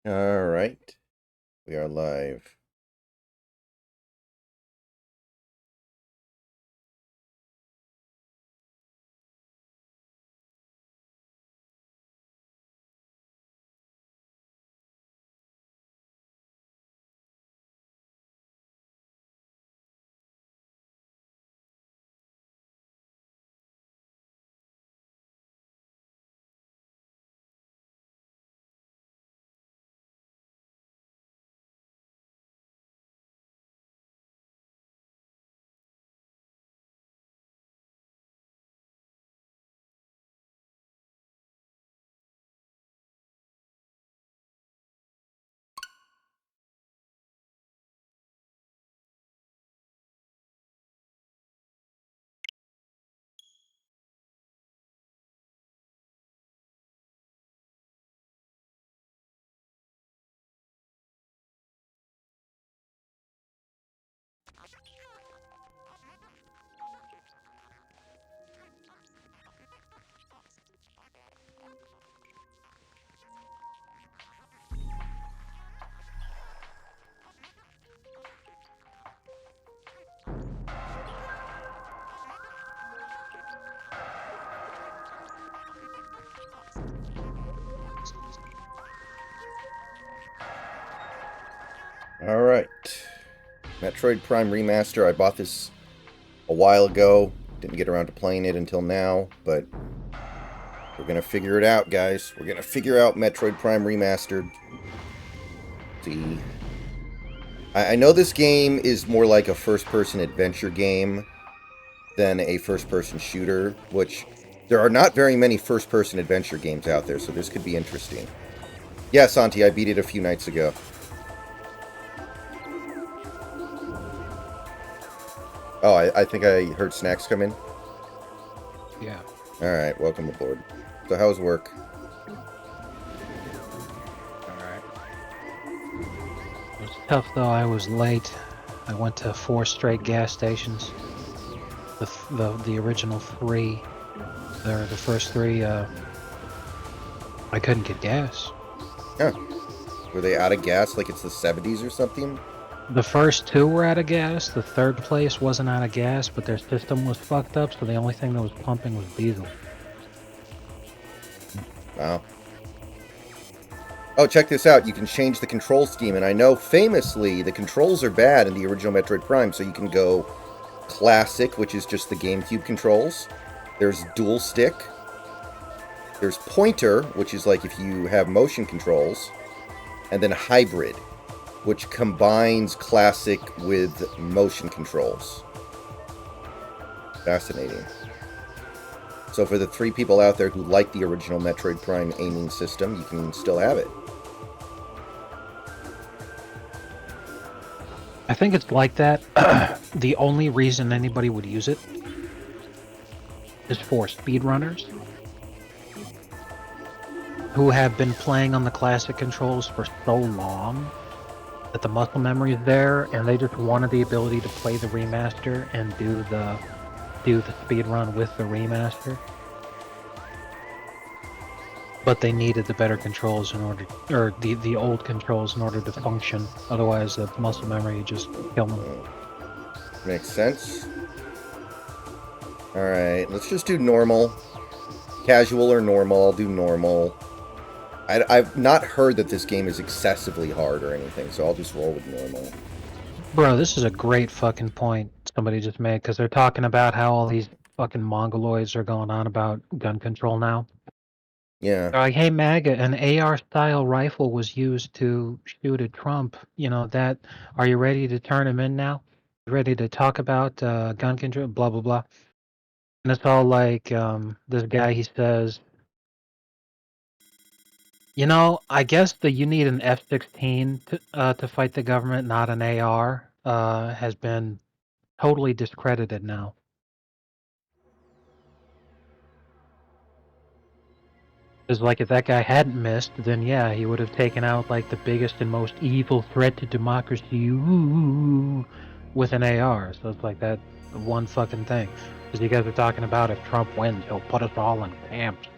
All right, we are live. All right, Metroid Prime Remaster. I bought this a while ago. Didn't get around to playing it until now, but we're gonna figure it out, guys. We're gonna figure out Metroid Prime Remastered. See, I know this game is more like a first-person adventure game than a first-person shooter, which there are not very many first-person adventure games out there, so this could be interesting. Yeah, Santi, I beat it a few nights ago. Oh, I think I heard Snacks come in. Yeah. Alright, welcome aboard. So how's work? Alright. It was tough though, I was late. I went to 4 straight gas stations. The original 3. The first 3, I couldn't get gas. Huh. Were they out of gas like it's the 70s or something? The first 2 were out of gas, the third place wasn't out of gas, but their system was fucked up, so the only thing that was pumping was diesel. Wow. Oh, check this out. You can change the control scheme, and I know famously the controls are bad in the original Metroid Prime, so you can go Classic, which is just the GameCube controls. There's Dual Stick. There's Pointer, which is like if you have motion controls. And then Hybrid, which combines Classic with motion controls. Fascinating. So for the 3 people out there who like the original Metroid Prime aiming system, you can still have it. I think it's like that. The only reason anybody would use it is for speedrunners who have been playing on the classic controls for so long that the muscle memory is there, and they just wanted the ability to play the remaster and do the speedrun with the remaster. But they needed the better controls in order, or the old controls in order to function. Otherwise, the muscle memory just kill them. Makes sense. Alright, let's just do normal. Casual or normal, I'll do normal. I've not heard that this game is excessively hard or anything, so I'll just roll with normal. Bro, this is a great fucking point somebody just made, because they're talking about how all these fucking mongoloids are going on about gun control now. Yeah. They're like, hey, MAGA, an AR-style rifle was used to shoot at Trump. You know, that, are you ready to turn him in now? You ready to talk about gun control? Blah, blah, blah. And it's all like, this guy, he says, you know, I guess that you need an F-16 to fight the government, not an AR, has been totally discredited now. Because, like, if that guy hadn't missed, then yeah, he would have taken out, like, the biggest and most evil threat to democracy with an AR. So it's like that one fucking thing. Because you guys are talking about if Trump wins, he'll put us all in camps.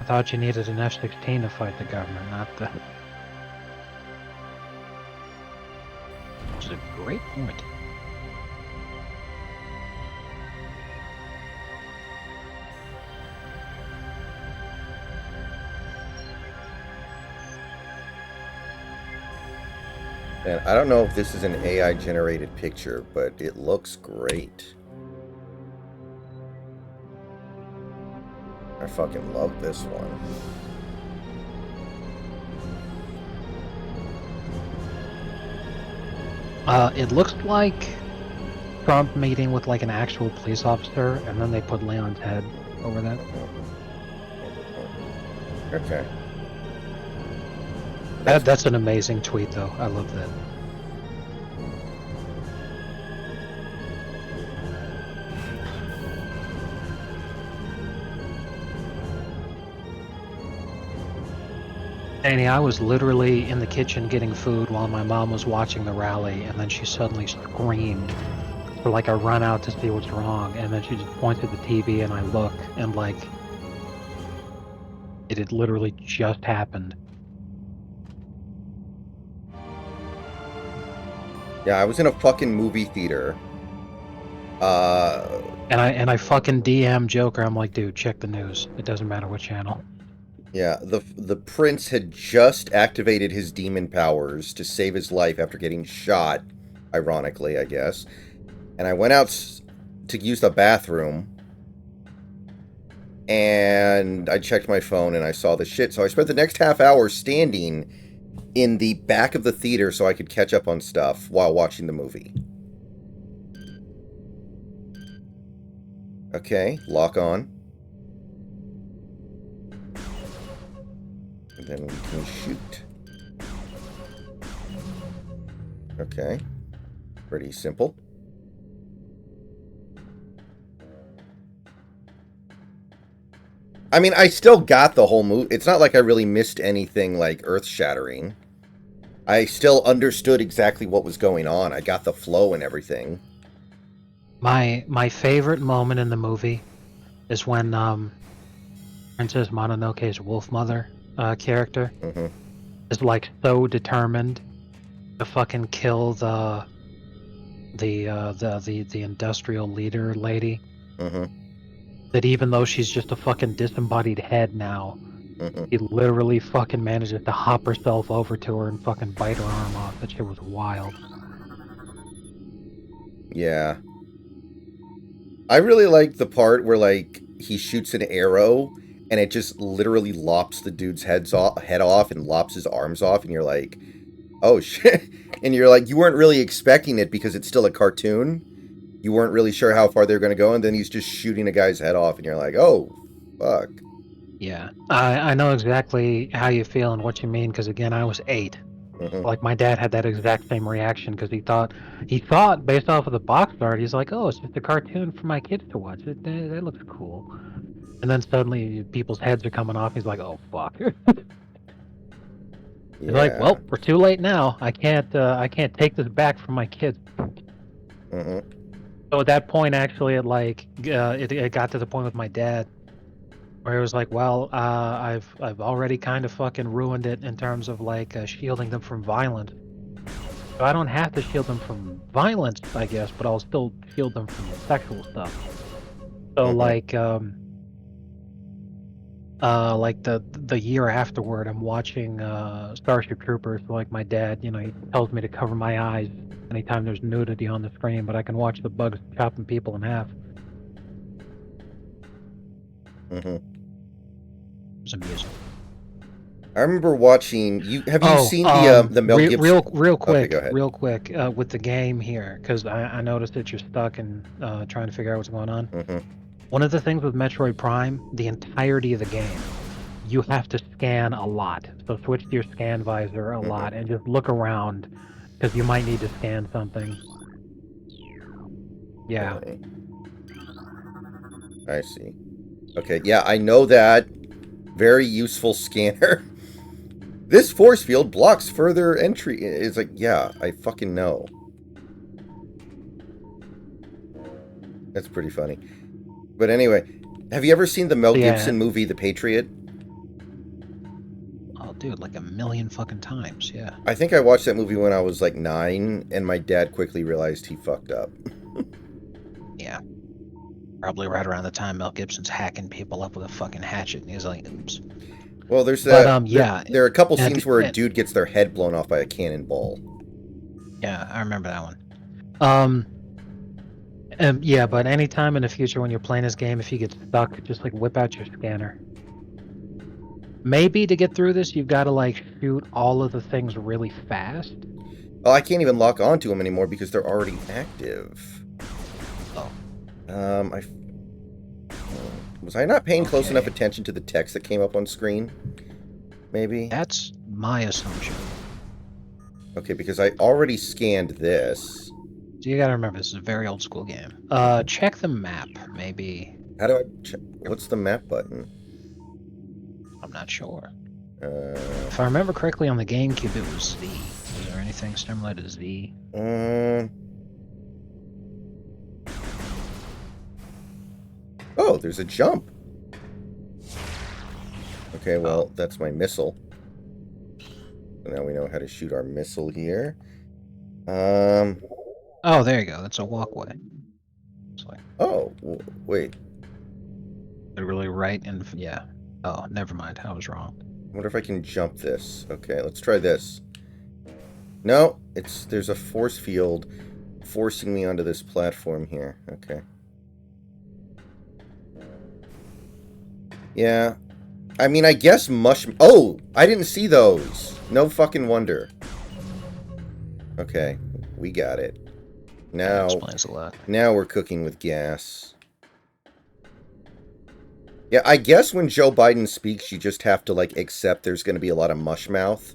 I thought you needed an F-16 to fight the government, not the... Which is a great point. And I don't know if this is an AI generated picture, but it looks great. I fucking love this one. It looks like Trump meeting with like an actual police officer, and then they put Leon's head over that. Okay. That's an amazing tweet, though. I love that. Danny, I was literally in the kitchen getting food while my mom was watching the rally, and then she suddenly screamed. So, like, I run out to see what's wrong, and then she just points at the TV, and I look, and, like, it had literally just happened. Yeah, I was in a fucking movie theater. And I fucking DM Joker. I'm like, dude, check the news. It doesn't matter what channel. Yeah, the prince had just activated his demon powers to save his life after getting shot, ironically, I guess. And I went out to use the bathroom, and I checked my phone and I saw the shit. So I spent the next half hour standing in the back of the theater so I could catch up on stuff while watching the movie. Okay, lock on. And then we can shoot. Okay. Pretty simple. I mean, I still got the whole movie. It's not like I really missed anything, like, earth-shattering. I still understood exactly what was going on. I got the flow and everything. My favorite moment in the movie is when Princess Mononoke's wolf mother character is like so determined to fucking kill the industrial leader lady that even though she's just a fucking disembodied head now, he literally fucking manages to hop herself over to her and fucking bite her arm off. That shit was wild. Yeah. I really like the part where, like, he shoots an arrow and it just literally lops the dude's head off and lops his arms off, and you're like, oh shit. And you're like, you weren't really expecting it because it's still a cartoon. You weren't really sure how far they're going to go, and then he's just shooting a guy's head off, and you're like, oh, fuck. Yeah, I know exactly how you feel and what you mean, because again, I was 8. Like, my dad had that exact same reaction, because he thought based off of the box art, he's like, oh, it's just a cartoon for my kids to watch. That looks cool. And then suddenly people's heads are coming off. He's like, oh, fuck. He's like, well, we're too late now. I can't take this back from my kids. So at that point, actually, it got to the point with my dad where it was like, well, I've already kind of fucking ruined it in terms of like shielding them from violence. So I don't have to shield them from violence, I guess, but I'll still shield them from sexual stuff. So like the year afterward, I'm watching Starship Troopers. So like my dad, you know, he tells me to cover my eyes anytime there's nudity on the screen, but I can watch the bugs chopping people in half. It's amusing. I remember watching. Have you seen the Mel Gibson? Real quick, Okay, go ahead. real quick, with the game here, because I noticed that you're stuck and trying to figure out what's going on. One of the things with Metroid Prime, the entirety of the game, you have to scan a lot. So switch to your scan visor a lot and just look around, because you might need to scan something. Yeah. Okay. I see. Okay, yeah, I know that. Very useful scanner. This force field blocks further entry. It's like, yeah, I fucking know. That's pretty funny. But anyway, have you ever seen the Mel Gibson movie, The Patriot? dude, like a million fucking times. Yeah. I think I watched that movie when I was like 9, and my dad quickly realized he fucked up. Yeah. Probably right around the time Mel Gibson's hacking people up with a fucking hatchet, and he's like, oops. Well, there's But there, yeah, there are a couple and, scenes where a and dude gets their head blown off by a cannonball. yeah, I remember that one. Yeah, but anytime in the future when you're playing this game, if you get stuck, just like whip out your scanner. Maybe to get through this, you've got to like shoot all of the things really fast. Oh, I can't even lock onto them anymore because they're already active. Oh. Was I not paying close Okay. enough attention to the text that came up on screen? Maybe? That's my assumption. Okay, because I already scanned this. So you gotta remember, this is a very old school game. Check the map, maybe. How do I check? What's the map button? I'm not sure. Uh, If I remember correctly, on the GameCube it was Z. Was there anything similar to Z? Oh, there's a jump. Okay, well, that's my missile. So now we know how to shoot our missile here. Oh, there you go. That's a walkway. It's like Oh, wait. literally right in. Yeah. Oh, never mind. I was wrong. I wonder if I can jump this. Okay, let's try this. No, there's a force field forcing me onto this platform here. Okay. Yeah. I mean, I guess Oh! I didn't see those! No fucking wonder. Okay, we got it. That explains a lot. Now we're cooking with gas. Yeah, I guess when Joe Biden speaks, you just have to, like, accept there's going to be a lot of mush mouth.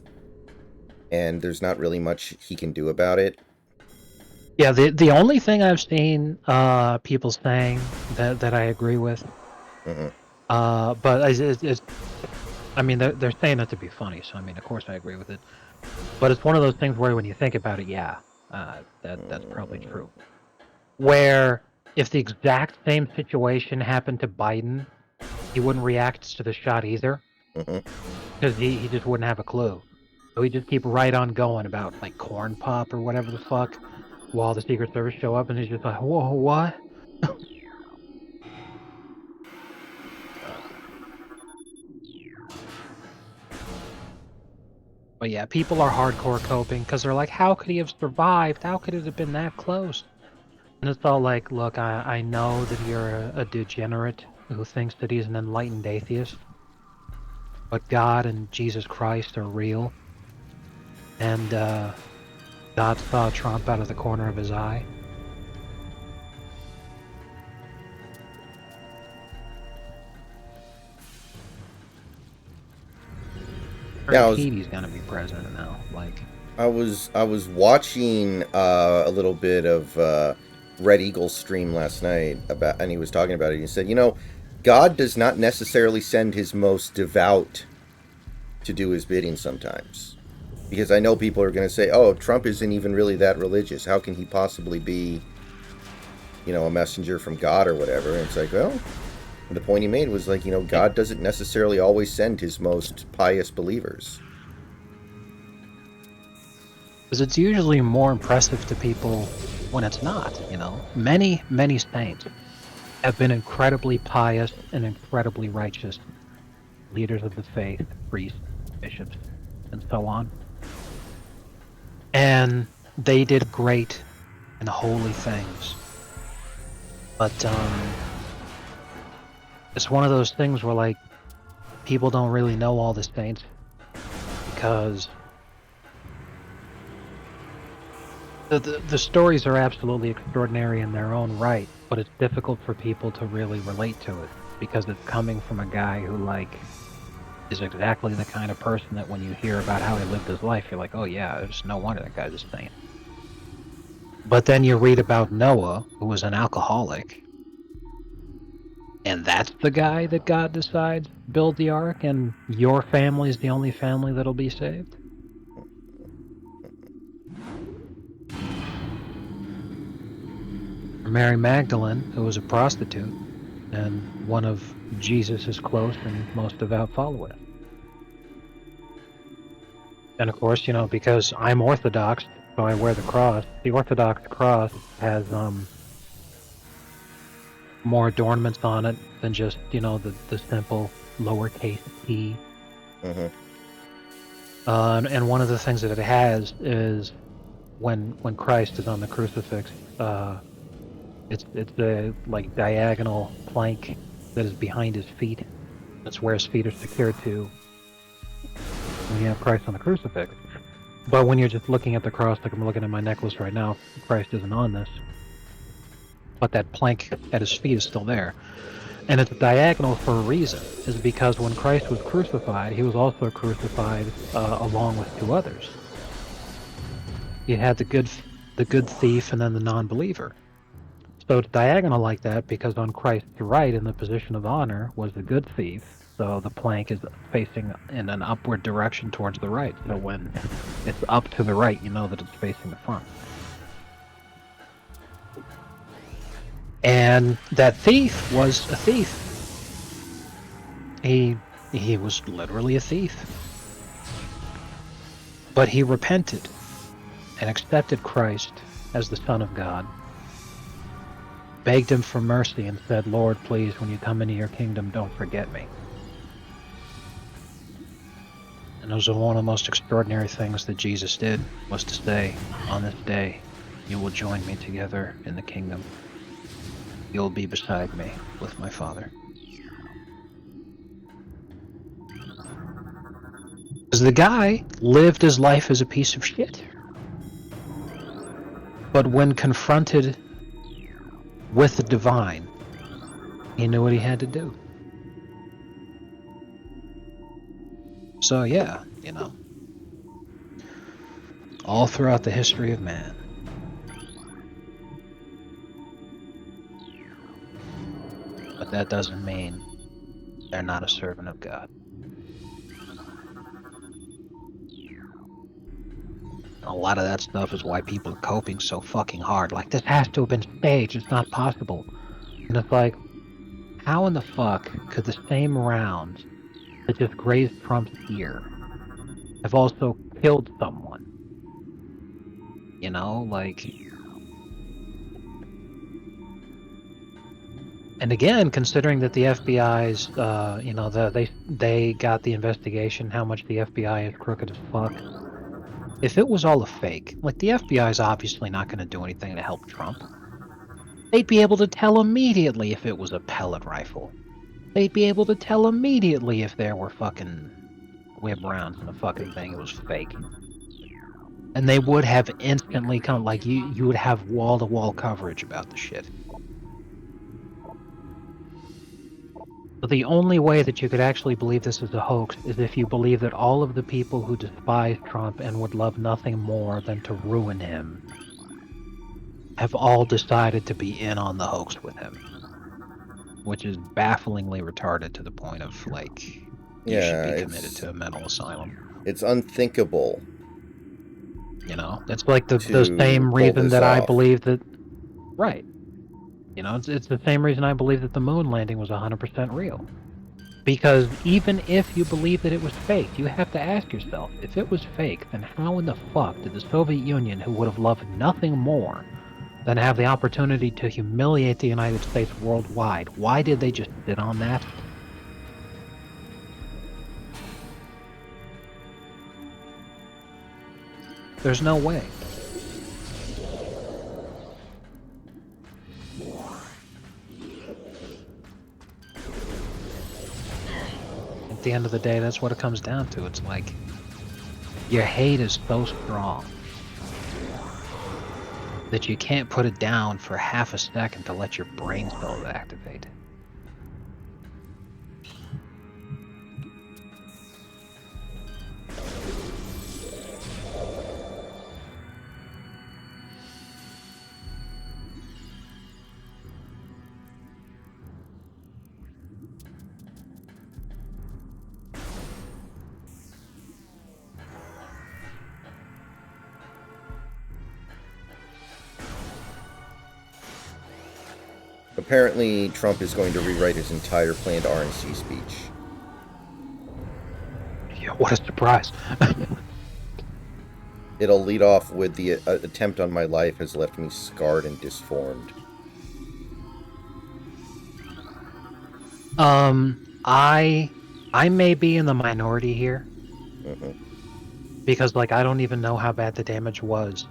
And there's not really much he can do about it. Yeah, the only thing I've seen people saying that I agree with, but it's I mean, they're saying that to be funny, so I mean, of course I agree with it. But it's one of those things where when you think about it, yeah, that's probably true. Where if the exact same situation happened to Biden, he wouldn't react to the shot either, because he just wouldn't have a clue. So he'd just keep right on going about like corn pop or whatever the fuck, while the Secret Service show up, and he's just like, whoa, what? But yeah, people are hardcore coping because they're like, how could he have survived? How could it have been that close? And it's all like, look, I know that you're a degenerate who thinks that he's an enlightened atheist, but God and Jesus Christ are real. And God saw Trump out of the corner of his eye. Yeah, He's gonna be president now. Like, I was watching a little bit of Red Eagle's stream last night and he was talking about it. He said, God does not necessarily send his most devout to do his bidding sometimes, because I know people are going to say, "Oh, Trump isn't even really that religious. How can he possibly be, a messenger from God or whatever?" And it's like, well, the point he made was like, God doesn't necessarily always send his most pious believers. because it's usually more impressive to people when it's not, Many, many saints have been incredibly pious and incredibly righteous leaders of the faith, priests, bishops, and so on. And they did great and holy things. But it's one of those things where, like, people don't really know all the saints because the stories are absolutely extraordinary in their own right, but it's difficult for people to really relate to it because it's coming from a guy who, like, is exactly the kind of person that when you hear about how he lived his life, you're like, oh yeah, there's no wonder that guy's a saint. But then you read about Noah, who was an alcoholic, and that's the guy that God decides build the ark, and your family's the only family that'll be saved. Mary Magdalene, who was a prostitute, and one of Jesus' close and most devout followers. And of course, you know, because I'm Orthodox, so I wear the cross. The Orthodox cross has more adornments on it than just, you know, the simple lowercase t. Mm-hmm. And one of the things that it has is when Christ is on the crucifix, it's the like diagonal plank that is behind his feet. That's where his feet are secured to when you have Christ on the crucifix. But when you're just looking at the cross, like I'm looking at my necklace right now, Christ isn't on this. But that plank at his feet is still there. And it's diagonal for a reason, is because when Christ was crucified, he was also crucified along with two others. You had the good thief and then the non-believer. So it's diagonal like that because on Christ's right in the position of honor was the good thief. So the plank is facing in an upward direction towards the right. So when it's up to the right, you know that it's facing the front. And that thief was a thief. He was literally a thief. But he repented and accepted Christ as the Son of God, begged him for mercy and said, Lord, please, when you come into your kingdom, don't forget me. And it was one of the most extraordinary things that Jesus did, was to say, on this day, you will join me together in the kingdom. You'll be beside me with my Father. Because the guy lived his life as a piece of shit. But when confronted with the divine, he knew what he had to do. So yeah, you know, all throughout the history of man. But that doesn't mean they're not a servant of God. A lot of that stuff is why people are coping so fucking hard. Like, this has to have been staged. It's not possible. And it's like, how in the fuck could the same rounds that just grazed Trump's ear have also killed someone? You know, like... And again, considering that the FBI's, you know, they got the investigation, how much the FBI is crooked as fuck. If it was all a fake, like, the FBI is obviously not going to do anything to help Trump. They'd be able to tell immediately if it was a pellet rifle. They'd be able to tell immediately if there were fucking whip rounds in the fucking thing, it was fake. And they would have instantly come, like, you would have wall-to-wall coverage about the shit. But the only way that you could actually believe this is a hoax is if you believe that all of the people who despise Trump and would love nothing more than to ruin him have all decided to be in on the hoax with him. Which is bafflingly retarded to the point of, like, you should be committed to a mental asylum. It's unthinkable. You know, it's like the same reason that I believe that... Right. You know, it's the same reason I believe that the moon landing was 100% real. Because even if you believe that it was fake, you have to ask yourself, if it was fake, then how in the fuck did the Soviet Union, who would have loved nothing more than have the opportunity to humiliate the United States worldwide, why did they just sit on that? There's no way. At the end of the day, that's what it comes down to. It's like, your hate is so strong that you can't put it down for half a second to let your brain cells activate. Apparently, Trump is going to rewrite his entire planned RNC speech. Yeah, what a surprise. It'll lead off with the attempt on my life has left me scarred and disformed. I may be in the minority here Hmm. because, like, I don't even know how bad the damage was.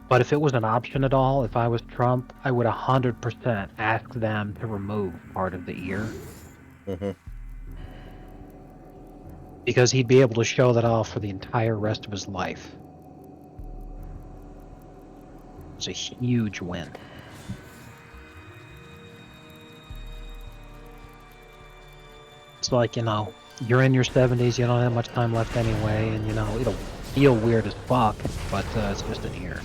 But if it was an option at all, if I was Trump, I would 100% ask them to remove part of the ear Hmm. because he'd be able to show that off for the entire rest of his life. It's a huge win. It's like, you're in your 70s, you don't have much time left anyway, and, it'll feel weird as fuck, but it's just an ear.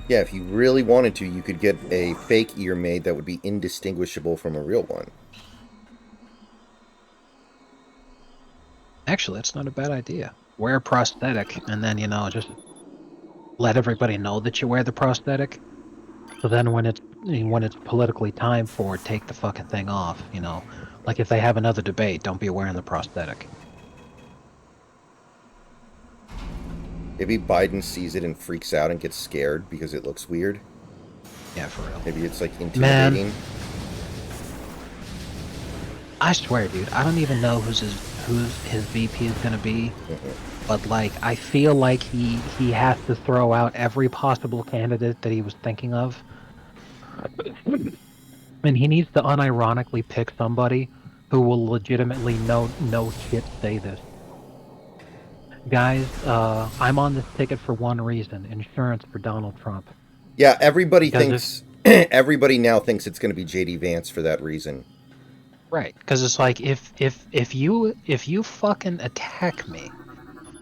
Yeah, if you really wanted to, you could get a fake ear made that would be indistinguishable from a real one. Actually, that's not a bad idea. Wear a prosthetic, and then, just let everybody know that you wear the prosthetic. So then when it's politically time for it, take the fucking thing off, Like if they have another debate, don't be wearing the prosthetic. Maybe Biden sees it and freaks out and gets scared because it looks weird. Yeah, for real. Maybe it's like Man, intimidating. I swear, dude, I don't even know who's his VP is gonna be. But like, I feel like he has to throw out every possible candidate that he was thinking of. And he needs to unironically pick somebody who will legitimately no shit say this. Guys, I'm on this ticket for one reason: insurance for Donald Trump. Yeah, everybody Because thinks. Everybody now thinks it's going to be JD Vance for that reason. right, because it's like if you fucking attack me,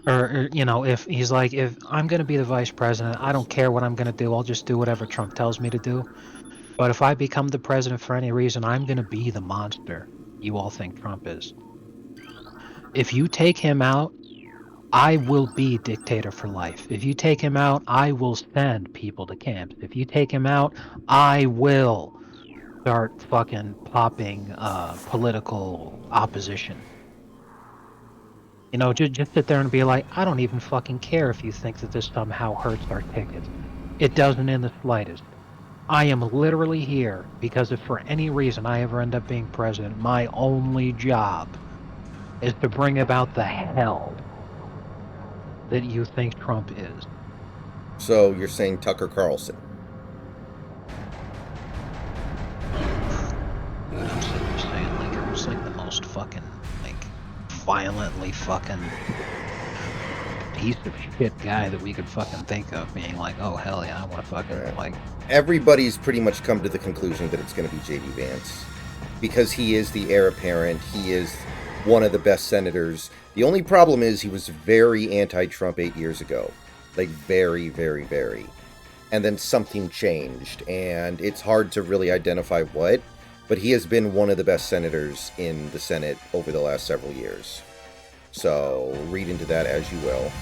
or if he's like, if I'm gonna be the vice president, I don't care what I'm gonna do. I'll just do whatever Trump tells me to do. But if I become the president for any reason, I'm gonna be the monster you all think Trump is. If you take him out, I will be dictator for life. If you take him out, I will send people to camps. If you take him out, I will start fucking popping political opposition. Just sit there and be like, I don't even fucking care if you think that this somehow hurts our tickets. It doesn't in the slightest. I am literally here because if for any reason I ever end up being president, my only job is to bring about the hell that you think Trump is. So you're saying Tucker Carlson? Dude, I'm sitting there saying, like, it was like the most fucking, like, violently fucking piece of shit guy that we could fucking think of, being like, oh hell yeah, I want to fucking like. Everybody's pretty much come to the conclusion that it's going to be JD Vance because he is the heir apparent. He is one of the best senators. The only problem is he was very anti-Trump 8 years ago, like very, very, very. And then something changed, and it's hard to really identify what. But he has been one of the best senators in the Senate over the last several years. So read into that as you will.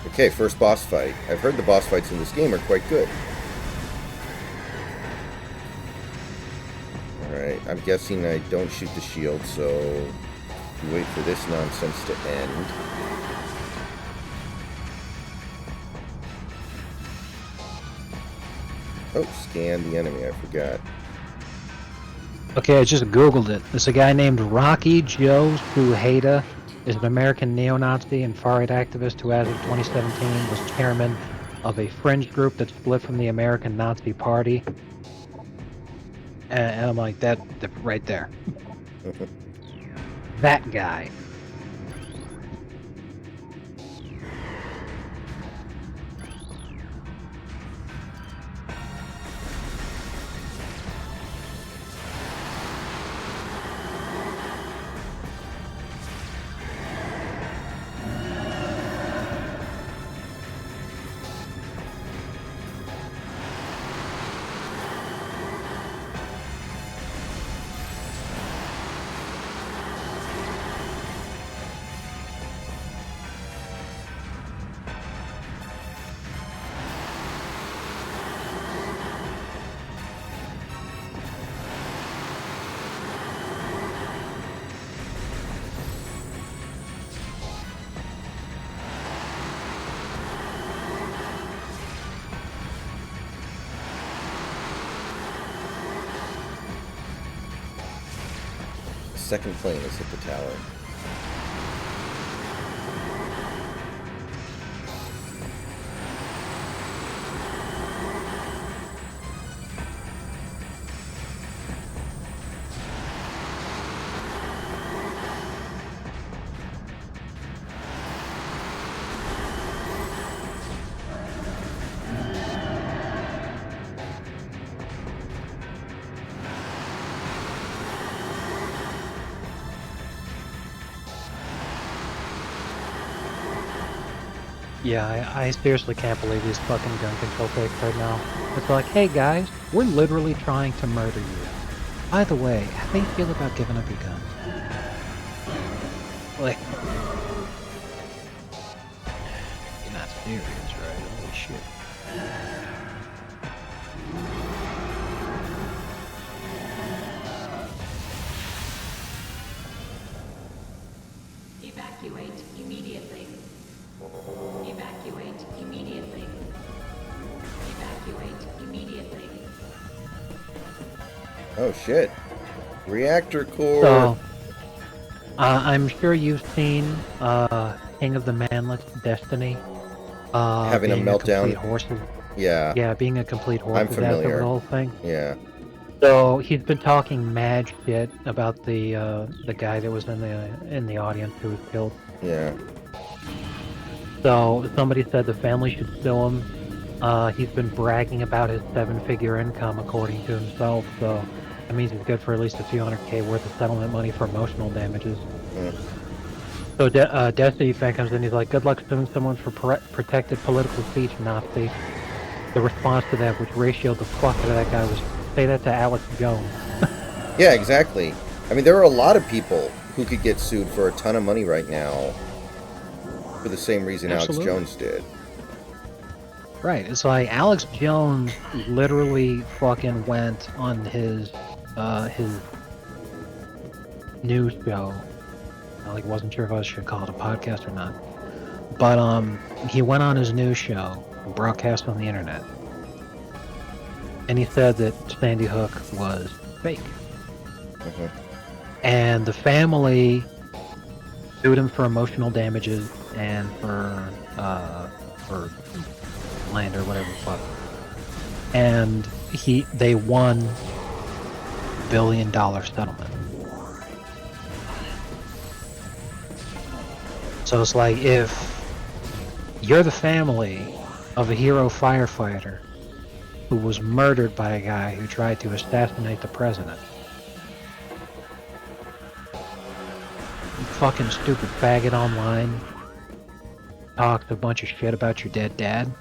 Okay, first boss fight. I've heard the boss fights in this game are quite good. Alright, I'm guessing I don't shoot the shield, so you wait for this nonsense to end. Oh, scan the enemy, I forgot. Okay, I just googled it. There's a guy named Rocky Joe Suheda, is an American neo-Nazi and far-right activist who, as of 2017, was chairman of a fringe group that split from the American Nazi Party. And I'm like, that right there. That guy. second plane has hit the tower. Yeah, I seriously can't believe these fucking gun control fakes right now. It's like, hey guys, we're literally trying to murder you. By the way, how do you feel about giving up your gun? Like, you're not serious, right? Holy shit. Evacuate immediately. Evacuate immediately. Evacuate immediately. Oh shit. Reactor core. So, I'm sure you've seen King of the Manlets, Destiny. Having a being meltdown. Complete horse. Yeah. Yeah, being a complete horse I'm disaster with familiar. the whole thing. Yeah. So he's been talking mad shit about the guy that was in the audience who was killed. Yeah. So somebody said the family should sue him. He's been bragging about his 7-figure income, according to himself. So that means he's good for at least a few $100K worth of settlement money for emotional damages. Mm. So Destiny fan comes in, he's like, "Good luck suing someone for protected political speech, Nazi." The response to that, which ratioed the fuck out of that guy, was, "Say that to Alex Jones." Yeah, exactly. I mean, there are a lot of people who could get sued for a ton of money right now for the same reason Absolutely. Alex Jones did. Right, it's like Alex Jones literally fucking went on his news show. I wasn't sure if I should call it a podcast or not. But he went on his news show, broadcast on the internet, and he said that Sandy Hook was fake. Mhm. And the family sued him for emotional damages and for land or whatever the fuck. And they won $1 billion settlement. So it's like, if you're the family of a hero firefighter who was murdered by a guy who tried to assassinate the president, you fucking stupid faggot online talked a bunch of shit about your dead dad,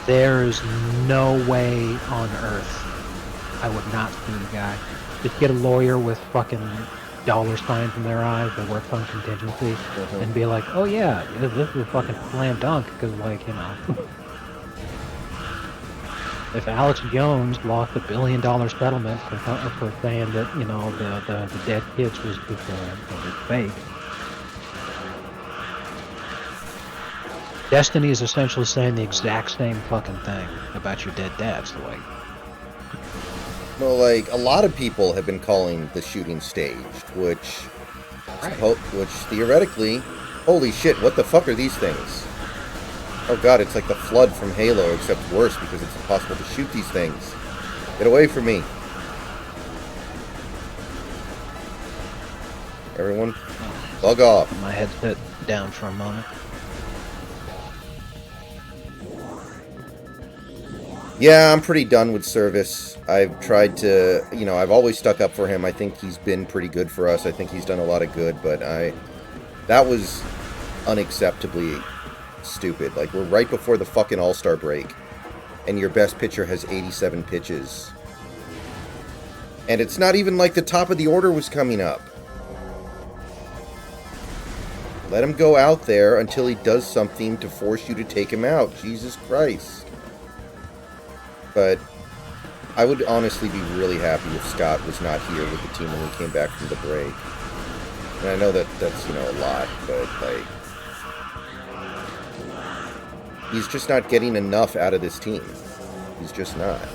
there's no way on earth I would not sue the guy. Just get a lawyer with fucking dollar signs in their eyes that works on contingency and be like, "Oh yeah, this is a fucking slam dunk," because, like, you know, if Alex Jones lost $1 billion settlement for saying that, you know, the dead kids was fake, Destiny is essentially saying the exact same fucking thing about your dead dad. So, like, Well, like, a lot of people have been calling the shooting staged, which theoretically, holy shit, what the fuck are these things? Oh god, it's like the Flood from Halo, except worse because it's impossible to shoot these things. Get away from me. Everyone, bug off. my headset down for a moment. Yeah, I'm pretty done with Service. I've tried to, I've always stuck up for him. I think he's been pretty good for us. I think he's done a lot of good, but that was unacceptably stupid. Like, we're right before the fucking All-Star break, and your best pitcher has 87 pitches. And it's not even like the top of the order was coming up. Let him go out there until he does something to force you to take him out. Jesus Christ. But I would honestly be really happy if Scott was not here with the team when we came back from the break. And I know that's, a lot, but, like, he's just not getting enough out of this team. He's just not.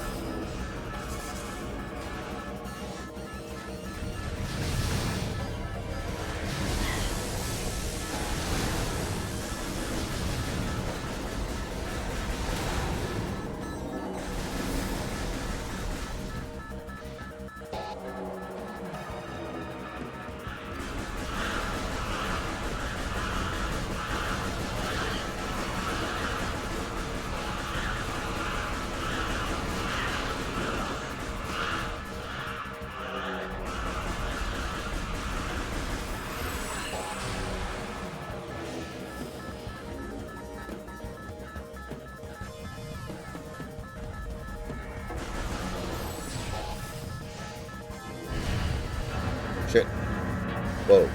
Shit. Whoa.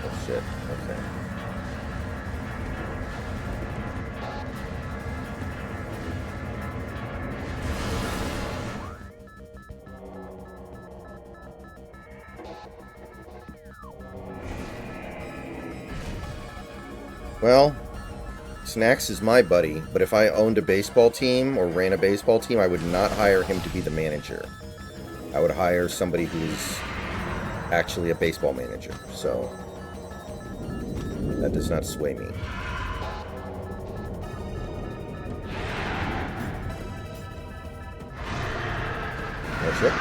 Oh shit. Okay. Well, Snacks is my buddy, but if I owned a baseball team or ran a baseball team, I would not hire him to be the manager. I would hire somebody who's actually a baseball manager. So that does not sway me. Oh shit.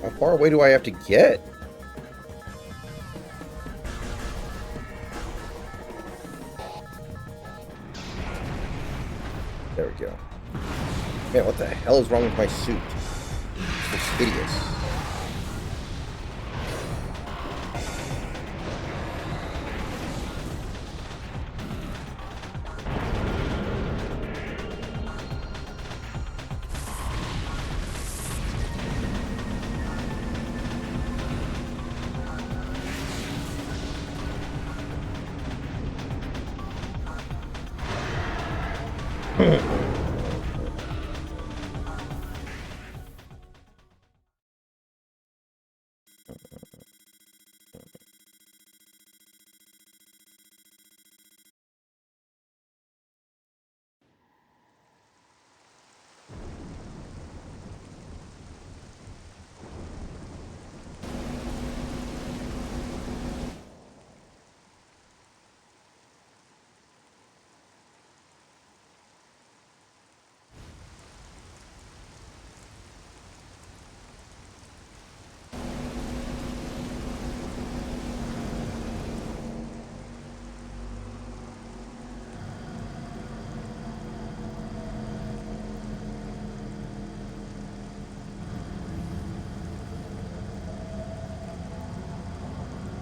How far away do I have to get? There we go. Man, what the hell is wrong with my suit? It's hideous.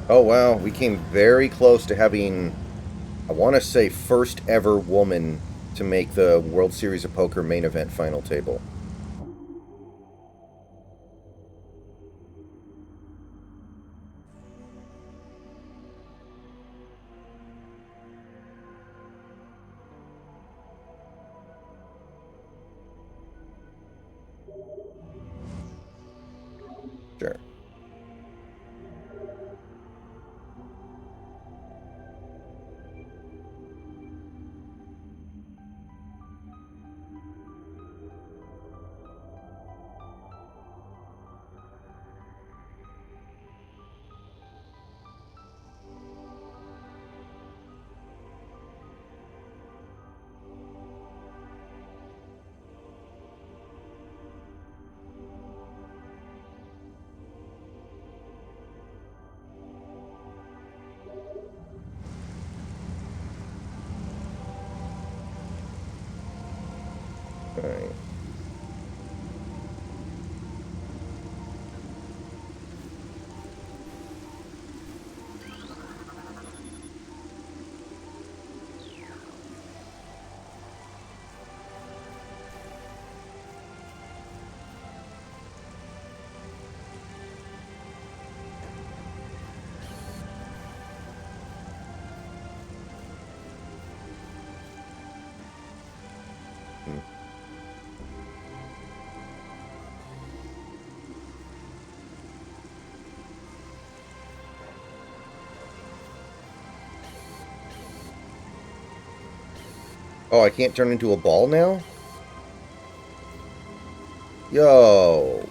Oh wow, we came very close to having, I want to say, first ever woman to make the World Series of Poker main event final table. Sure. Alright. Hmm. Oh, I can't turn into a ball now? Yo!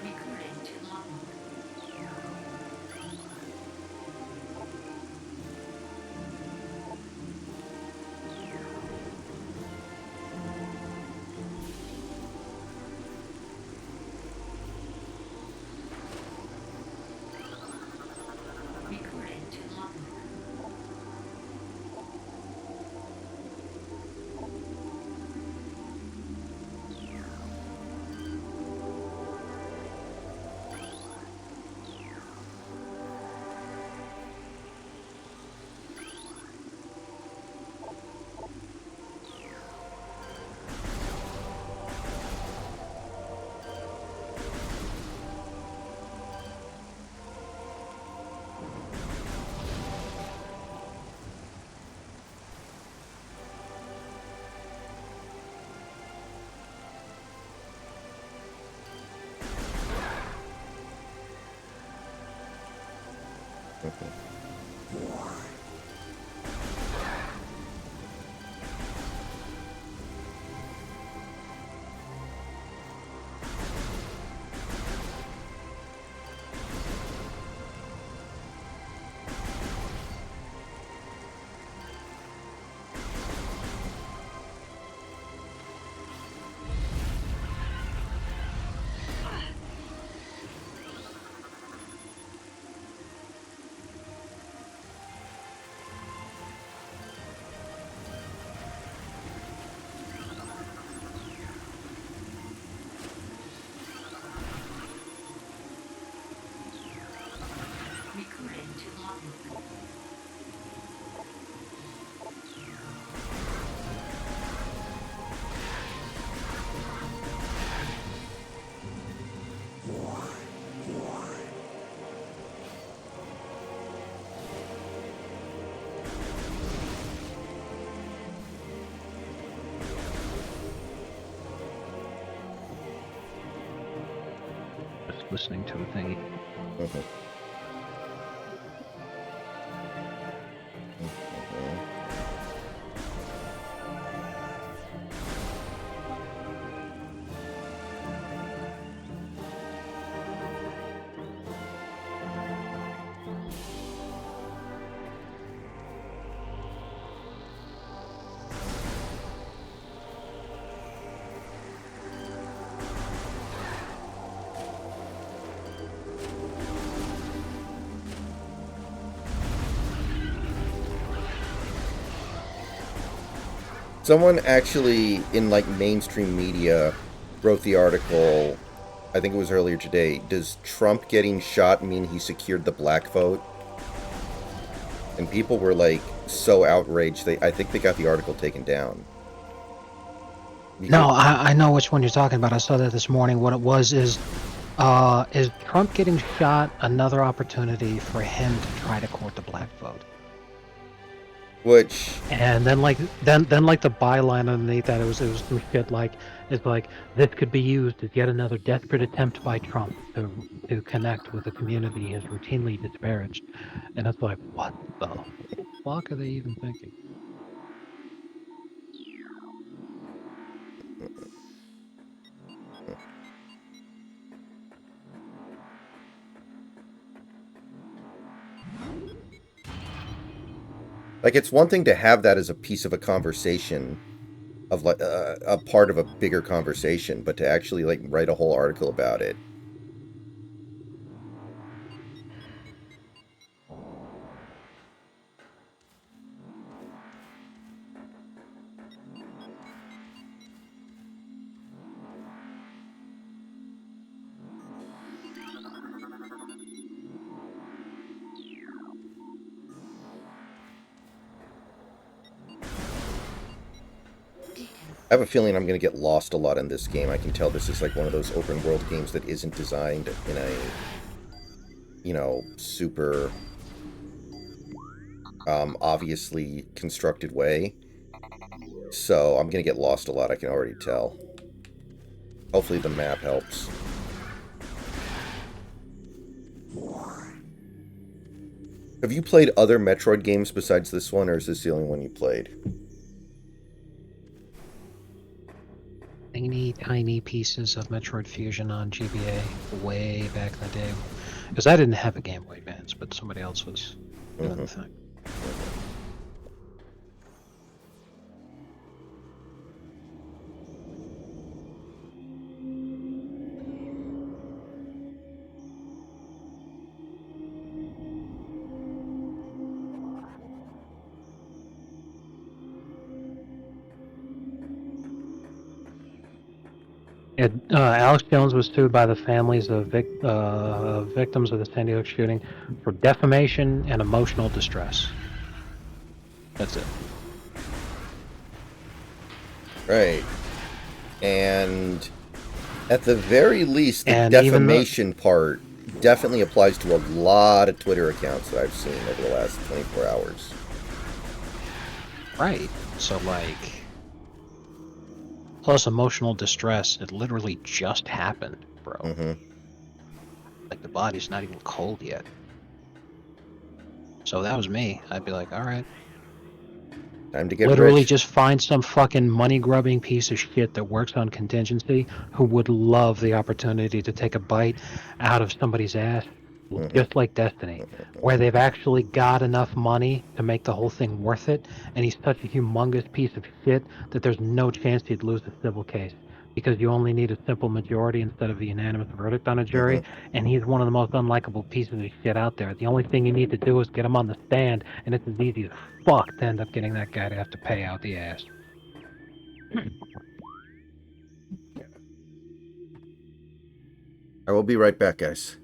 Recording to logbook. Recording to logbook. Okay. Recording to logbook. Just listening to a thingy. Okay. Okay. Someone actually in like mainstream media wrote the article, I think it was earlier today. Does Trump getting shot mean he secured the black vote? And people were like so outraged. I think they got the article taken down. No, I know which one you're talking about. I saw that this morning. What it was is Is Trump getting shot another opportunity for him to try to court the black vote? Which, And then like the byline underneath that, it was some shit like, it's like, this could be used as yet another desperate attempt by Trump to connect with a community he has routinely disparaged. And it's like, what the fuck are they even thinking? like, it's one thing to have that as a piece of a conversation, of like a part of a bigger conversation, but to actually like write a whole article about it. I have a feeling I'm going to get lost a lot in this game. I can tell this is like one of those open world games that isn't designed in a, super obviously constructed way. So I'm going to get lost a lot, I can already tell. Hopefully the map helps. Have you played other Metroid games besides this one, or is this the only one you played? Tiny pieces of Metroid Fusion on GBA way back in the day. Because I didn't have a Game Boy Advance, but somebody else was doing the thing. Yeah, Alex Jones was sued by the families of victims of the San Diego shooting for defamation and emotional distress. That's it. Right. And at the very least, the And even the defamation part definitely applies to a lot of Twitter accounts that I've seen over the last 24 hours. right, so like, plus emotional distress, it literally just happened, bro. Mm-hmm. Like the body's not even cold yet. So that was me. I'd be like, all right. Time to get Literally rich. just find some fucking money grubbing piece of shit that works on contingency who would love the opportunity to take a bite out of somebody's ass, Mm-hmm. just like Destiny, where they've actually got enough money to make the whole thing worth it, and he's such a humongous piece of shit that there's no chance he'd lose a civil case. Because you only need a simple majority instead of a unanimous verdict on a Mm-hmm. jury, and he's one of the most unlikable pieces of shit out there. The only thing you need to do is get him on the stand, and it's as easy as fuck to end up getting that guy to have to pay out the ass. I will be right back, guys.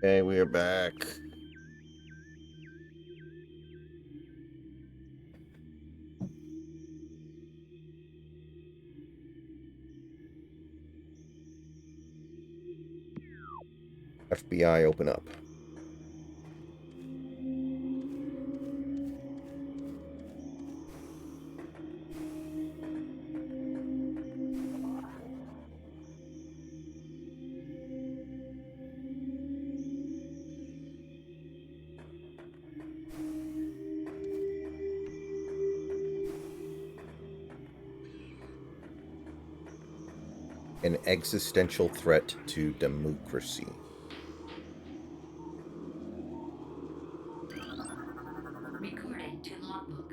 Okay, we are back. FBI, open up. An existential threat to democracy. Recording to logbook.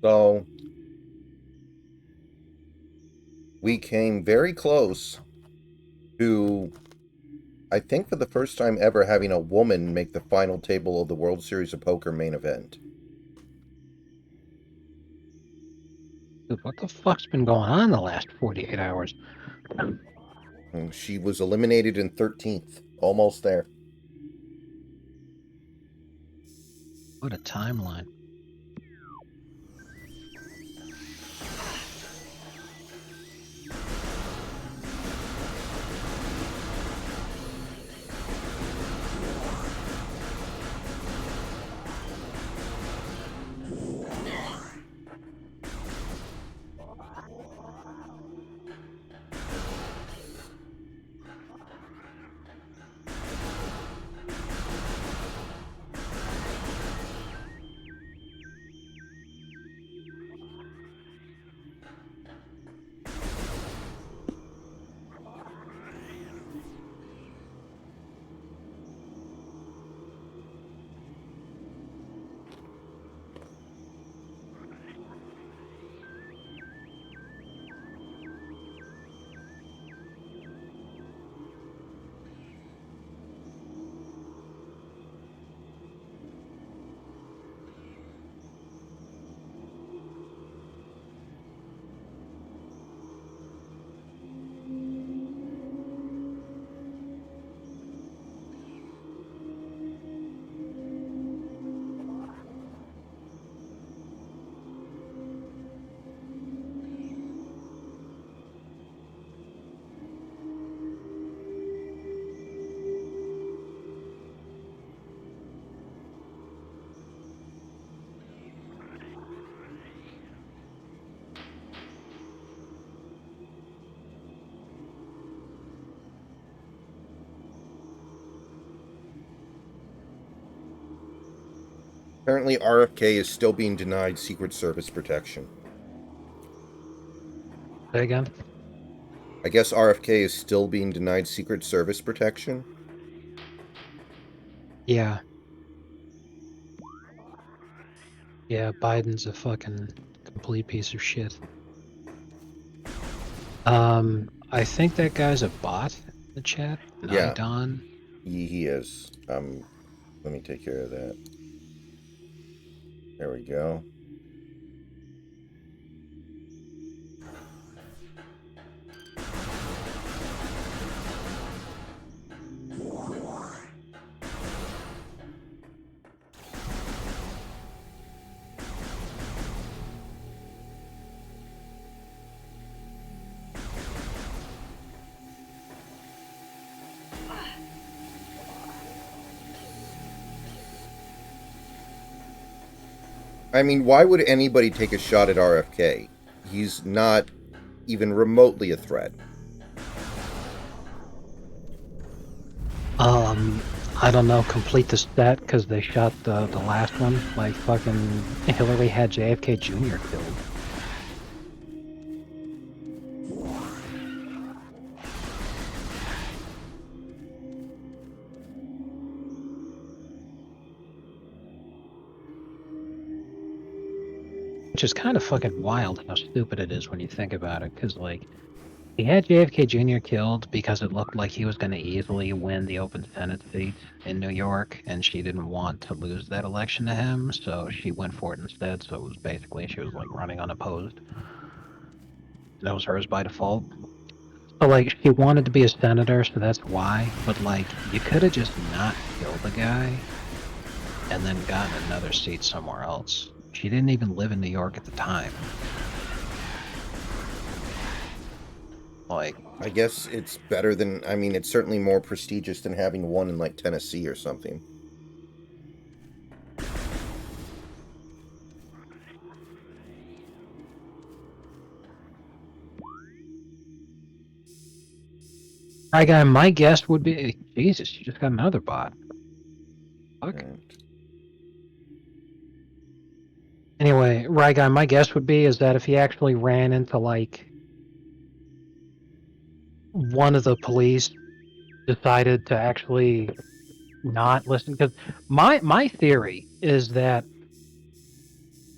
So, we came very close to, I think for the first time ever, having a woman make the final table of the World Series of Poker main event. Dude, what the fuck's been going on the last 48 hours? And she was eliminated in 13th. Almost there. What a timeline. Apparently, RFK is still being denied Secret Service protection. Say again? I guess RFK is still being denied Secret Service protection. Yeah. Yeah, Biden's a fucking complete piece of shit. I think that guy's a bot in the chat. Yeah, Nidon. he is. Let me take care of that. There we go. I mean, why would anybody take a shot at RFK? He's not even remotely a threat. I don't know, complete the stat because they shot the last one. Like fucking Hillary had JFK Jr. killed. Which is kind of fucking wild how stupid it is when you think about it, because like he had JFK Jr. killed because it looked like he was going to easily win the open Senate seat in New York, and she didn't want to lose that election to him, so she went for it instead. So it was basically she was like running unopposed. That was hers by default. So like she wanted to be a senator, so that's why. But like you could have just not killed the guy and then gotten another seat somewhere else. She didn't even live in New York at the time. Like, I guess it's better than. I mean, it's certainly more prestigious than having one in like Tennessee or something. alright guy, my guess would be Jesus, you just got another bot. Fuck. And Anyway, right guy, my guess would be is that if he actually ran into like one of the police decided to actually not listen, because my theory is that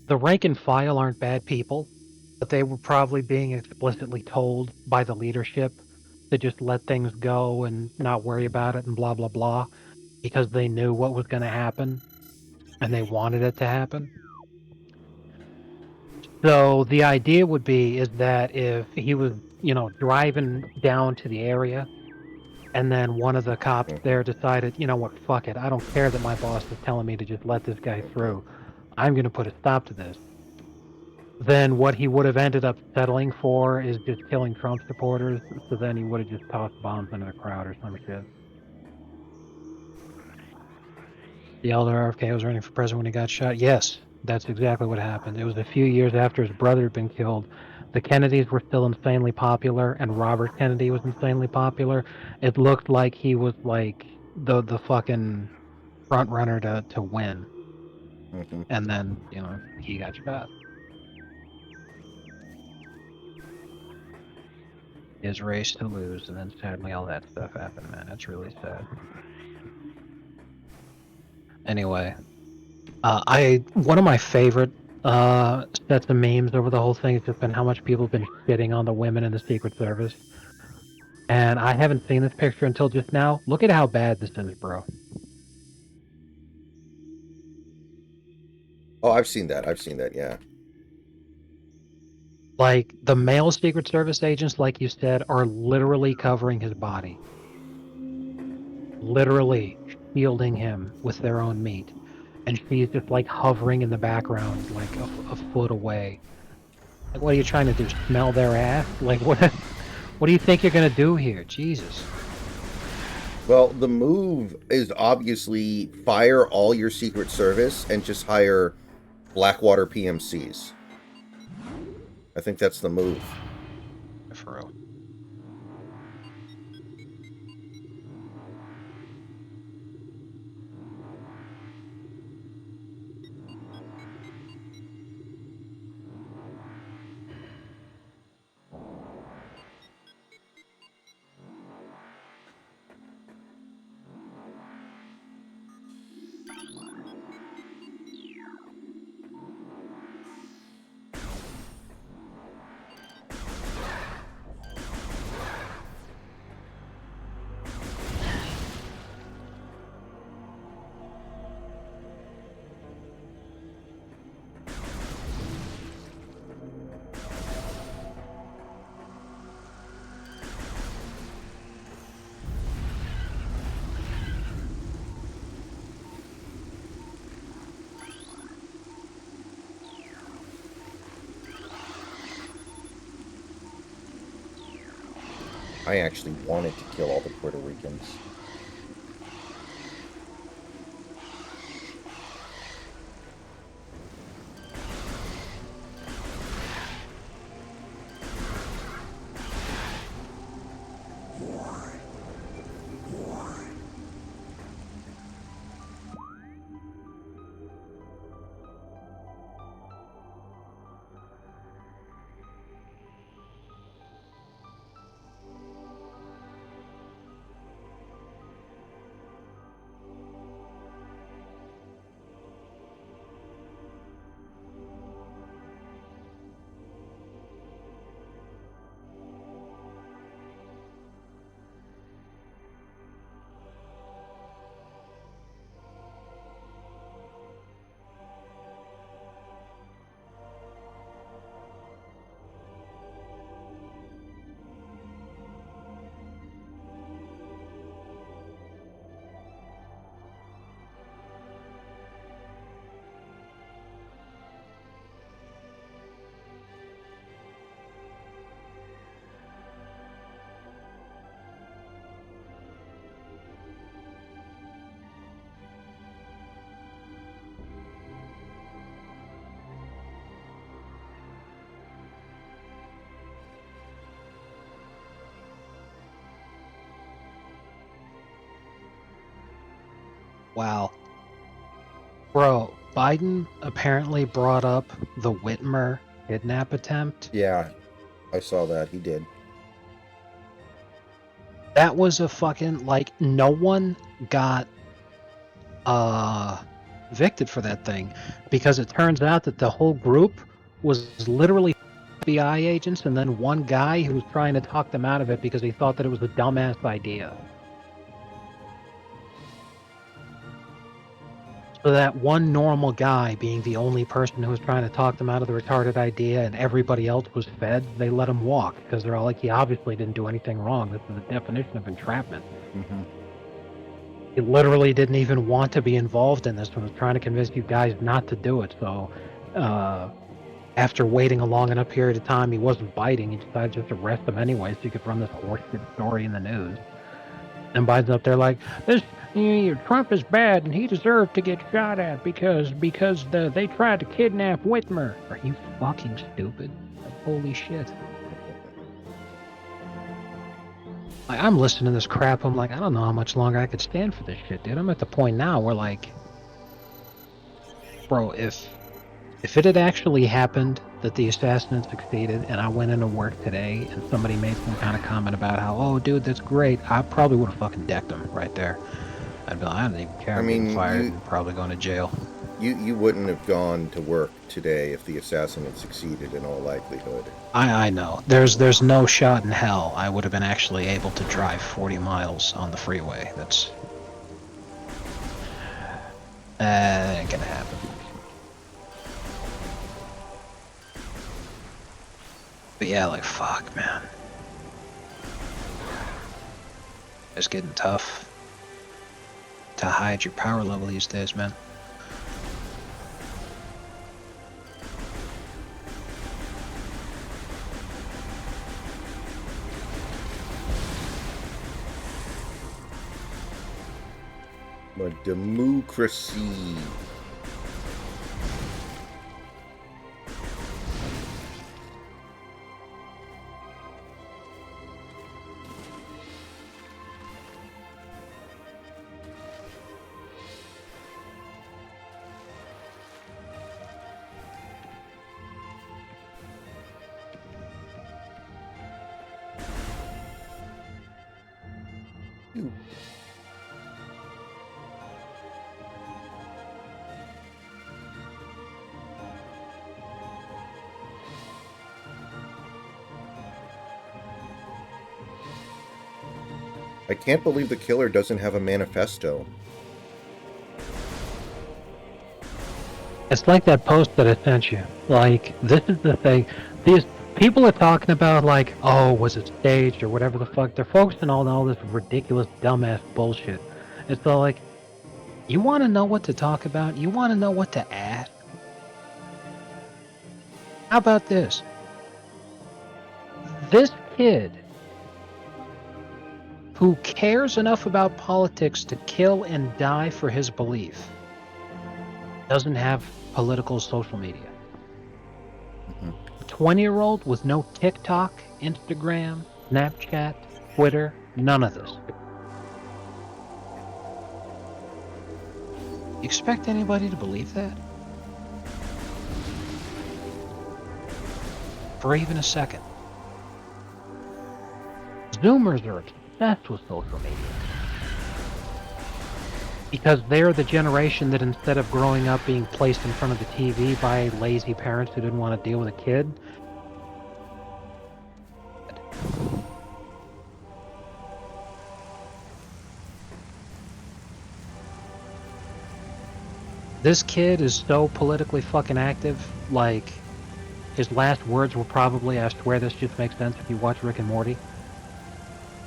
the rank and file aren't bad people, but they were probably being explicitly told by the leadership to just let things go and not worry about it and blah blah blah, because they knew what was going to happen and they wanted it to happen. So the idea would be is that if he was, driving down to the area and then one of the cops there decided, you know what, fuck it, I don't care that my boss is telling me to just let this guy through. I'm going to put a stop to this. Then what he would have ended up settling for is just killing Trump supporters, so then he would have just tossed bombs into the crowd or some shit. The elder RFK was running for president when he got shot. Yes, that's exactly what happened. It was a few years after his brother had been killed. The Kennedys were still insanely popular, and Robert Kennedy was insanely popular. It looked like he was like the fucking front runner to win. mm-hmm. And then, he got shot. His race to lose, and then sadly all that stuff happened, man. It's really sad. Anyway, one of my favorite sets of memes over the whole thing has just been how much people have been shitting on the women in the Secret Service. And I haven't seen this picture until just now. Look at how bad this is, bro. Oh, I've seen that. I've seen that. Yeah. Like, the male Secret Service agents, like you said, are literally covering his body. Literally shielding him with their own meat. And she's just, like, hovering in the background, like, a foot away. Like, what are you trying to do? Smell their ass? Like, what do you think you're gonna do here? Jesus. Well, the move is obviously fire all your Secret Service and just hire Blackwater PMCs. I think that's the move. For real. I actually wanted to kill all the Puerto Ricans. Wow. Bro, Biden apparently brought up the Whitmer kidnap attempt. Yeah, I saw that. He did. That was a fucking, like, no one got evicted for that thing, because it turns out that the whole group was literally FBI agents, and then one guy who was trying to talk them out of it because he thought that it was a dumbass idea. So that one normal guy being the only person who was trying to talk them out of the retarded idea, and everybody else was fed, they let him walk because they're all like, he obviously didn't do anything wrong. This is the definition of entrapment. Mm-hmm. He literally didn't even want to be involved in this and was trying to convince you guys not to do it. So after waiting a long enough period of time, he wasn't biting. He decided just to arrest him anyway so he could run this horseshit story in the news. And Biden's up there like, this Trump is bad and he deserved to get shot at because they tried to kidnap Whitmer. Are you fucking stupid? Like, holy shit. Like, I'm listening to this crap. I'm like, I don't know how much longer I could stand for this shit, dude. I'm at the point now where, like, bro, if it had actually happened that the assassin had succeeded and I went into work today and somebody made some kind of comment about how, oh, dude, that's great, I probably would have fucking decked him right there. I'd be like, I don't even care. I'm getting fired and probably going to jail. You wouldn't have gone to work today if the assassin had succeeded in all likelihood. I know. There's no shot in hell I would have been actually able to drive 40 miles on the freeway. That's ain't gonna happen. But yeah, like, fuck, man. It's getting tough to hide your power level these days, man. A democracy. Ooh. I can't believe the killer doesn't have a manifesto. It's like that post that I sent you. Like, this is the thing. These people are talking about, like, oh, was it staged or whatever the fuck. They're focusing on all this ridiculous, dumbass bullshit. It's all like, you want to know what to talk about? You want to know what to add? How about this? This kid who cares enough about politics to kill and die for his belief doesn't have political social media. Mm-hmm. A 20-year-old with no TikTok, Instagram, Snapchat, Twitter, none of this. You expect anybody to believe that? For even a second. Zoomers are obsessed with social media. Because they're the generation that, instead of growing up being placed in front of the TV by lazy parents who didn't want to deal with a kid, this kid is so politically fucking active. Like, his last words were probably, I swear this just makes sense if you watch Rick and Morty.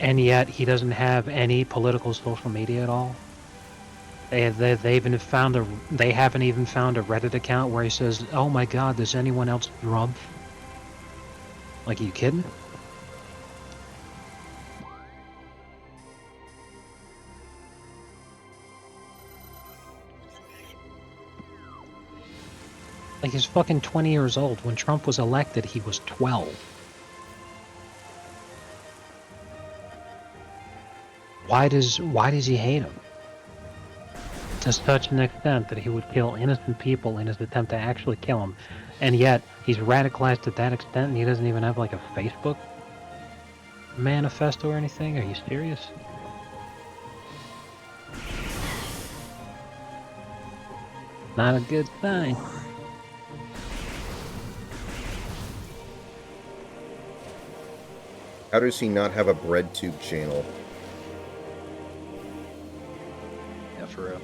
And yet he doesn't have any political social media at all. They haven't even found a Reddit account where he says, "Oh my God, does anyone else Trump?" Like, are you kidding? Like, he's fucking 20 years old. When Trump was elected, he was 12. Why does he hate him? to such an extent that he would kill innocent people in his attempt to actually kill them. And yet, he's radicalized to that extent and he doesn't even have like a Facebook manifesto or anything? Are you serious? Not a good sign. How does he not have a breadtube channel? Yeah, for real.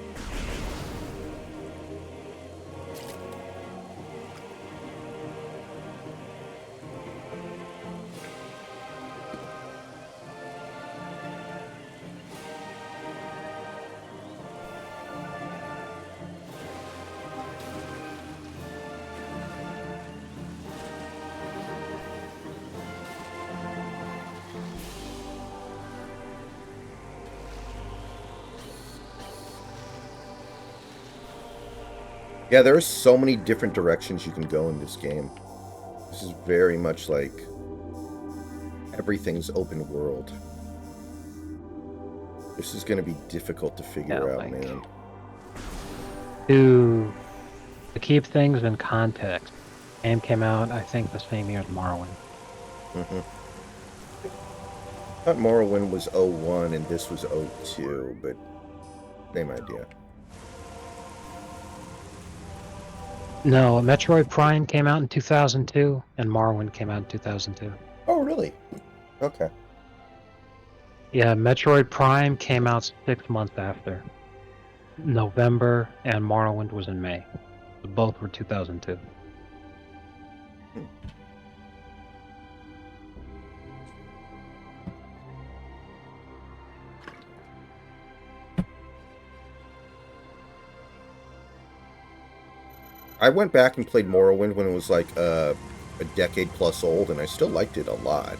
Yeah, there are so many different directions you can go in this game. This is very much like everything's open world. This is going to be difficult to figure out, like, man. To keep things in context, game came out, I think, the same year as Morrowind. Mm-hmm. I thought Morrowind was 01 and this was 02, but same idea. No, Metroid Prime came out in 2002, and Morrowind came out in 2002. Oh, really? Okay. Yeah, Metroid Prime came out 6 months after. November, and Morrowind was in May. Both were 2002. I went back and played Morrowind when it was like a decade plus old, and I still liked it a lot.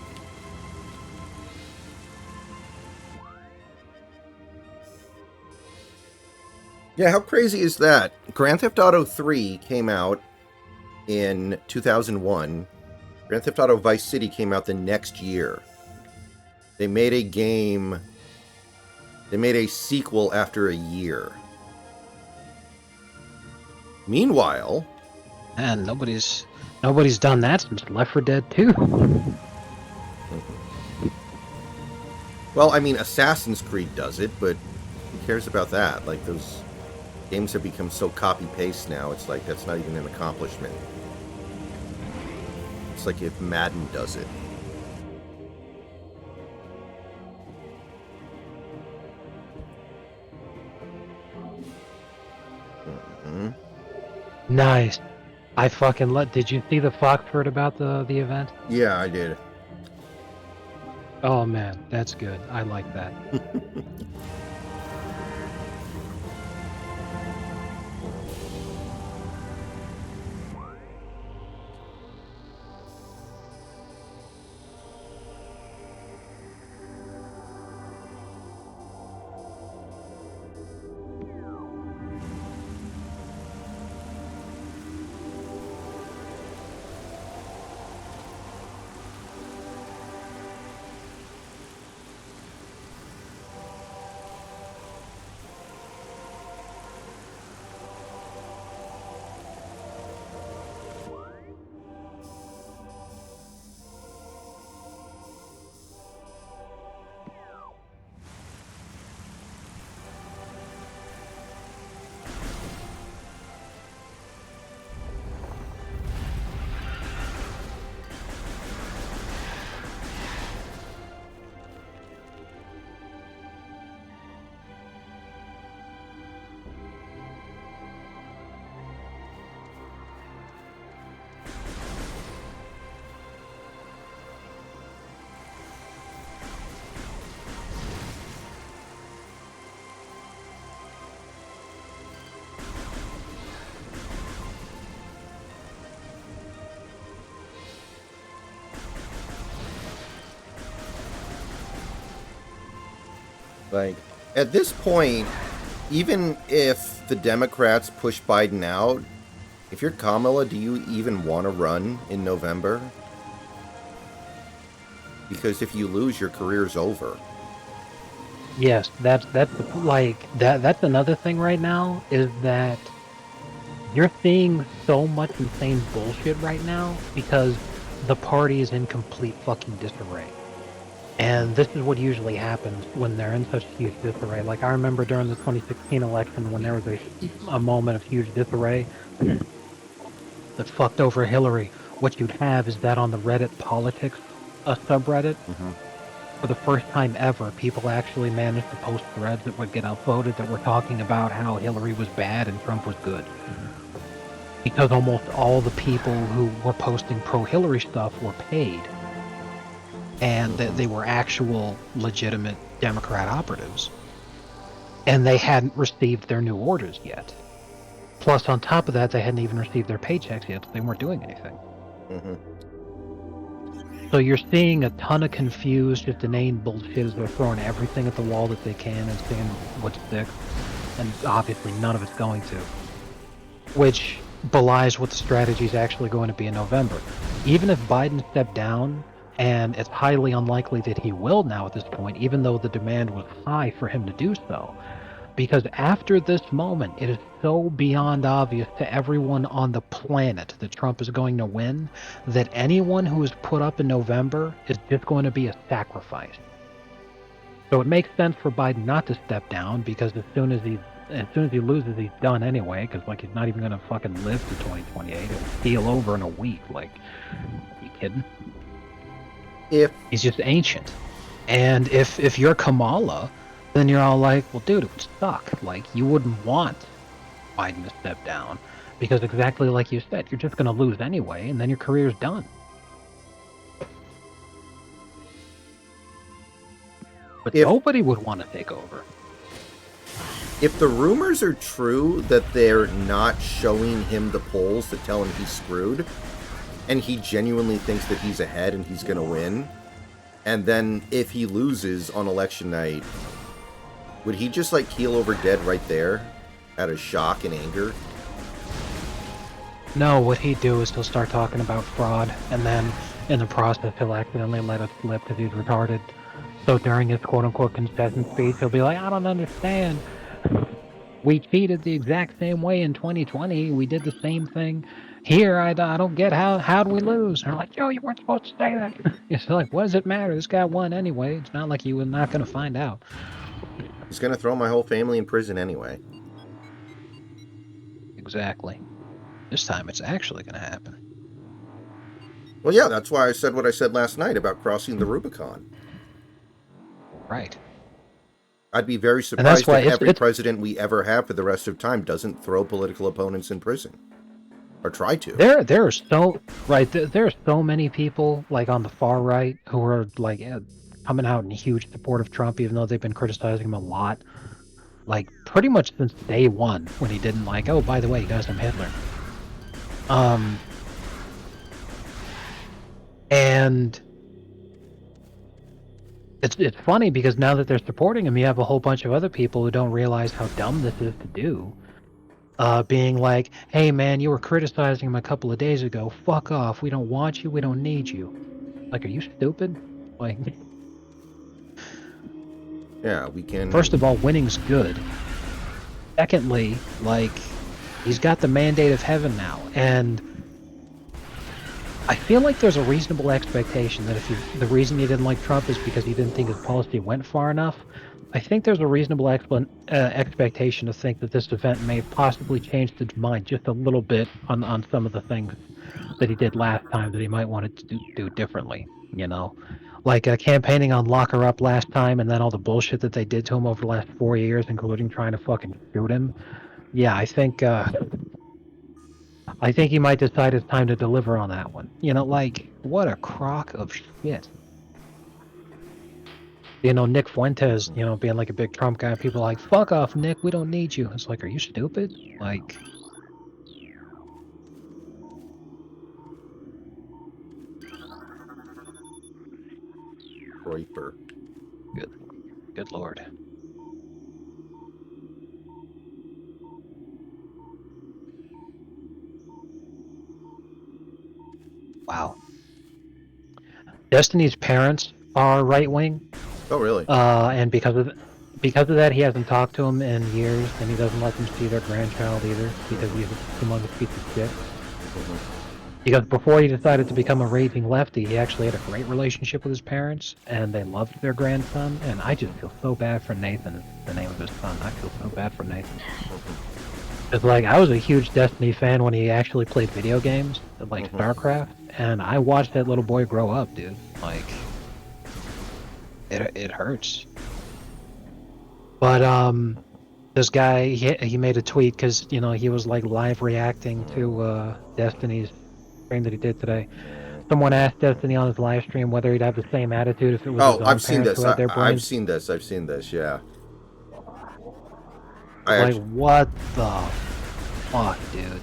Yeah, how crazy is that? Grand Theft Auto 3 came out in 2001. Grand Theft Auto Vice City came out the next year. They made a game... They made a sequel after a year. Meanwhile... And nobody's done that since Left 4 Dead 2. Well, I mean, Assassin's Creed does it, but who cares about that? Like, those games have become so copy-paste now, it's like, that's not even an accomplishment. It's like if Madden does it. Mm-hmm. Nice. I fucking did you see the Foxford about the event? Yeah, I did. Oh man, that's good. I like that. Like, at this point, even if the Democrats push Biden out, if you're Kamala, do you even want to run in November? Because if you lose, your career's over. Yes, that's another thing right now is that you're seeing so much insane bullshit right now because the party is in complete fucking disarray. And this is what usually happens when they're in such huge disarray. Like I remember during the 2016 election when there was a moment of huge disarray that fucked over Hillary. What you'd have is that on the Reddit politics subreddit, Mm-hmm. for the first time ever, people actually managed to post threads that would get upvoted that were talking about how Hillary was bad and Trump was good. Because almost all the people who were posting pro-Hillary stuff were paid. And that they were actual legitimate Democrat operatives. And they hadn't received their new orders yet. Plus, on top of that, they hadn't even received their paychecks yet, so they weren't doing anything. Mm-hmm. So you're seeing a ton of confused, just inane bullshit as they're throwing everything at the wall that they can and seeing what sticks. And obviously none of it's going to. Which belies what the strategy is actually going to be in November. Even if Biden stepped down, and it's highly unlikely that he will now at this point, even though the demand was high for him to do so, because after this moment, it is so beyond obvious to everyone on the planet that Trump is going to win, that anyone who is put up in November is just going to be a sacrifice. So it makes sense for Biden not to step down, because as soon as he loses, he's done anyway, because like he's not even going to fucking live to 2028. It'll heal over in a week. Like, are you kidding? If He's just ancient. And if you're Kamala, then you're all like, well, dude, it would suck. Like, you wouldn't want Biden to step down, because exactly like you said, you're just going to lose anyway, and then your career's done. But nobody would want to take over. If the rumors are true that they're not showing him the polls that tell him he's screwed, and he genuinely thinks that he's ahead and he's going to win, and then if he loses on election night, would he just like keel over dead right there out of shock and anger? No, what he'd do is he'll start talking about fraud, and then in the process he'll accidentally let it slip because he's retarded. So during his quote-unquote concession speech, he'll be like, I don't understand. We cheated the exact same way in 2020. We did the same thing here. I don't get how'd we lose? And they're like, yo, you weren't supposed to say that. It's like, what does it matter? This guy won anyway. It's not like you were not going to find out. He's going to throw my whole family in prison anyway. Exactly. This time it's actually going to happen. Well, yeah, that's why I said what I said last night about crossing the Rubicon. Right. I'd be very surprised if every president we ever have for the rest of time doesn't throw political opponents in prison. Or try to. There are so many people like on the far right who are like coming out in huge support of Trump, even though they've been criticizing him a lot, like pretty much since day one, when he didn't like, oh, by the way, guys, I'm Hitler. And it's funny because now that they're supporting him, you have a whole bunch of other people who don't realize how dumb this is to do. Being like, hey man, you were criticizing him a couple of days ago. Fuck off. We don't want you. We don't need you. Like, are you stupid? Like, yeah, we can. First of all, winning's good. Secondly, like, he's got the mandate of heaven now, and I feel like there's a reasonable expectation that the reason you didn't like Trump is because you didn't think his policy went far enough. I think there's a reasonable expectation to think that this event may have possibly changed his mind just a little bit on some of the things that he did last time that he might want to do differently, you know? Like campaigning on Lock Her Up last time, and then all the bullshit that they did to him over the last 4 years, including trying to fucking shoot him. Yeah, I think he might decide it's time to deliver on that one. You know, like, what a crock of shit. You know, Nick Fuentes, you know, being like a big Trump guy, people are like, fuck off, Nick, we don't need you. It's like, are you stupid? Like... Roiper. Good lord. Wow. Destiny's parents are right-wing. Oh, really? And because of because of that, he hasn't talked to him in years, and he doesn't let them see their grandchild either, because he's a humongous piece of shit. Because before he decided to become a raging lefty, he actually had a great relationship with his parents, and they loved their grandson, and I just feel so bad for Nathan, the name of his son. I feel so bad for Nathan. It's like, I was a huge Destiny fan when he actually played video games, like StarCraft, and I watched that little boy grow up, dude. Like, it hurts. But, this guy, he made a tweet, because, you know, he was, like, live reacting to, Destiny's stream that he did today. Someone asked Destiny on his live stream whether he'd have the same attitude if it was his Oh, own I've seen parents this. who had their I've brains. seen this. I've seen this. Yeah. Like, what the fuck, dude?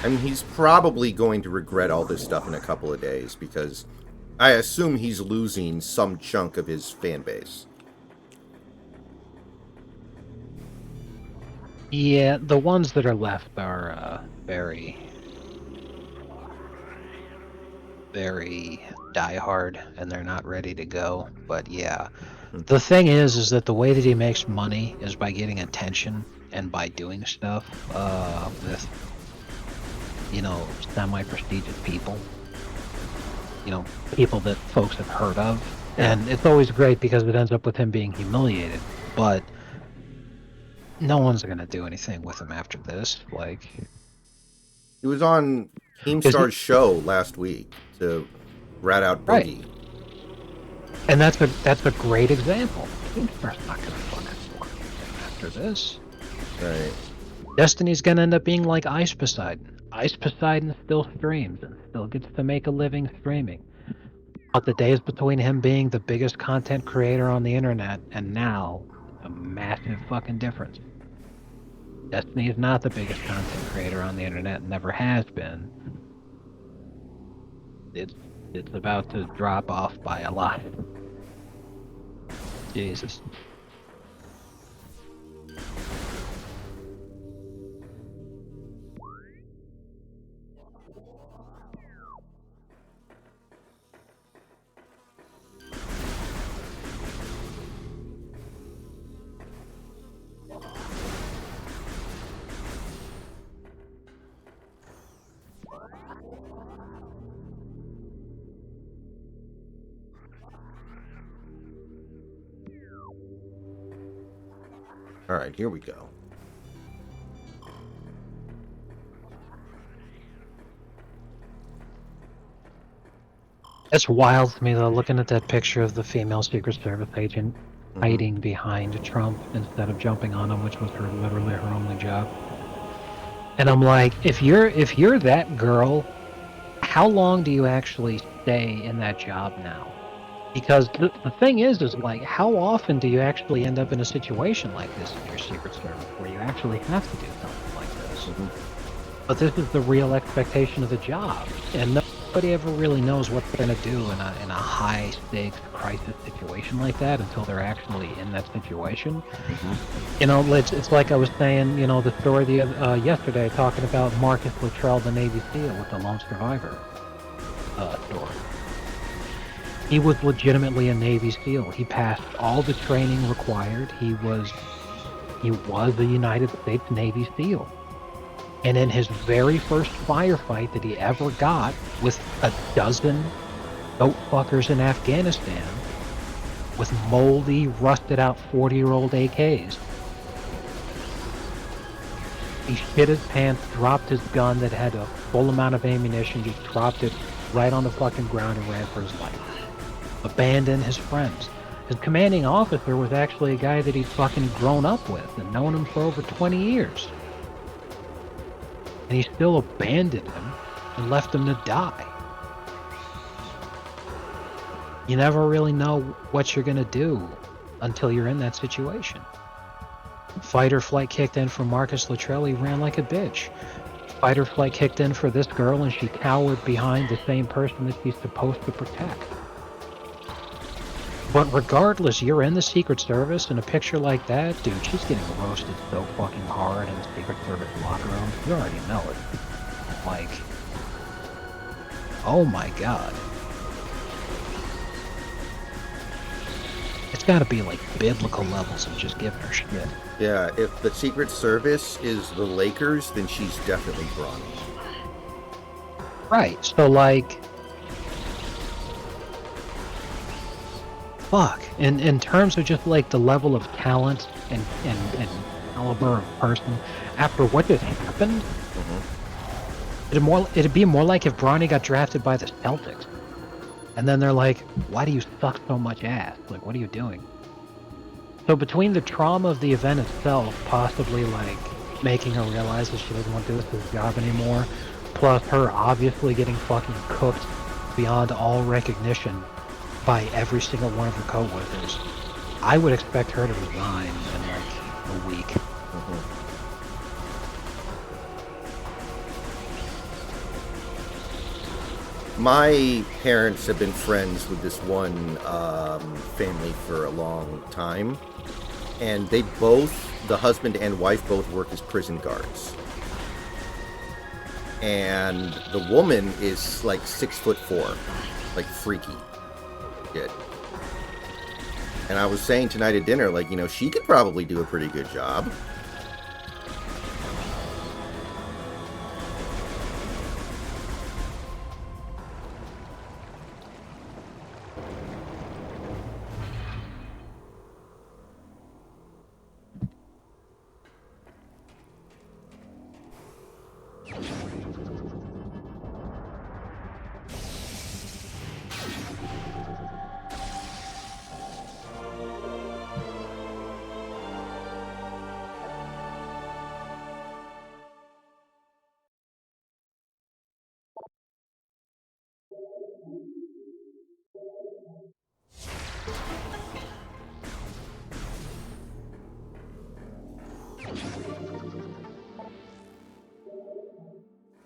I mean, he's probably going to regret all this stuff in a couple of days because I assume he's losing some chunk of his fan base. Yeah, the ones that are left are very, very diehard, and they're not ready to go. But yeah, the thing is that the way that he makes money is by getting attention and by doing stuff with, you know, semi-prestigious people. You know, people that folks have heard of. And it's always great because it ends up with him being humiliated. But no one's going to do anything with him after this. Like, He was on Keemstar's show last week to rat out Boogie. Right. And that's a great example. Keemstar's not going to fucking work after this. Right. Destiny's going to end up being like Ice Poseidon. Ice Poseidon still streams and still gets to make a living streaming. But the days between him being the biggest content creator on the internet and now, a massive fucking difference. Destiny is not the biggest content creator on the internet and never has been. It's about to drop off by a lot. Jesus. All right, here we go. It's wild to me though, looking at that picture of the female Secret Service agent hiding behind Trump instead of jumping on him, which was literally her only job. And I'm like, if you're that girl, how long do you actually stay in that job now? Because the thing is like, how often do you actually end up in a situation like this in your Secret Service where you actually have to do something like this? But this is the real expectation of the job, and nobody ever really knows what they're going to do in a high-stakes crisis situation like that until they're actually in that situation. You know, it's like I was saying, you know, the story yesterday talking about Marcus Luttrell, the Navy SEAL, with the lone survivor story. He was legitimately a Navy SEAL. He passed all the training required. He was a United States Navy SEAL. And in his very first firefight that he ever got with a dozen goat fuckers in Afghanistan with moldy, rusted out 40-year-old AKs, he shit his pants, dropped his gun that had a full amount of ammunition, just dropped it right on the fucking ground and ran for his life. Abandoned his friends. His commanding officer was actually a guy that he'd fucking grown up with and known him for over 20 years. And he still abandoned him and left him to die. You never really know what you're gonna do until you're in that situation. Fight or flight kicked in for Marcus Luttrell, he ran like a bitch. Fight or flight kicked in for this girl and she cowered behind the same person that she's supposed to protect. But regardless, you're in the Secret Service, in a picture like that, dude, she's getting roasted so fucking hard in the Secret Service locker room. You already know it. Like, oh my god. got to be like biblical levels of just giving her shit. Yeah, if the Secret Service is the Lakers, then she's definitely Bronny. Right. So like, fuck. In terms of just like the level of talent and caliber of person, after what just happened, it'd be more like if Bronny got drafted by the Celtics, and then they're like, "Why do you suck so much ass? Like, what are you doing?" So between the trauma of the event itself, possibly like making her realize that she doesn't want to do this as a job anymore, plus her obviously getting fucking cooked beyond all recognition by every single one of her coworkers, I would expect her to resign in like a week. My parents have been friends with this one family for a long time, and they both, the husband and wife, both work as prison guards. And the woman is like 6'4", like freaky shit. And I was saying tonight at dinner, like, you know, she could probably do a pretty good job.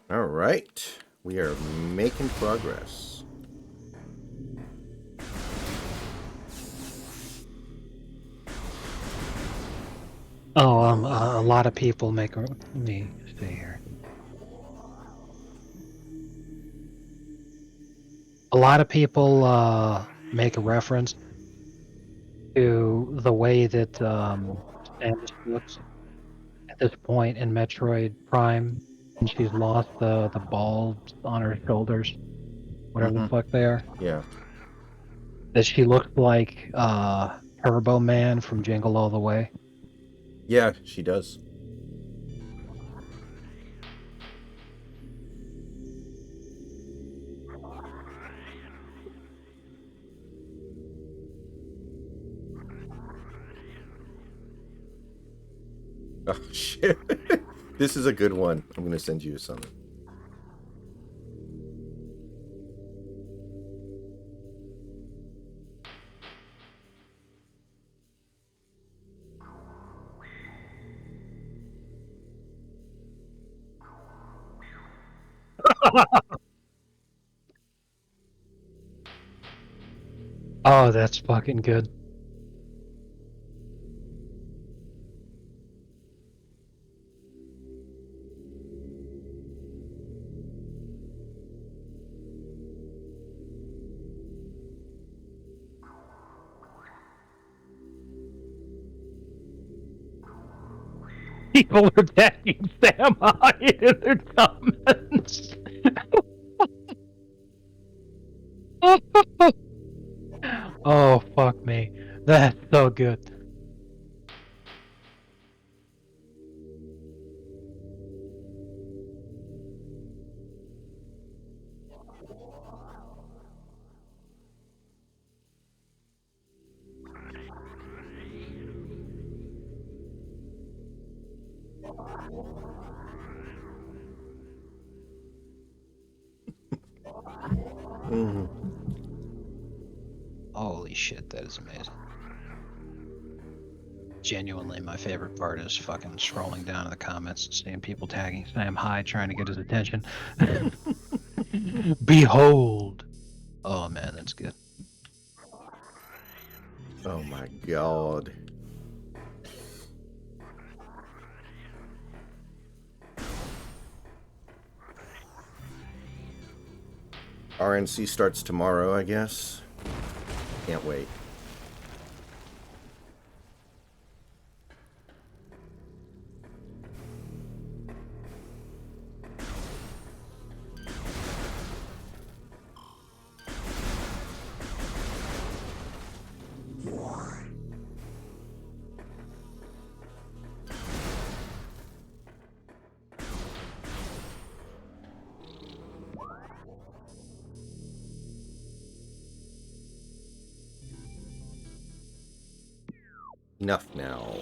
All right, we are making progress. Oh, a lot of people make me see here. A lot of people make a reference to the way that Samus looks at this point in Metroid Prime, and she's lost the balls on her shoulders, whatever the fuck they are. Yeah. That she looks like Turbo Man from Jingle All the Way. Yeah, she does. Oh, shit. This is a good one. I'm going to send you some. Oh, that's fucking good. People are tagging Sam Hyde in their comments. Oh, fuck me. That's so good. Holy shit, that is amazing. Genuinely, my favorite part is fucking scrolling down in the comments and seeing people tagging Sam Hyde trying to get his attention. Behold! Oh man, that's good. Oh my god. RNC starts tomorrow, I guess. Can't wait. Enough now.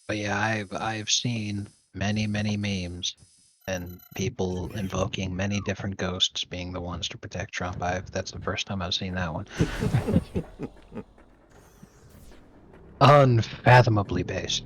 But yeah, I've seen many memes and people invoking many different ghosts being the ones to protect Trump. That's the first time I've seen that one. Unfathomably based.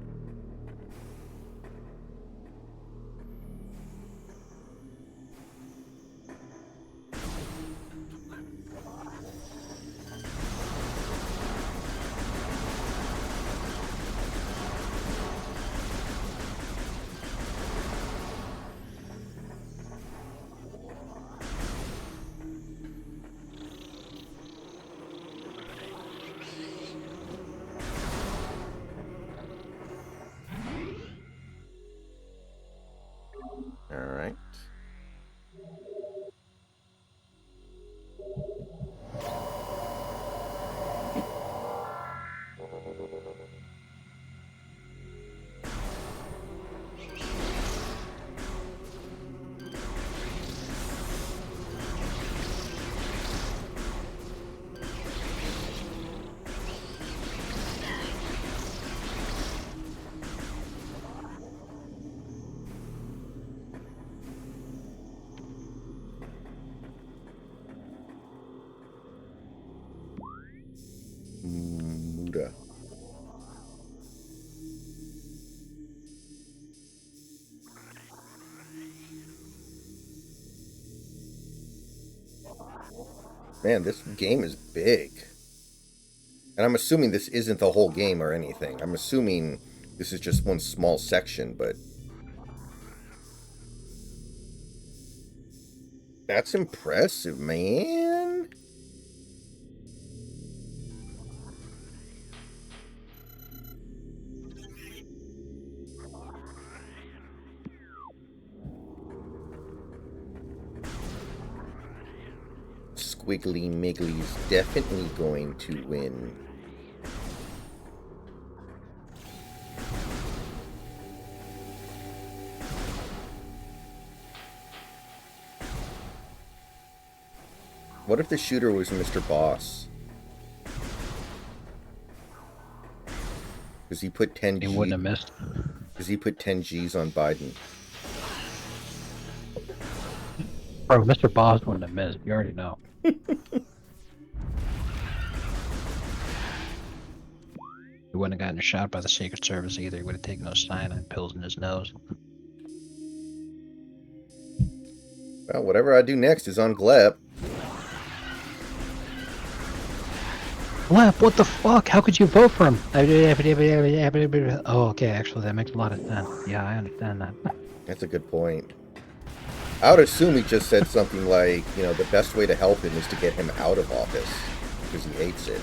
All right. Muda. Man, this game is big. And I'm assuming this isn't the whole game or anything. I'm assuming this is just one small section, but that's impressive, man. Squiggly Miggly's definitely going to win. What if the shooter was Mr. Boss? Because he put 10 He G. wouldn't have missed. Because he put 10 G's on Biden. Bro, Mr. Boss wouldn't have missed. You already know. He wouldn't have gotten shot by the Secret Service either. He would have taken those cyanide pills in his nose. Well, whatever I do next is on Gleb. Lep, what the fuck? How could you vote for him? Oh, okay, actually, that makes a lot of sense. Yeah, I understand that. That's a good point. I would assume he just said something like, you know, the best way to help him is to get him out of office because he hates it.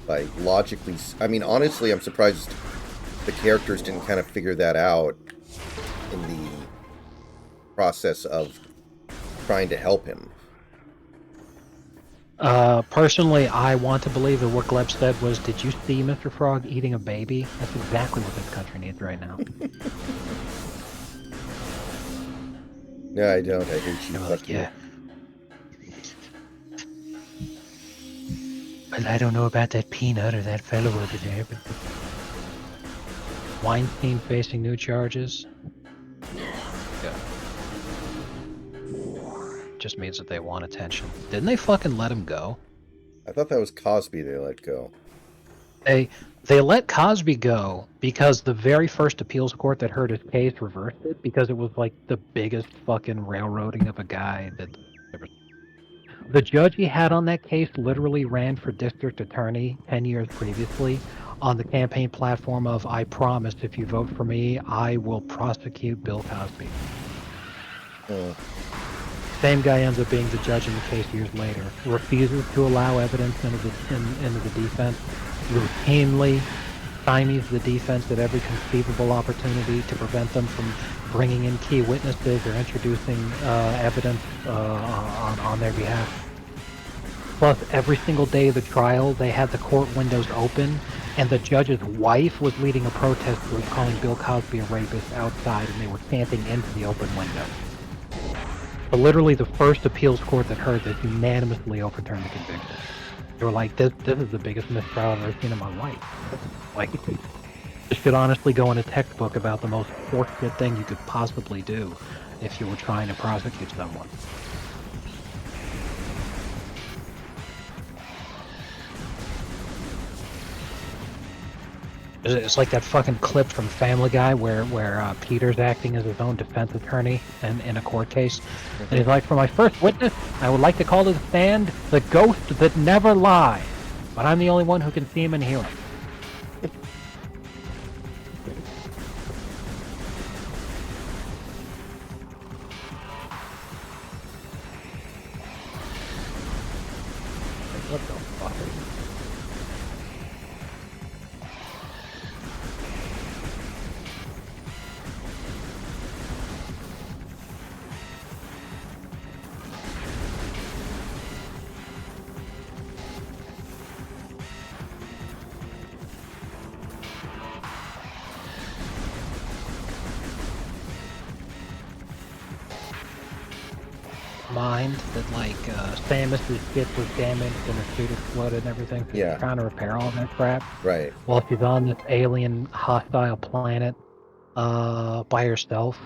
Like, logically, I mean, honestly, I'm surprised the characters didn't kind of figure that out in the process of trying to help him. Personally, I want to believe that what Gleb said was, did you see Mr. Frog eating a baby? That's exactly what this country needs right now. No, I don't. I hate you. They were Fuck like, you. yeah. Well, I don't know about that peanut or that fellow over there, but... Weinstein facing new charges? Yeah. Just means that they want attention. Didn't they fucking let him go? I thought that was Cosby they let go. They let Cosby go because the very first appeals court that heard his case reversed it because it was like the biggest fucking railroading of a guy that ever. The judge he had on that case literally ran for district attorney 10 years previously on the campaign platform of, I promise if you vote for me, I will prosecute Bill Cosby. Hmm. Same guy ends up being the judge in the case years later. Refuses to allow evidence into the defense. Routinely stymies the defense at every conceivable opportunity to prevent them from bringing in key witnesses or introducing evidence on their behalf. Plus, every single day of the trial, they had the court windows open, and the judge's wife was leading a protest group calling Bill Cosby a rapist outside, and they were chanting into the open window. But literally the first appeals court that heard this unanimously overturned the conviction. They were like, this is the biggest mistrial I've ever seen in my life. Like, this should honestly go in a textbook about the most horseshit thing you could possibly do if you were trying to prosecute someone. It's like that fucking clip from Family Guy where Peter's acting as his own defense attorney in a court case. And he's like, for my first witness, I would like to call to the stand the ghost that never lies. But I'm the only one who can see him and hear him. What the fuck? Mind that like Samus's ship was damaged and her suit exploded and everything. So Yeah. she's trying to repair all that crap. Right. While she's on this alien hostile planet by herself.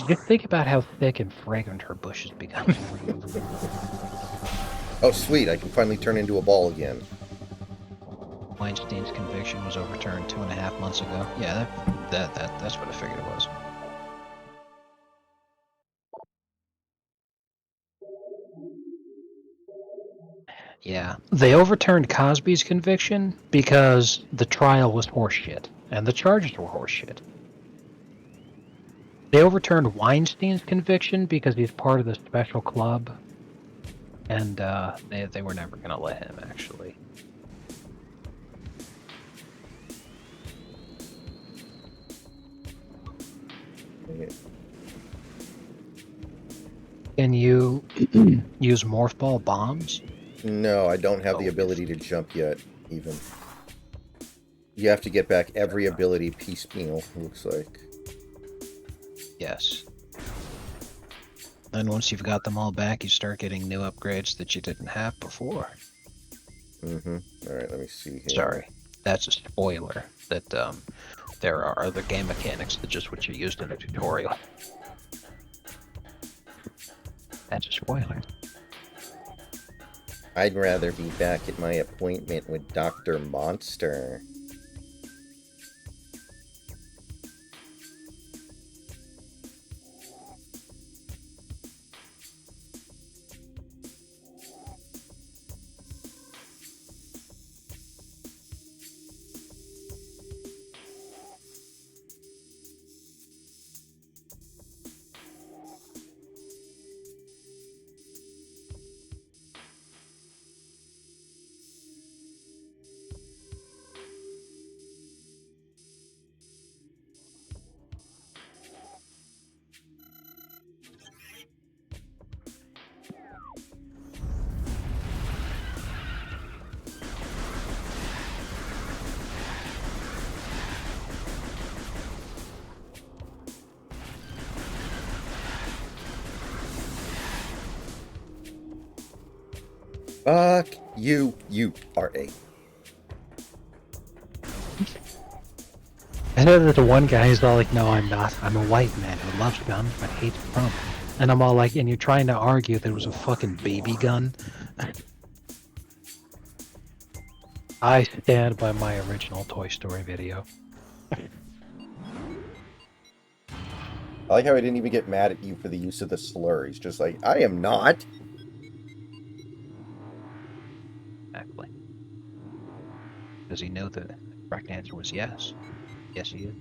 Just think about how thick and fragrant her bush has become. Oh, sweet. I can finally turn into a ball again. Weinstein's conviction was overturned 2.5 months ago. Yeah, that's what I figured it was. Yeah, they overturned Cosby's conviction because the trial was horseshit and the charges were horseshit. They overturned Weinstein's conviction because he's part of the special club, and they were never gonna let him actually. Can you use morph ball bombs? No, I don't have the Oh, ability to jump yet, even. You have to get back every ability piecemeal, it looks like. Yes. And once you've got them all back, you start getting new upgrades that you didn't have before. Mm-hmm. Alright, let me see here. Sorry, that's a spoiler. That there are other game mechanics that just what you used in a tutorial. That's a spoiler. I'd rather be back at my appointment with Dr. Monster. Fuck you, you are a. I know that the one guy is all like, no, I'm not. I'm a white man who loves guns but hates Trump. And I'm all like, and you're trying to argue that it was a fucking baby gun? I stand by my original Toy Story video. I like how I didn't even get mad at you for the use of the slur. He's just like, I am not. Exactly. Does he know the correct answer was yes? Yes, he is.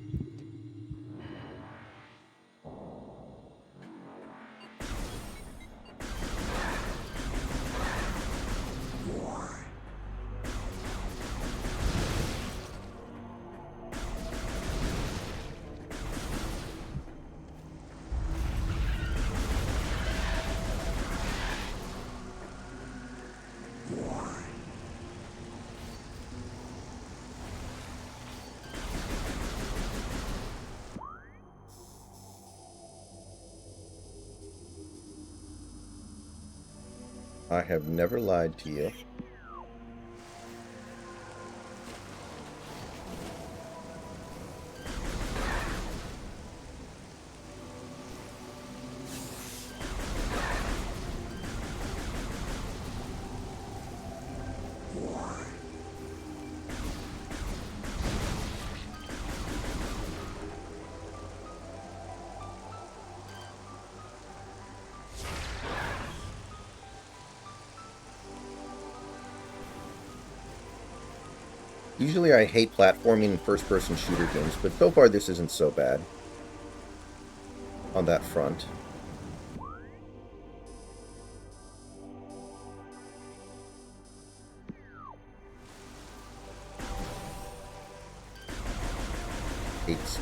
I have never lied to you. Usually I hate platforming in first-person shooter games, but so far this isn't so bad on that front. Hate speech.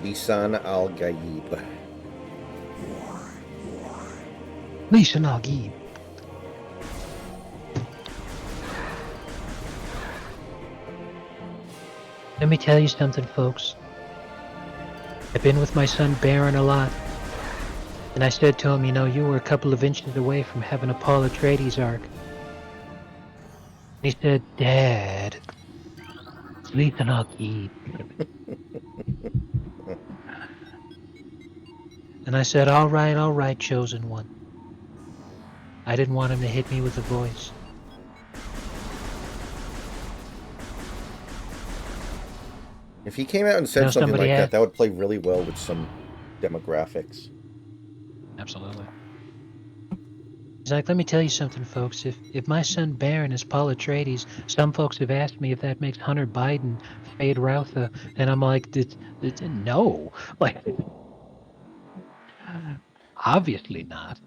Lisan al-Gaib. Lisa Nagi. Let me tell you something, folks. I've been with my son Baron a lot. And I said to him, you know, you were a couple of inches away from having a Paul Atreides arc. He said, Dad, it's Lisa Nagi. And I said, all right, chosen one. I didn't want him to hit me with a voice. If he came out and said You know, something somebody like asked. that would play really well with some demographics. Absolutely. He's like, let me tell you something, folks. If my son Baron is Paul Atreides, some folks have asked me if that makes Hunter Biden Fade Routha, and I'm like, no. Like, obviously not.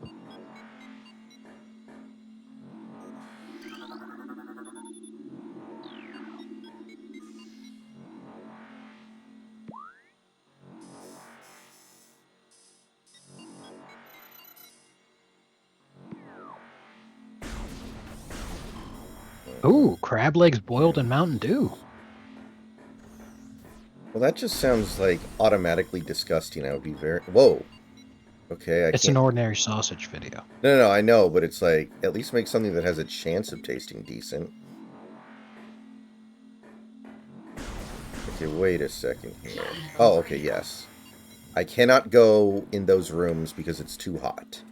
Ooh, crab legs boiled in Mountain Dew. Well, that just sounds like automatically disgusting. I would be very... Whoa. Okay, I It's can't... an ordinary sausage video. No, I know, but it's like, at least make something that has a chance of tasting decent. Okay, wait a second here. Oh, okay, yes. I cannot go in those rooms because it's too hot.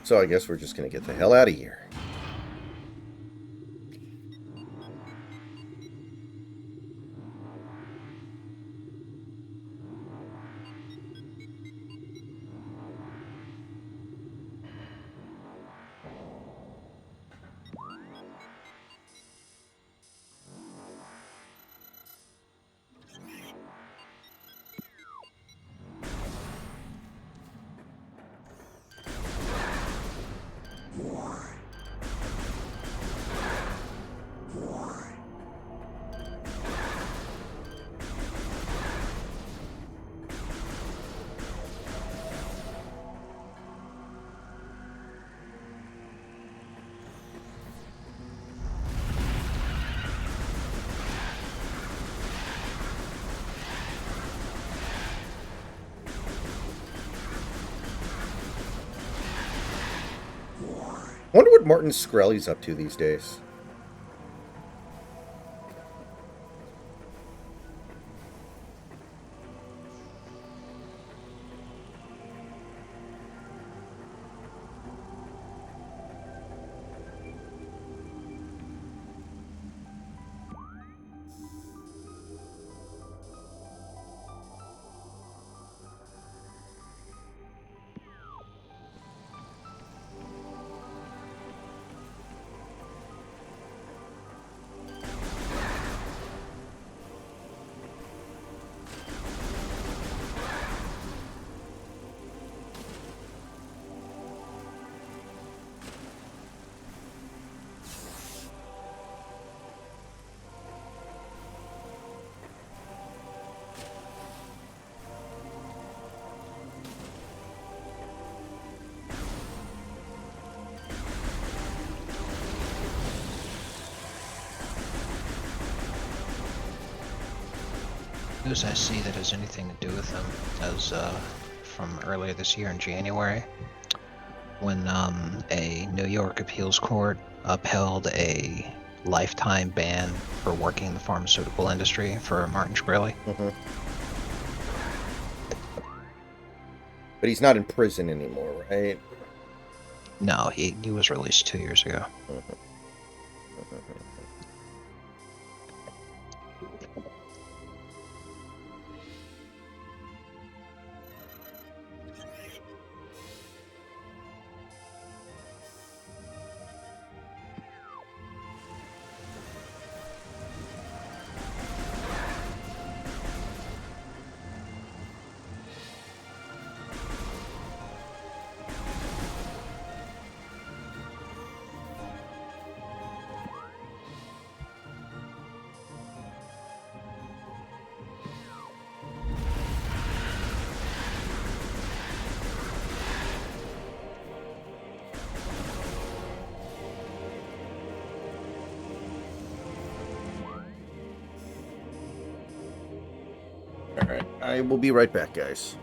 So I guess we're just gonna get the hell out of here. wonder what Martin Shkreli's up to these days. News I see that has anything to do with them as from earlier this year in January, when a New York appeals court upheld a lifetime ban for working in the pharmaceutical industry for Martin Shkreli. Mm-hmm. But he's not in prison anymore, right? No, he was released 2 years ago. Mm-hmm. All right, I will be right back, guys.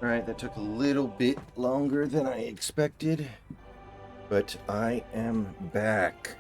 Alright, that took a little bit longer than I expected, but I am back.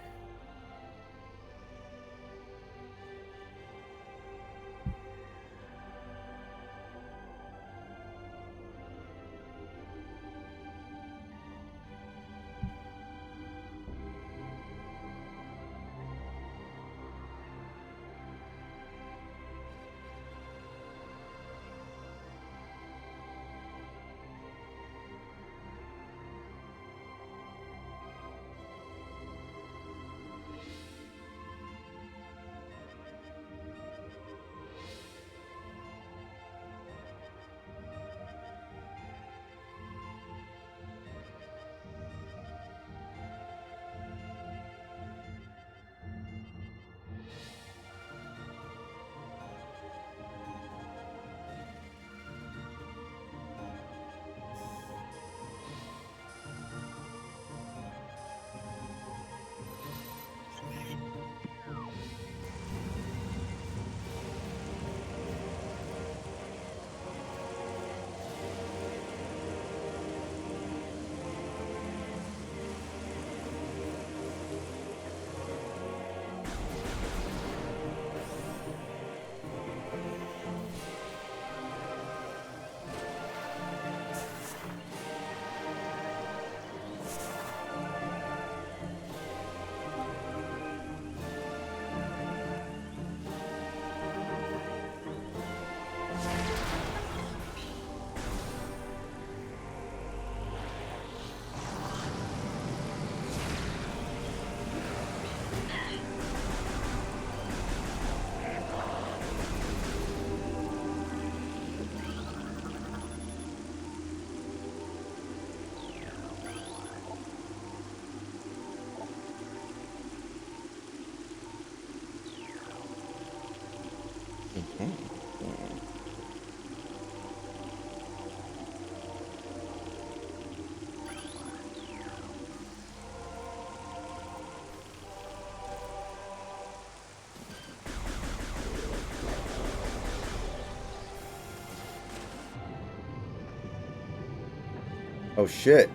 Oh shit.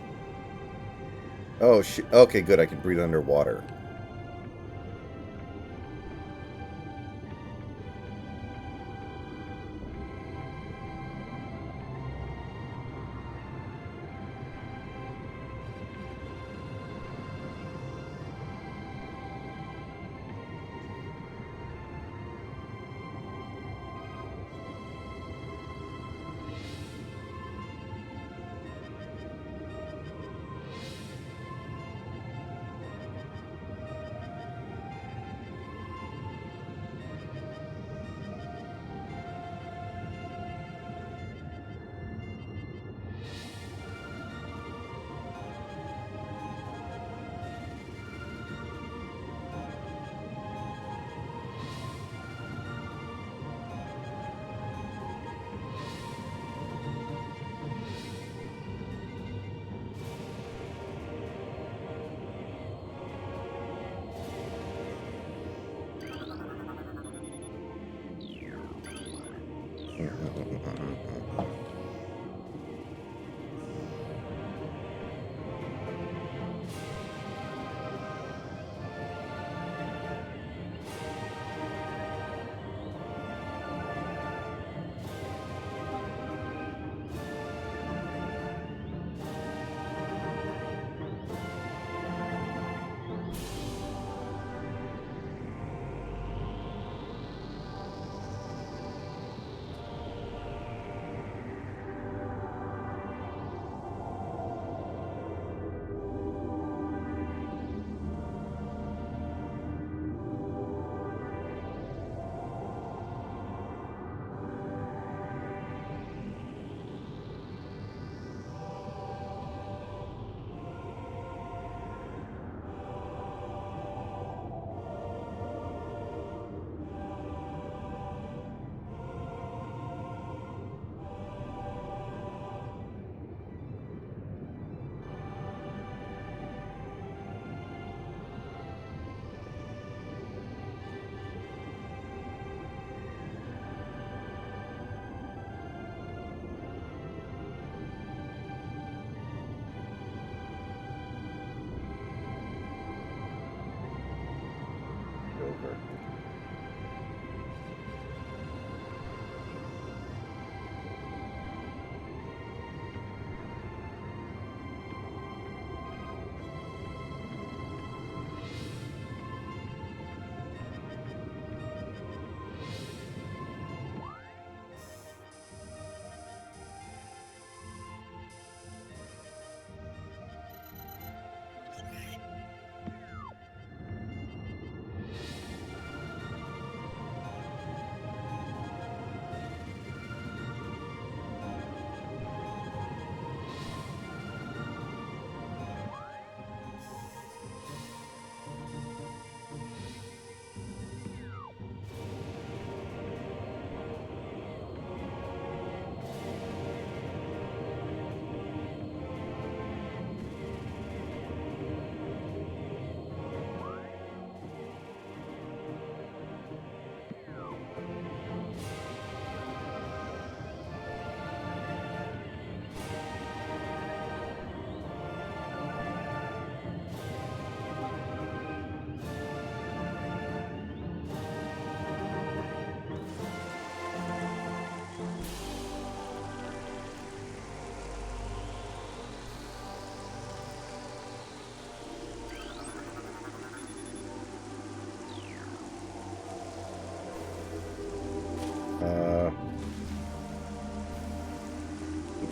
Oh shit. Okay, good. I can breathe underwater.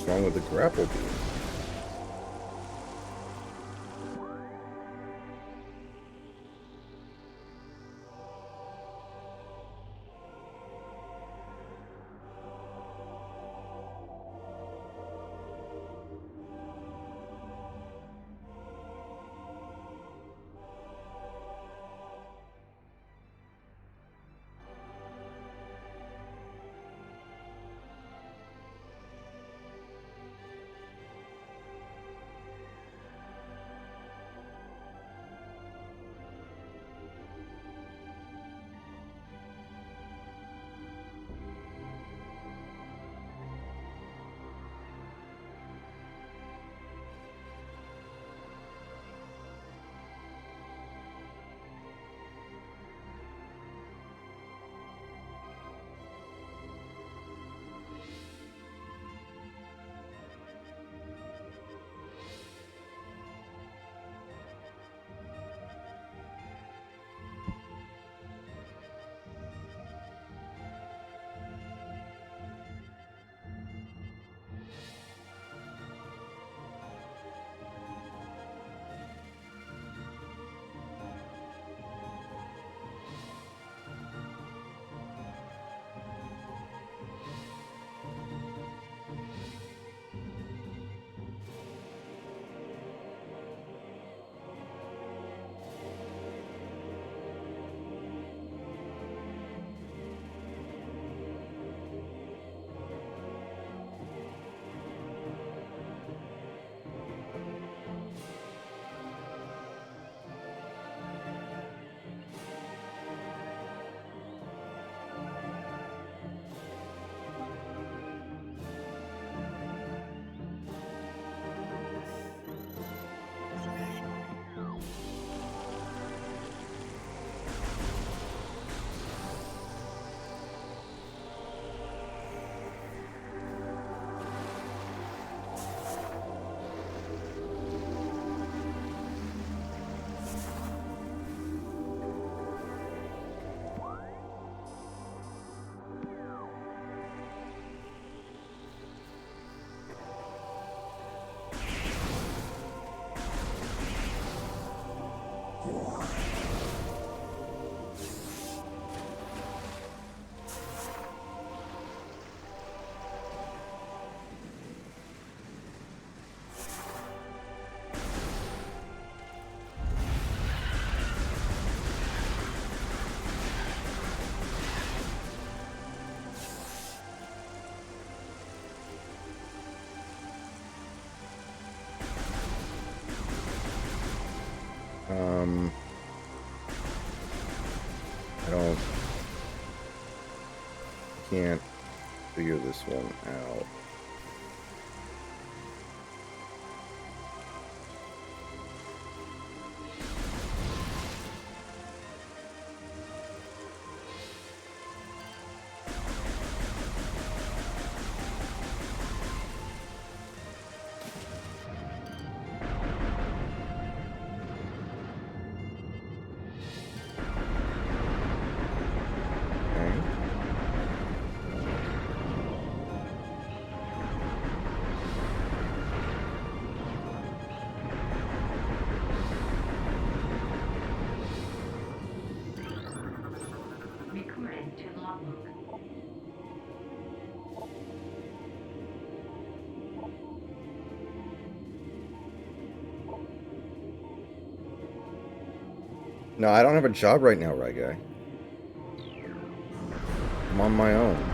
What's wrong with the grapple beam? I don't... can't figure this one out. Recorded to logbook. No, I don't have a job right now, right guy. I'm on my own.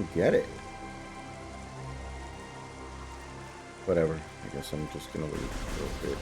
don't get it. Whatever. I guess I'm just gonna leave for a bit.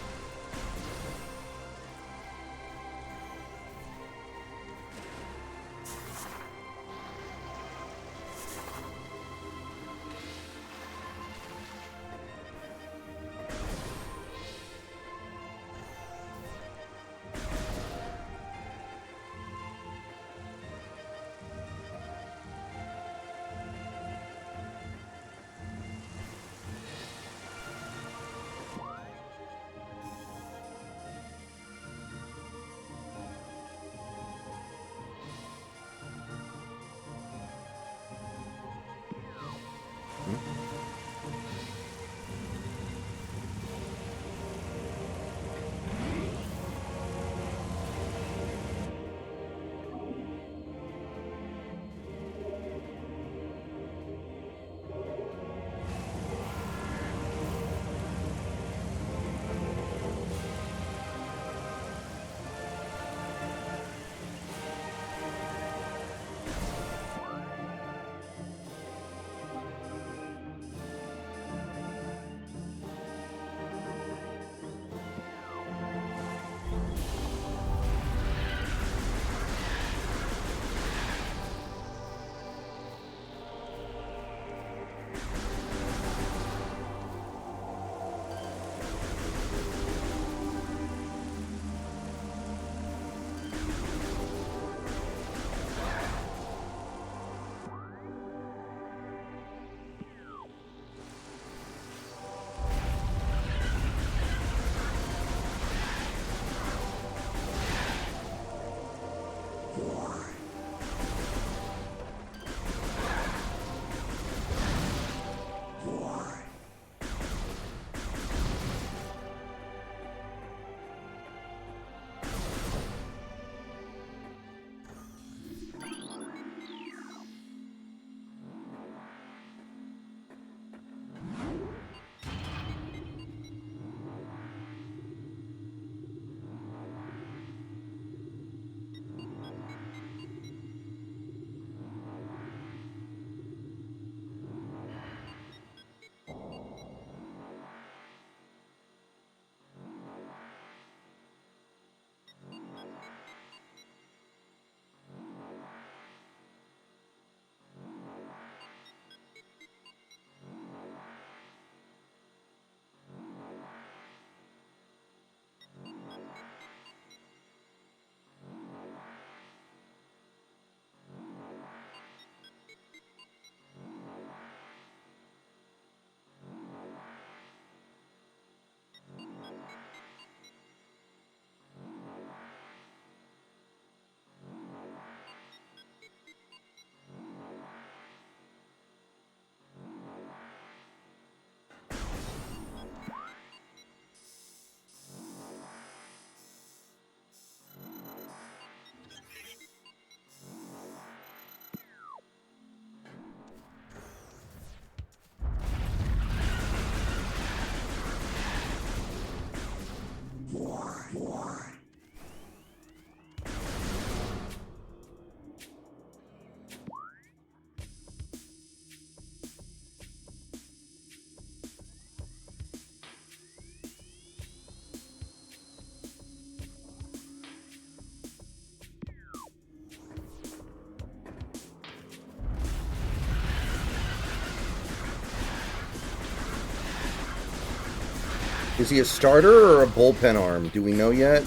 Is he a starter or a bullpen arm? Do we know yet?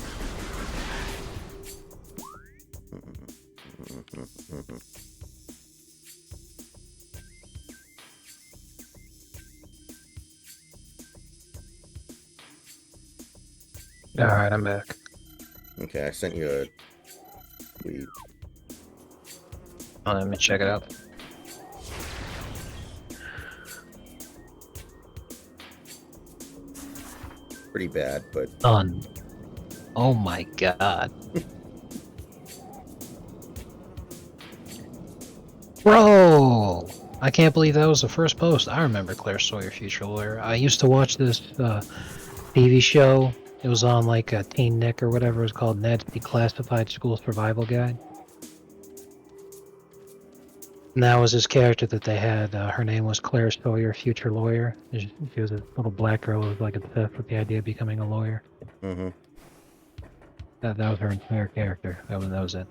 Alright, I'm back. Okay, I sent you a tweet. Let me check it out. Pretty bad, but... Done. Oh my god. Bro! I can't believe that was the first post. I remember Claire Sawyer, Future Lawyer. I used to watch this TV show. It was on like a Teen Nick or whatever it was called, Ned's Declassified School Survival Guide. And that was his character that they had. Her name was Claire Sawyer, future lawyer. She was a little black girl who was like obsessed with the idea of becoming a lawyer. Mm-hmm. That was her entire character. That was it.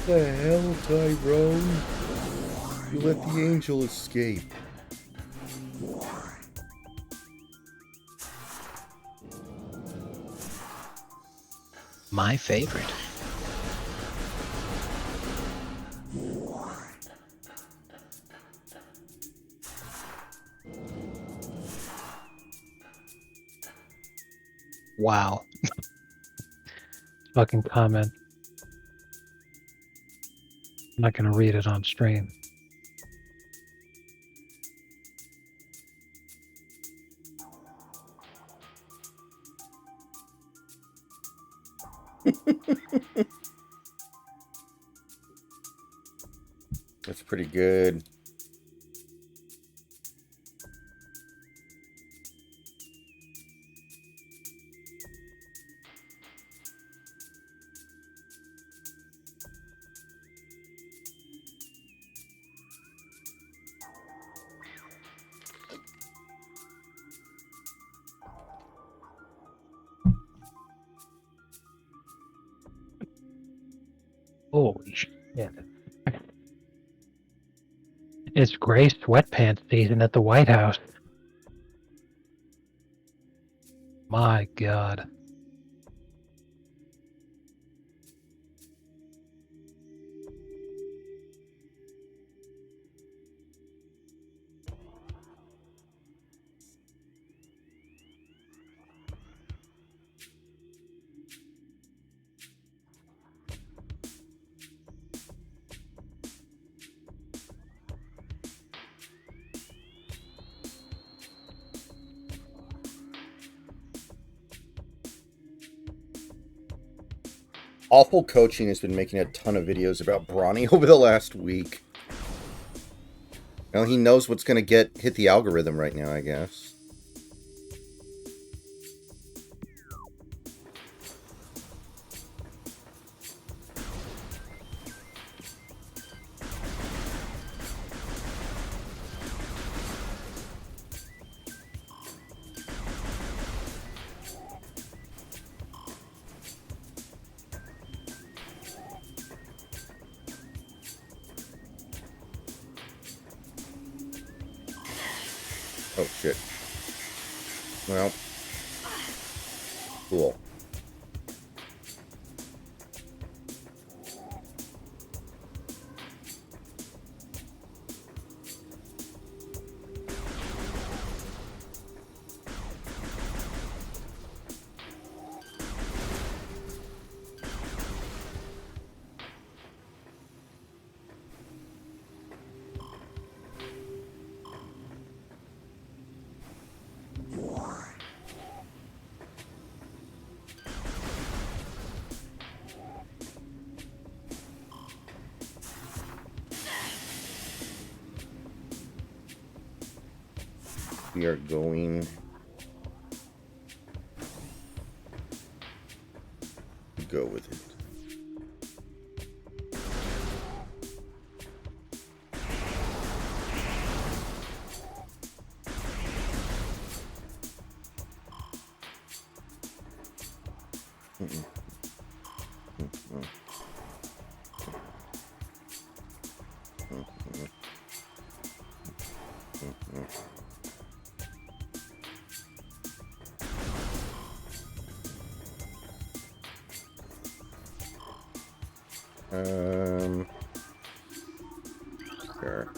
The hell, Tyrone? You let the angel escape. My favorite. Wow. Fucking comment. I'm not gonna read it on stream. That's pretty good. Holy shit. It's gray sweatpants season at the White House. My God. Awful Coaching has been making a ton of videos about Brawny over the last week. Well, he knows what's going to hit the algorithm right now, I guess. Oh, shit. Well. Cool. We are going to go with it. Sure.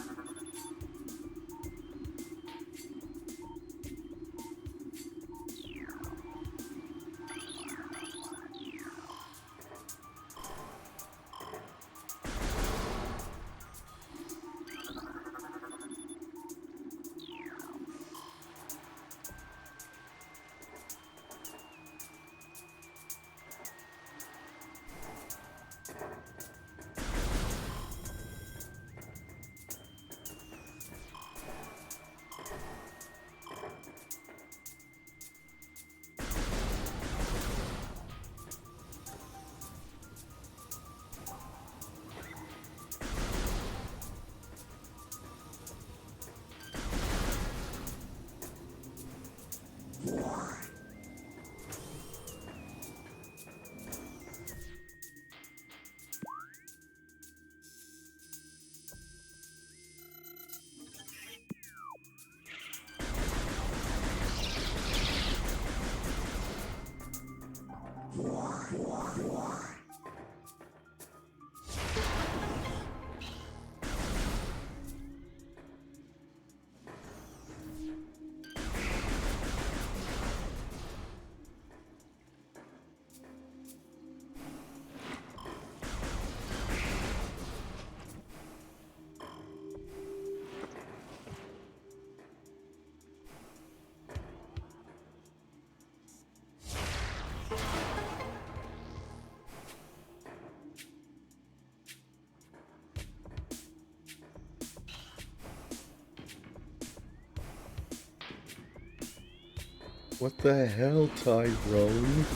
What the hell, Tyrone?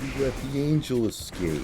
You let the angel escape.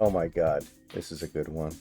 Oh my god, this is a good one.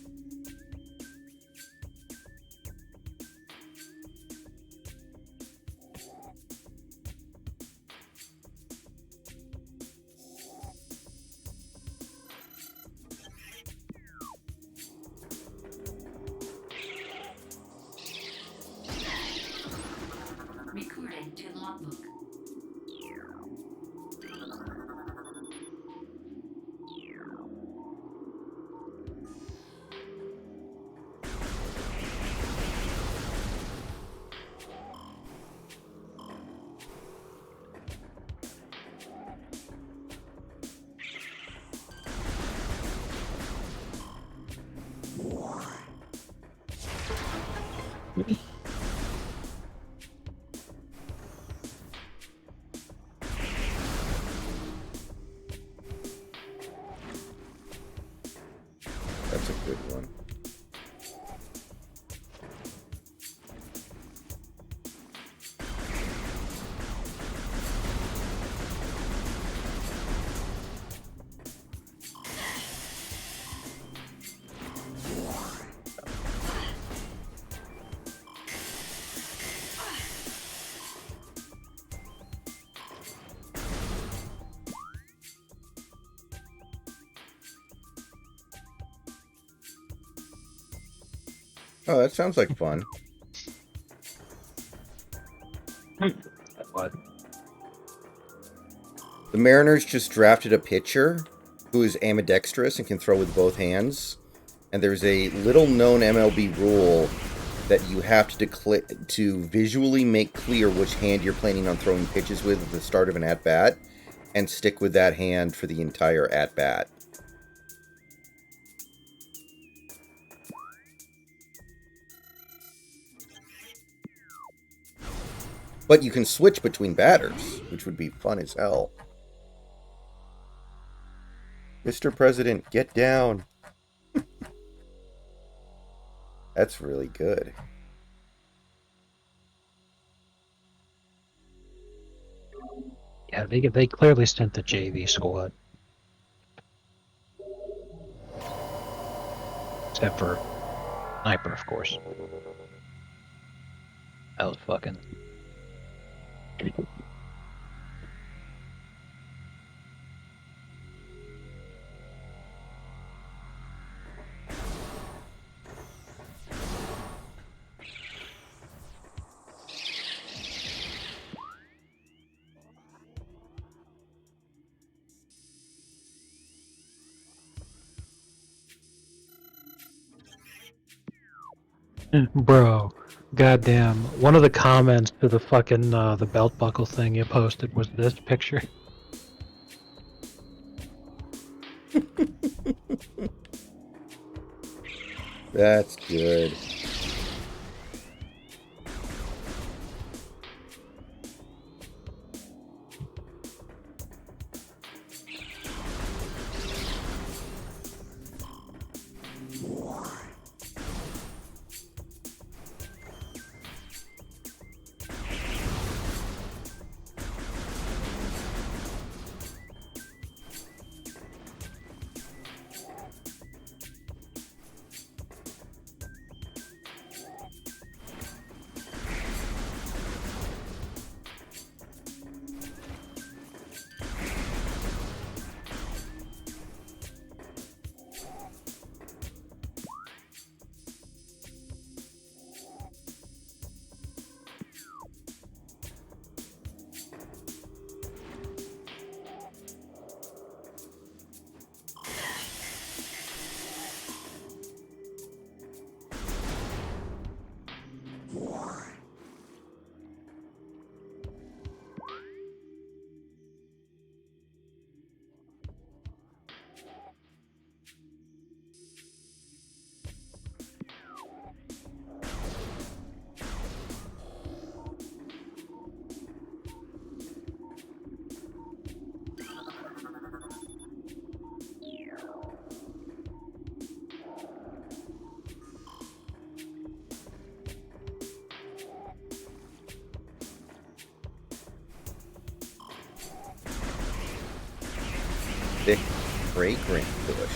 That's a good one. Oh, that sounds like fun. What? The Mariners just drafted a pitcher who is ambidextrous and can throw with both hands. And there's a little-known MLB rule that you have to visually make clear which hand you're planning on throwing pitches with at the start of an at-bat, and stick with that hand for the entire at-bat. But you can switch between batters, which would be fun as hell. Mr. President, get down. That's really good. Yeah, they clearly sent the JV squad. Except for Sniper, of course. That was fucking... Bro, goddamn. One of the comments to the fucking, the belt buckle thing you posted was this picture. That's good. Thick, fragrant bush.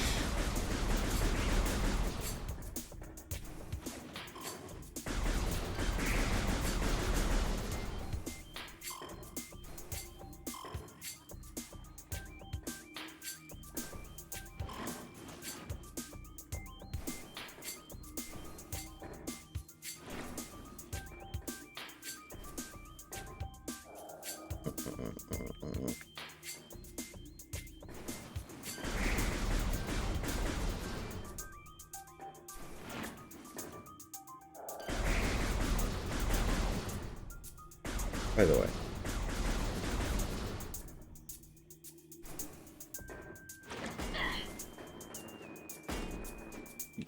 By the way.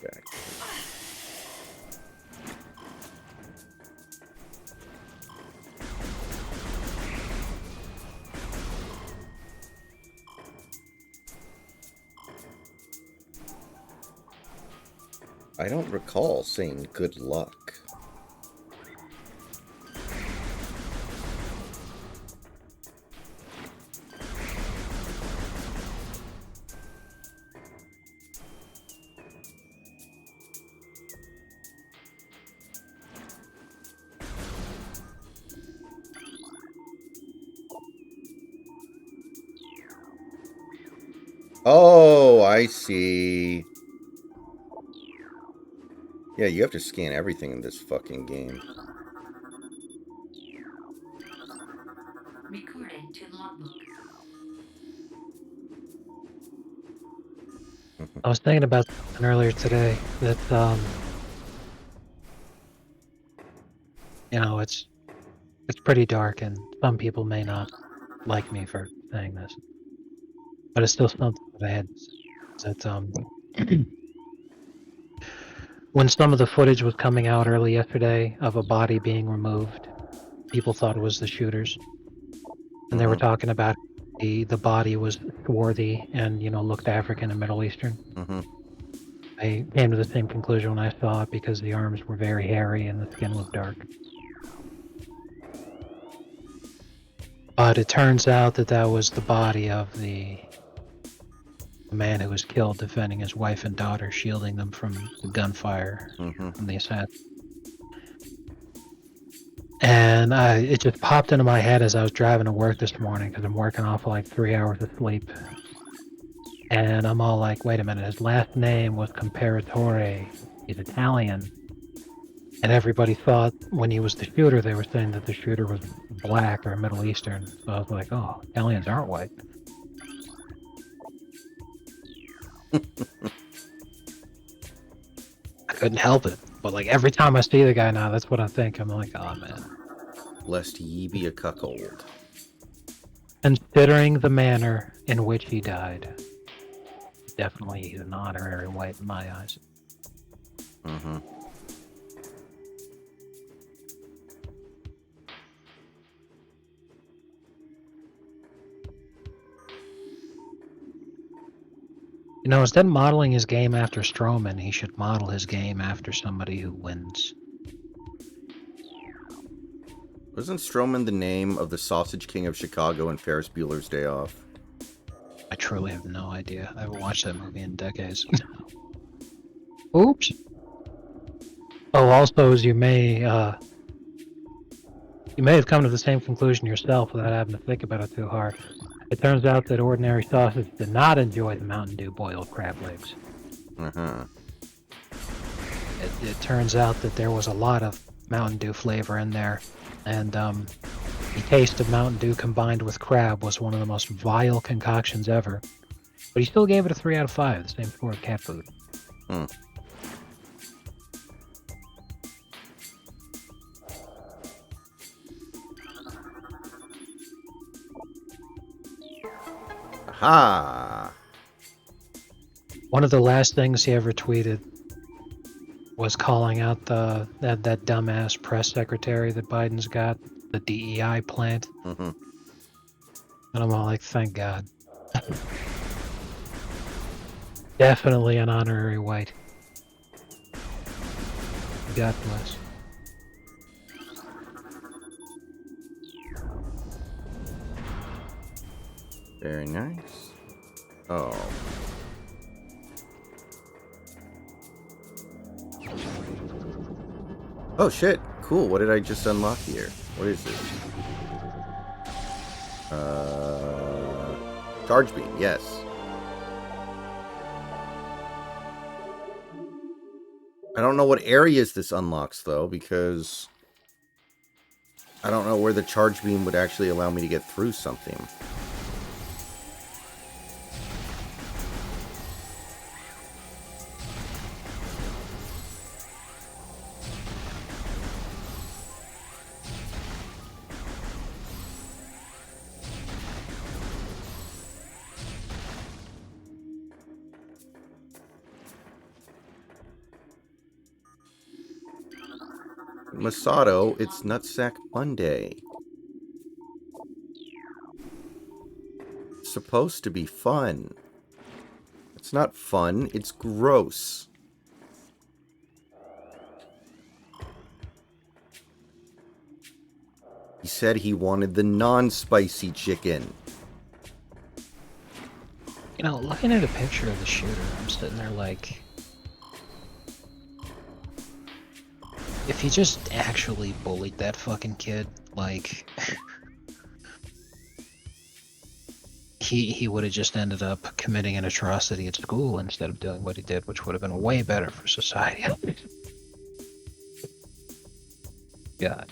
Back. I don't recall saying good luck. Oh, I see. Yeah, you have to scan everything in this fucking game. Recorded to logbook. I was thinking about something earlier today that you know, it's pretty dark, and some people may not like me for saying this, but it's still something that I had. That when some of the footage was coming out early yesterday of a body being removed, people thought it was the shooters, and they were talking about the body was swarthy and looked African and Middle Eastern. Mm-hmm. I came to the same conclusion when I saw it because the arms were very hairy and the skin was dark. But it turns out that that was the body of the man who was killed defending his wife and daughter, shielding them from the gunfire from the assassin. And it just popped into my head as I was driving to work this morning, because I'm working off like 3 hours of sleep. And I'm all like, wait a minute, his last name was Comparatore. He's Italian. And everybody thought when he was the shooter, they were saying that the shooter was black or Middle Eastern. So I was like, oh, Italians aren't white. I couldn't help it. But like every time I see the guy now, that's what I think. I'm like, oh man. Lest ye be a cuckold. Considering the manner in which he died, definitely he's an honorary white in my eyes. Mm-hmm. Instead of modeling his game after Strowman, he should model his game after somebody who wins. Wasn't Strowman the name of the Sausage King of Chicago in Ferris Bueller's Day Off? I truly have no idea. I haven't watched that movie in decades. Oops. Oh, also, as you may have come to the same conclusion yourself without having to think about it too hard. It turns out that ordinary sausage did not enjoy the Mountain Dew boiled crab legs. Uh-huh. It turns out that there was a lot of Mountain Dew flavor in there, and the taste of Mountain Dew combined with crab was one of the most vile concoctions ever. But he still gave it a 3 out of 5, the same score as cat food. Hmm. Aha! One of the last things he ever tweeted was calling out that dumbass press secretary that Biden's got, the DEI plant. Mm-hmm. And I'm all like, thank God. Definitely an honorary white. God bless. Very nice. Oh. Oh shit, cool. What did I just unlock here? What is this? Charge beam, yes. I don't know what areas this unlocks though, because I don't know where the charge beam would actually allow me to get through something. Masato, it's Nutsack Monday. It's supposed to be fun. It's not fun, it's gross. He said he wanted the non-spicy chicken. You know, looking at a picture of the shooter, I'm sitting there like, if he just actually bullied that fucking kid, like, he would have just ended up committing an atrocity at school instead of doing what he did, which would have been way better for society. God.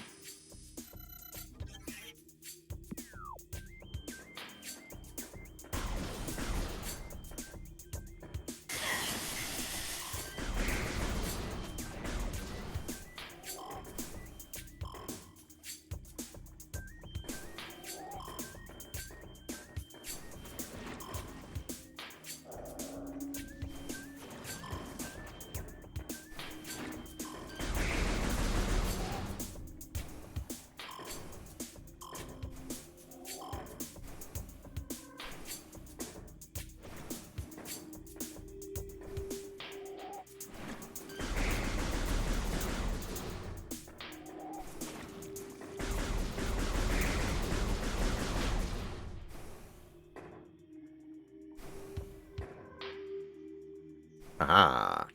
Ah.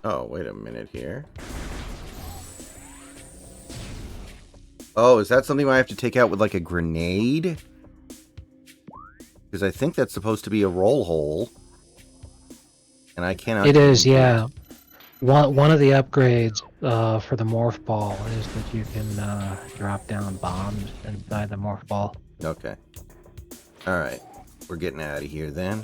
Oh, wait a minute here. Oh, is that something I have to take out with, like, a grenade? Because I think that's supposed to be a roll hole. And I cannot... It is, yeah. One of the upgrades for the morph ball is that you can drop down bombs inside the morph ball. Okay. Alright. We're getting out of here then.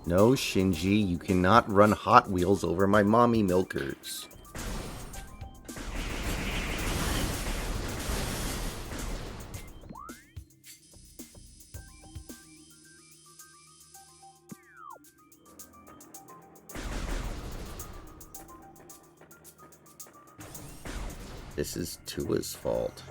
No, Shinji, you cannot run Hot Wheels over my mommy milkers. This is Tua's fault.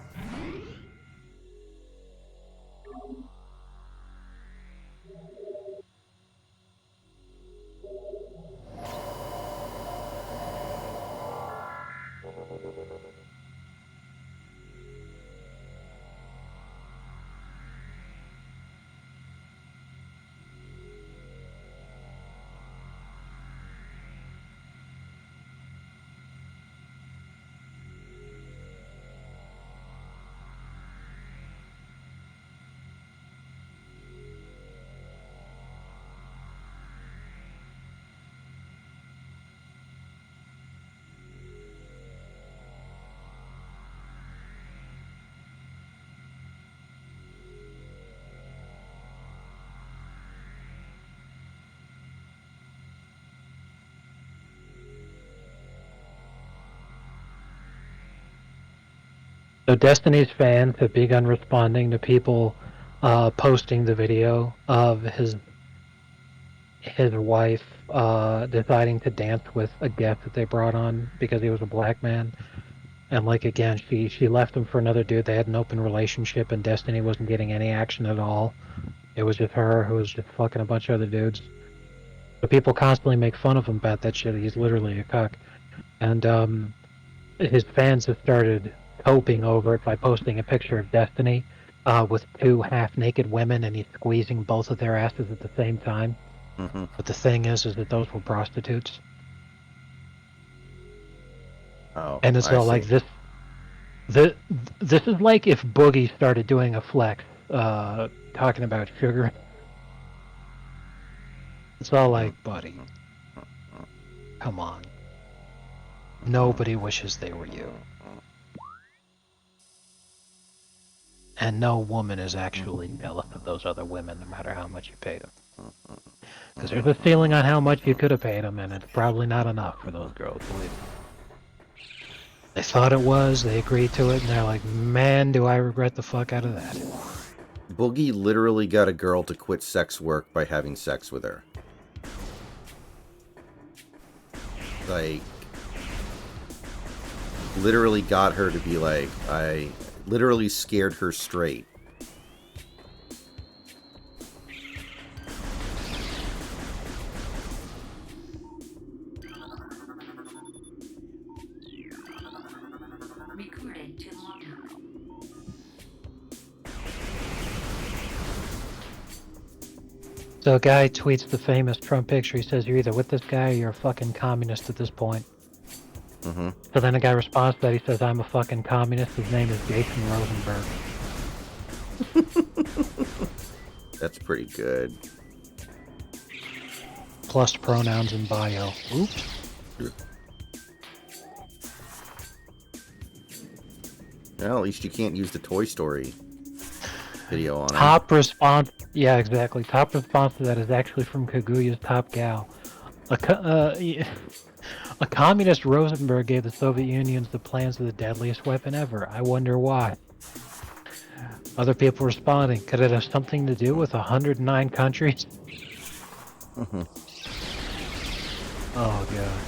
So Destiny's fans have begun responding to people posting the video of his wife deciding to dance with a guest that they brought on because he was a black man. And like again, she left him for another dude. They had an open relationship, and Destiny wasn't getting any action at all. It was just her who was just fucking a bunch of other dudes. But people constantly make fun of him about that shit. He's literally a cuck. And his fans have started coping over it by posting a picture of Destiny with two half-naked women, and he's squeezing both of their asses at the same time. Mm-hmm. But the thing is that those were prostitutes. Oh, And it's all like this. This is like if Boogie started doing a flex, talking about sugar. It's all like, buddy, come on. Nobody wishes they were you. And no woman is actually jealous of those other women, no matter how much you paid them. Because there's a ceiling on how much you could have paid them, and it's probably not enough for those girls, believe me. They thought it was, they agreed to it, and they're like, man, do I regret the fuck out of that. Boogie literally got a girl to quit sex work by having sex with her. like, literally got her to be like, I literally scared her straight. Recording to logbook. So a guy tweets the famous Trump picture. He says, "You're either with this guy or you're a fucking communist at this point." Mm-hmm. So then a guy responds to that. He says, "I'm a fucking communist. His name is Jason Rosenberg." That's pretty good. Plus pronouns in bio. Oops. Well, at least you can't use the Toy Story video on it. Top response. Yeah, exactly. Top response to that is actually from Kaguya's Top Gal. A communist Rosenberg gave the Soviet Union the plans of the deadliest weapon ever. I wonder why. Other people responding, could it have something to do with 109 countries? Mm-hmm. Oh, God.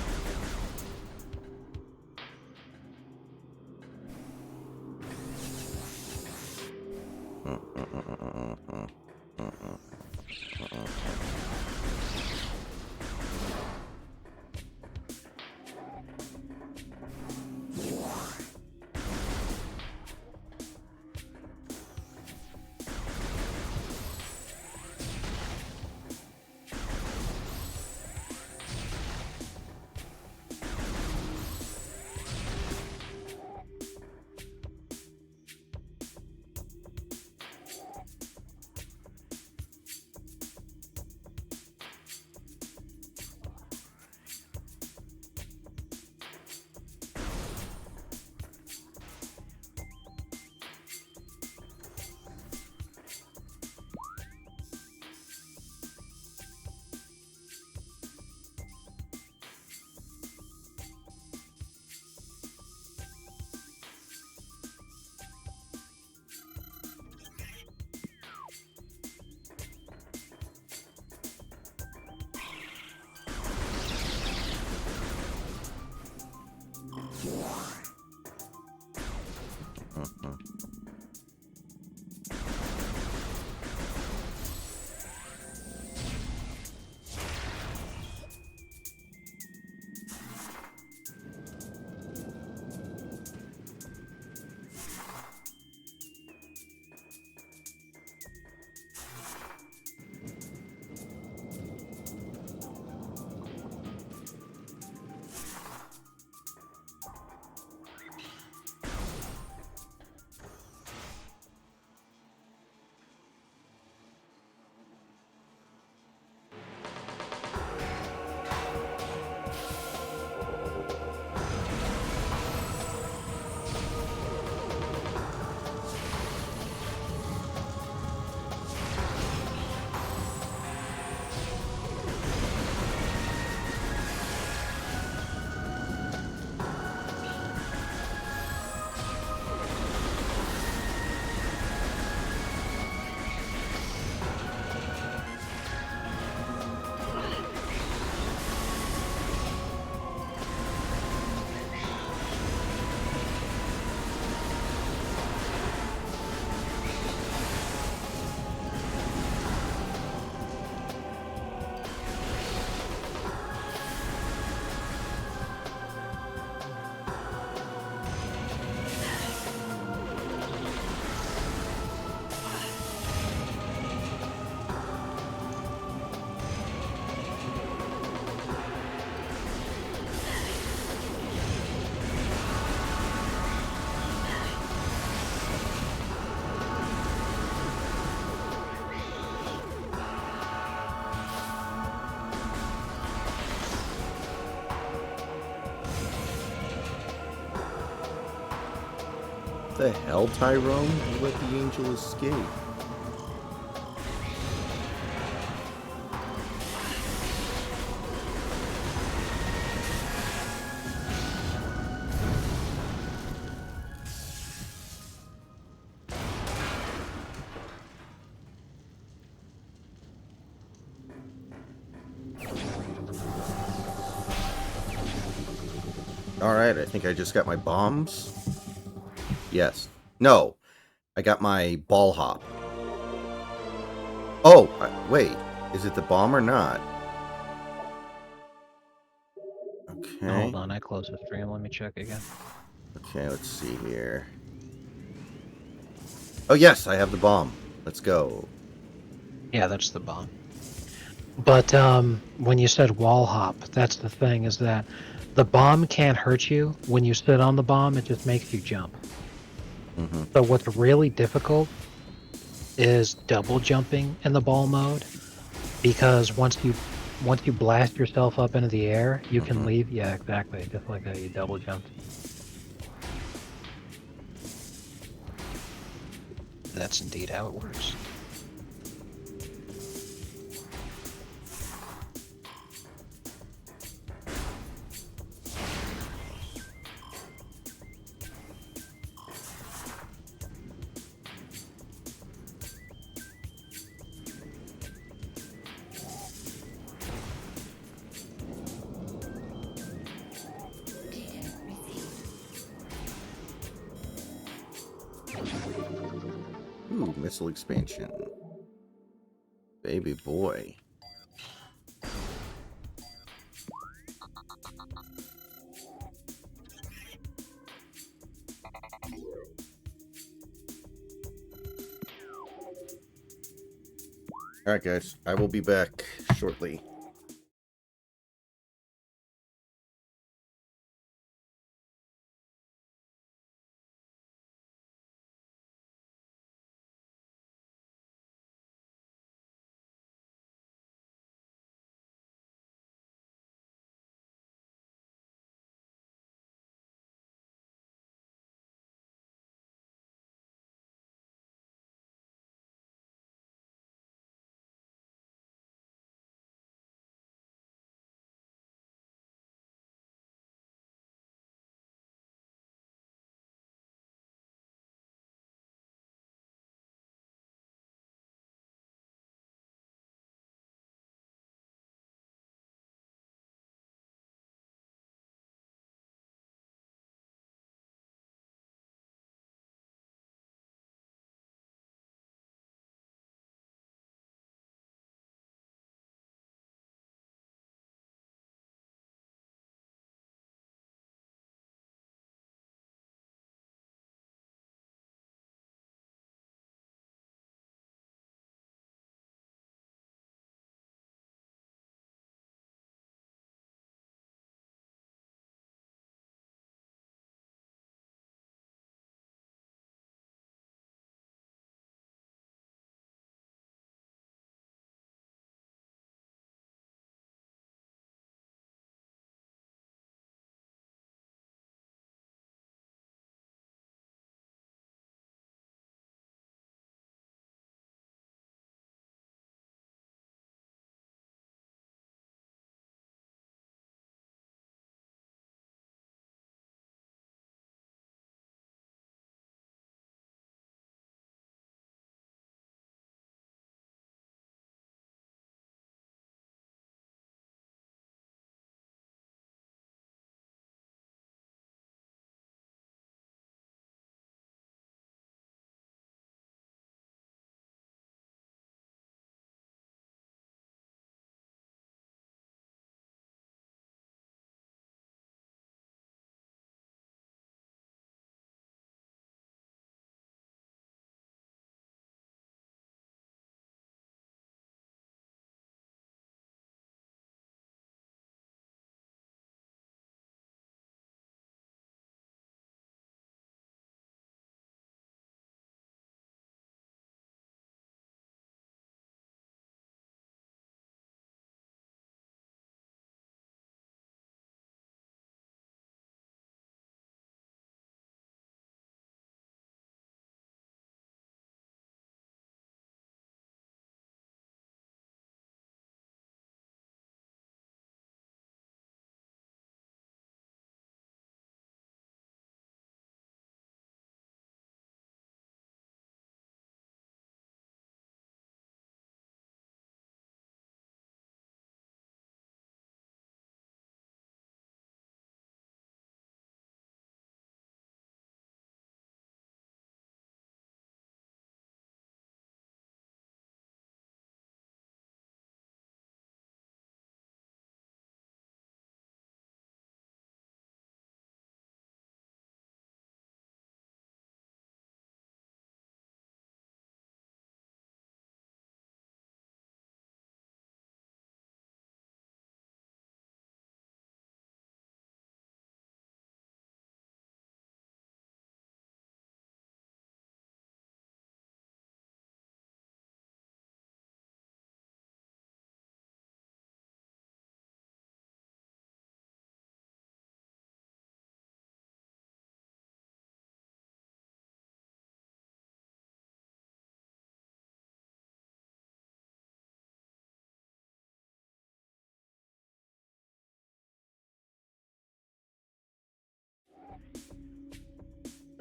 The hell, Tyrone? You let the angel escape. Alright, I think I just got my bombs. Yes. No. I got my ball hop. Oh, wait. Is it the bomb or not? Hold Okay. on, I closed the stream. Let me check again. Okay, let's see here. Oh, yes, I have the bomb. Let's go. Yeah, that's the bomb. But when you said wall hop, that's the thing, is that the bomb can't hurt you. When you sit on the bomb, it just makes you jump. Mm-hmm. So what's really difficult is double jumping in the ball mode, because once you blast yourself up into the air, you can Mm-hmm. leave. Yeah, exactly. Just like that, you double jumped. That's indeed how it works. Ooh, missile expansion. Baby boy. Alright, guys. I will be back shortly.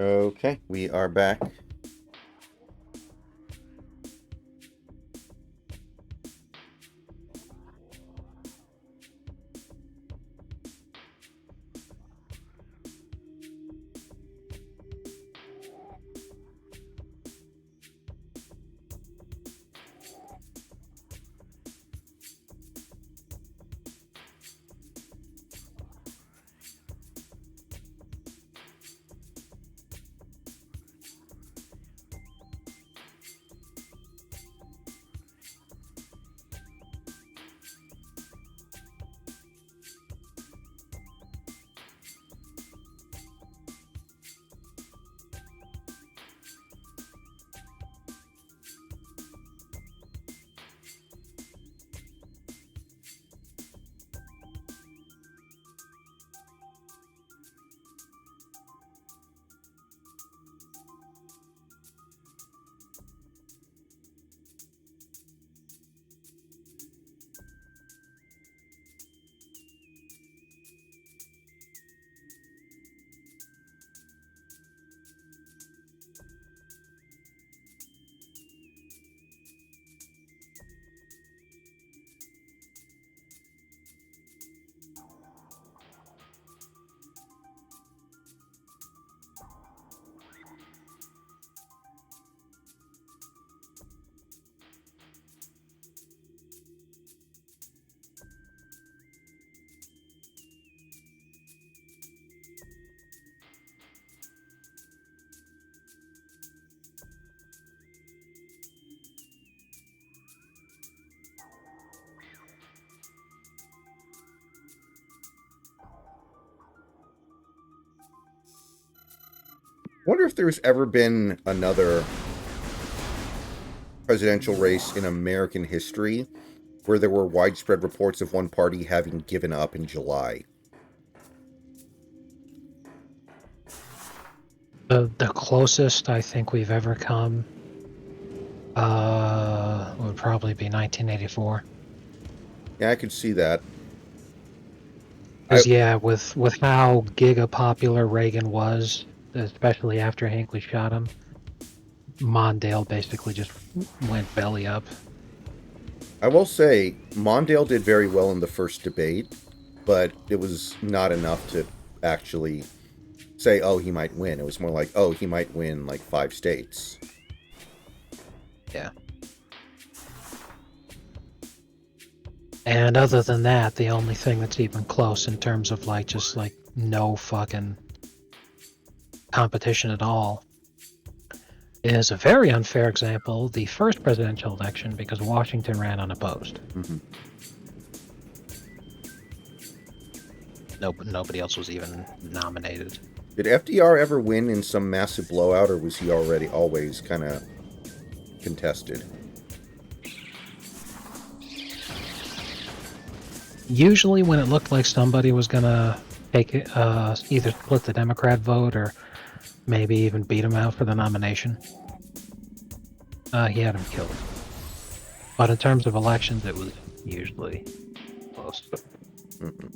Okay, we are back. Wonder if there's ever been another presidential race in American history where there were widespread reports of one party having given up in July. The closest I think we've ever come would probably be 1984. Yeah, I could see that. Because yeah, with how giga popular Reagan was, especially after Hinckley shot him, Mondale basically just went belly up. I will say, Mondale did very well in the first debate, but it was not enough to actually say, oh, he might win. It was more like, oh, he might win like 5 states. Yeah. And other than that, the only thing that's even close in terms of like just like no fucking competition at all is a very unfair example, the first presidential election, because Washington ran unopposed. Mm-hmm. Nobody else was even nominated. Did FDR ever win in some massive blowout, or was he already always kind of contested? Usually when it looked like somebody was gonna take it, either split the Democrat vote or maybe even beat him out for the nomination, he had him killed. But in terms of elections, it was usually close. Mm-hmm.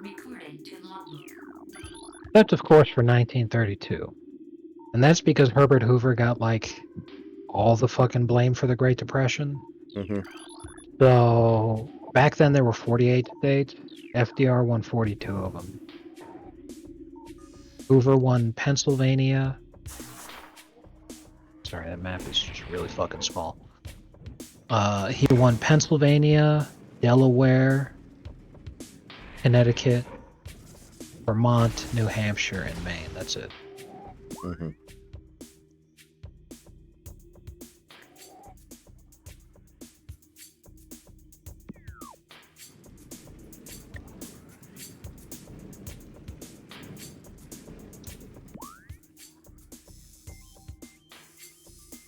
Recorded to logbook. Except, of course, for 1932. And that's because Herbert Hoover got, like, all the fucking blame for the Great Depression. Mm-hmm. So, back then there were 48 states. FDR won 42 of them. Hoover won Pennsylvania. Sorry, that map is just really fucking small. He won Pennsylvania, Delaware, Connecticut, Vermont, New Hampshire, and Maine. That's it. Mm-hmm.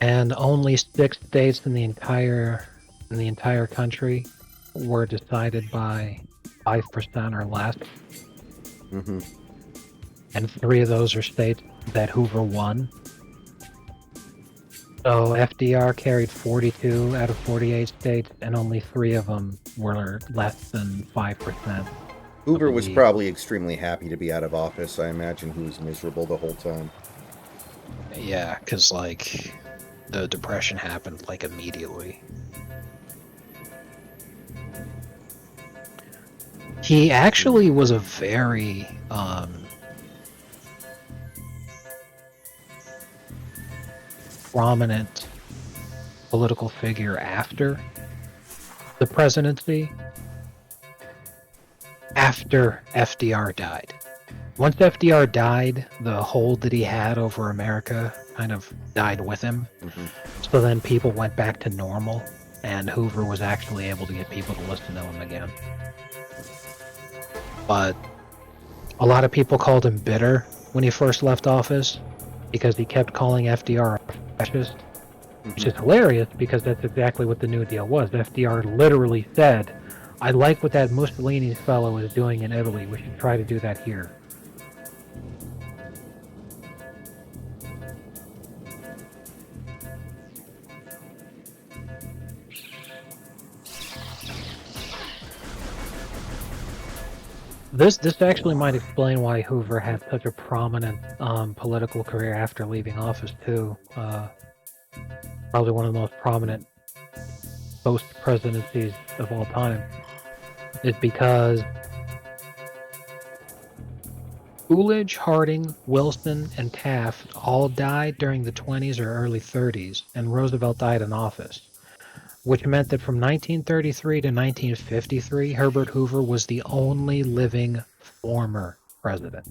And only 6 states in the entire country were decided by 5% or less. Mm-hmm. And 3 of those are states that Hoover won. So FDR carried 42 out of 48 states, and only 3 of them were less than 5%. Hoover was believe. probably extremely happy to be out of office. I imagine he was miserable the whole time. Yeah, because, like, the Depression happened, like, immediately. He actually was a very, prominent political figure after the presidency, after FDR died. Once FDR died, the hold that he had over America kind of died with him. Hmm. So then people went back to normal, and Hoover was actually able to get people to listen to him again. But a lot of people called him bitter when he first left office because he kept calling FDR a fascist, which is hilarious because that's exactly what the New Deal was. FDR literally said, I like what that Mussolini fellow is doing in Italy. We should try to do that here. This actually might explain why Hoover had such a prominent political career after leaving office too. Probably one of the most prominent post-presidencies of all time is because Coolidge, Harding, Wilson, and Taft all died during the 20s or early 30s, and Roosevelt died in office, which meant that from 1933 to 1953, Herbert Hoover was the only living former president.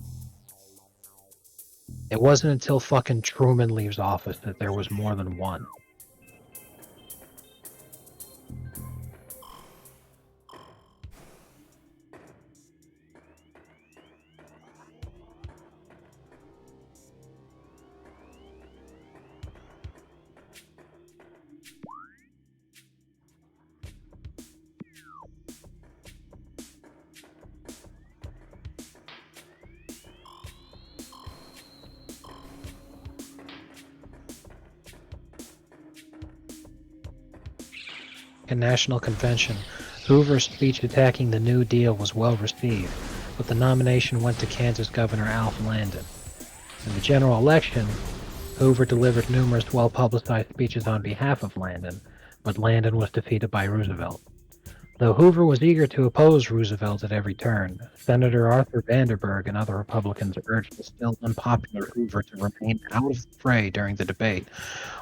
It wasn't until fucking Truman leaves office that there was more than one. In National Convention, Hoover's speech attacking the New Deal was well received, but the nomination went to Kansas Governor Alf Landon. In the general election, Hoover delivered numerous well-publicized speeches on behalf of Landon, but Landon was defeated by Roosevelt. Though Hoover was eager to oppose Roosevelt at every turn, Senator Arthur Vanderburgh and other Republicans urged the still unpopular Hoover to remain out of the fray during the debate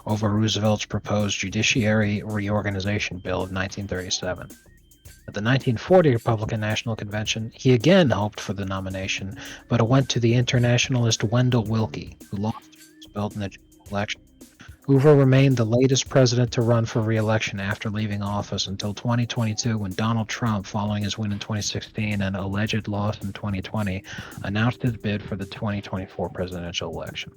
over Roosevelt's proposed Judiciary Reorganization Bill of 1937. At the 1940 Republican National Convention, he again hoped for the nomination, but it went to the internationalist Wendell Willkie, who lost to Roosevelt in the general election. Hoover remained the latest president to run for re-election after leaving office until 2022, when Donald Trump, following his win in 2016 and alleged loss in 2020, announced his bid for the 2024 presidential election.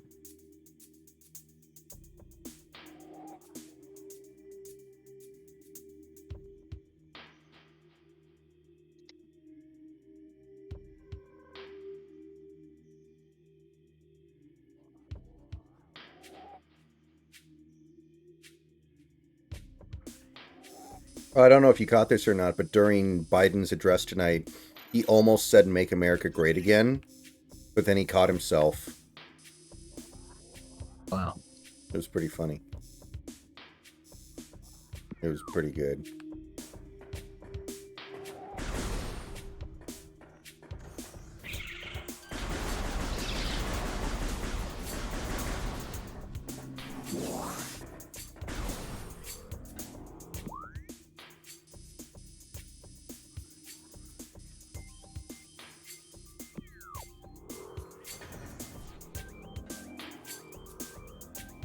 I don't know if you caught this or not, but during Biden's address tonight, he almost said "Make America Great Again," but then he caught himself. Wow. It was pretty funny. It was pretty good.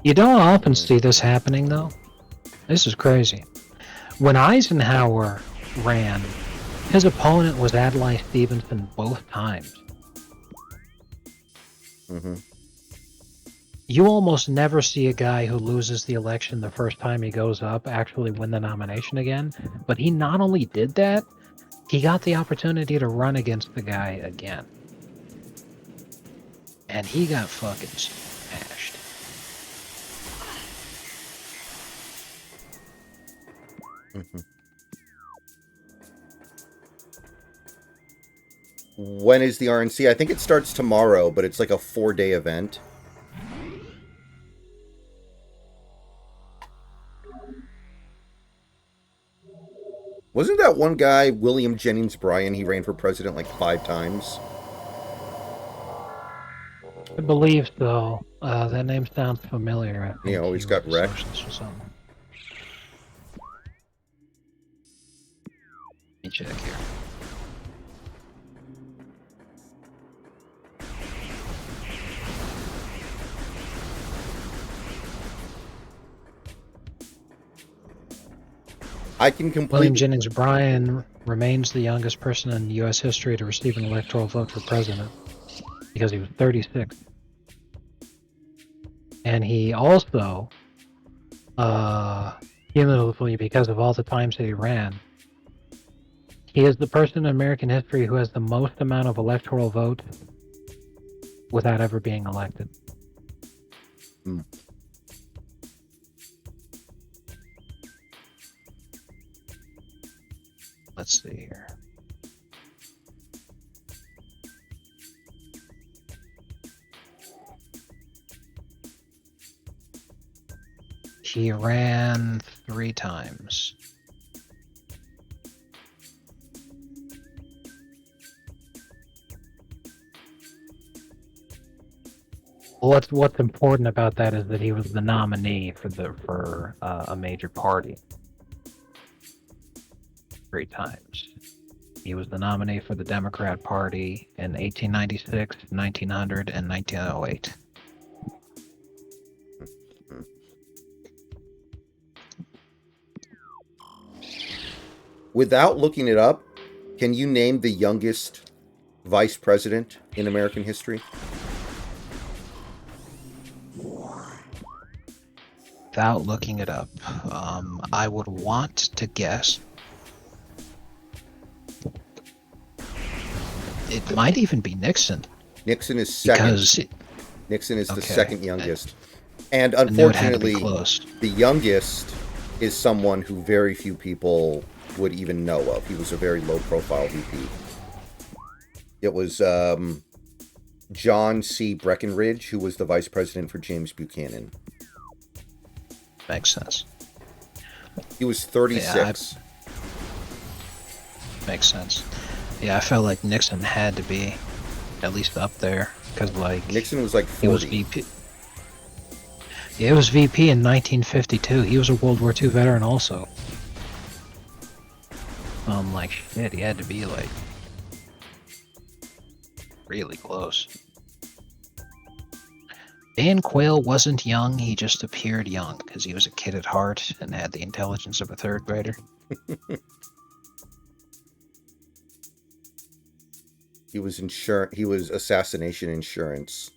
You don't often see this happening, though. This is crazy. When Eisenhower ran, his opponent was Adlai Stevenson both times. Mm-hmm. You almost never see a guy who loses the election the first time he goes up actually win the nomination again. But he not only did that, he got the opportunity to run against the guy again. And he got fucking smashed. Mm-hmm. When is the RNC? I think it starts tomorrow, but it's like a 4-day event. Wasn't that one guy, William Jennings Bryan, he ran for president like 5 times? I believe so. That name sounds familiar. I He think always he was got a wrecked. socialist or something. Let me check here. I can William completely... Jennings Bryan remains the youngest person in U.S. history to receive an electoral vote for president because he was 36. And he also, cumulatively, because of all the times that he ran, he is the person in American history who has the most amount of electoral votes without ever being elected. Hmm. Let's see here. He ran 3 times. What's important about that is that he was the nominee for a major party 3 times. He was the nominee for the Democrat Party in 1896, 1900, and 1908. Without looking it up, can you name the youngest vice president in American history? Without looking it up, I would want to guess. It might even be Nixon. Nixon is second. Because Nixon is the okay. second youngest. And I knew it had to be unfortunately, close. the youngest is someone who very few people would even know of. He was a very low-profile VP. It was John C. Breckinridge, who was the vice president for James Buchanan. Makes sense. He was 36. Makes sense. Yeah, I felt like Nixon had to be at least up there because, like, Nixon was like 40. he was VP. Yeah, he was VP in 1952. He was a World War II veteran also. Like shit, he had to be like really close. Dan Quayle wasn't young, he just appeared young because he was a kid at heart and had the intelligence of a 3rd grader. He was he was assassination insurance.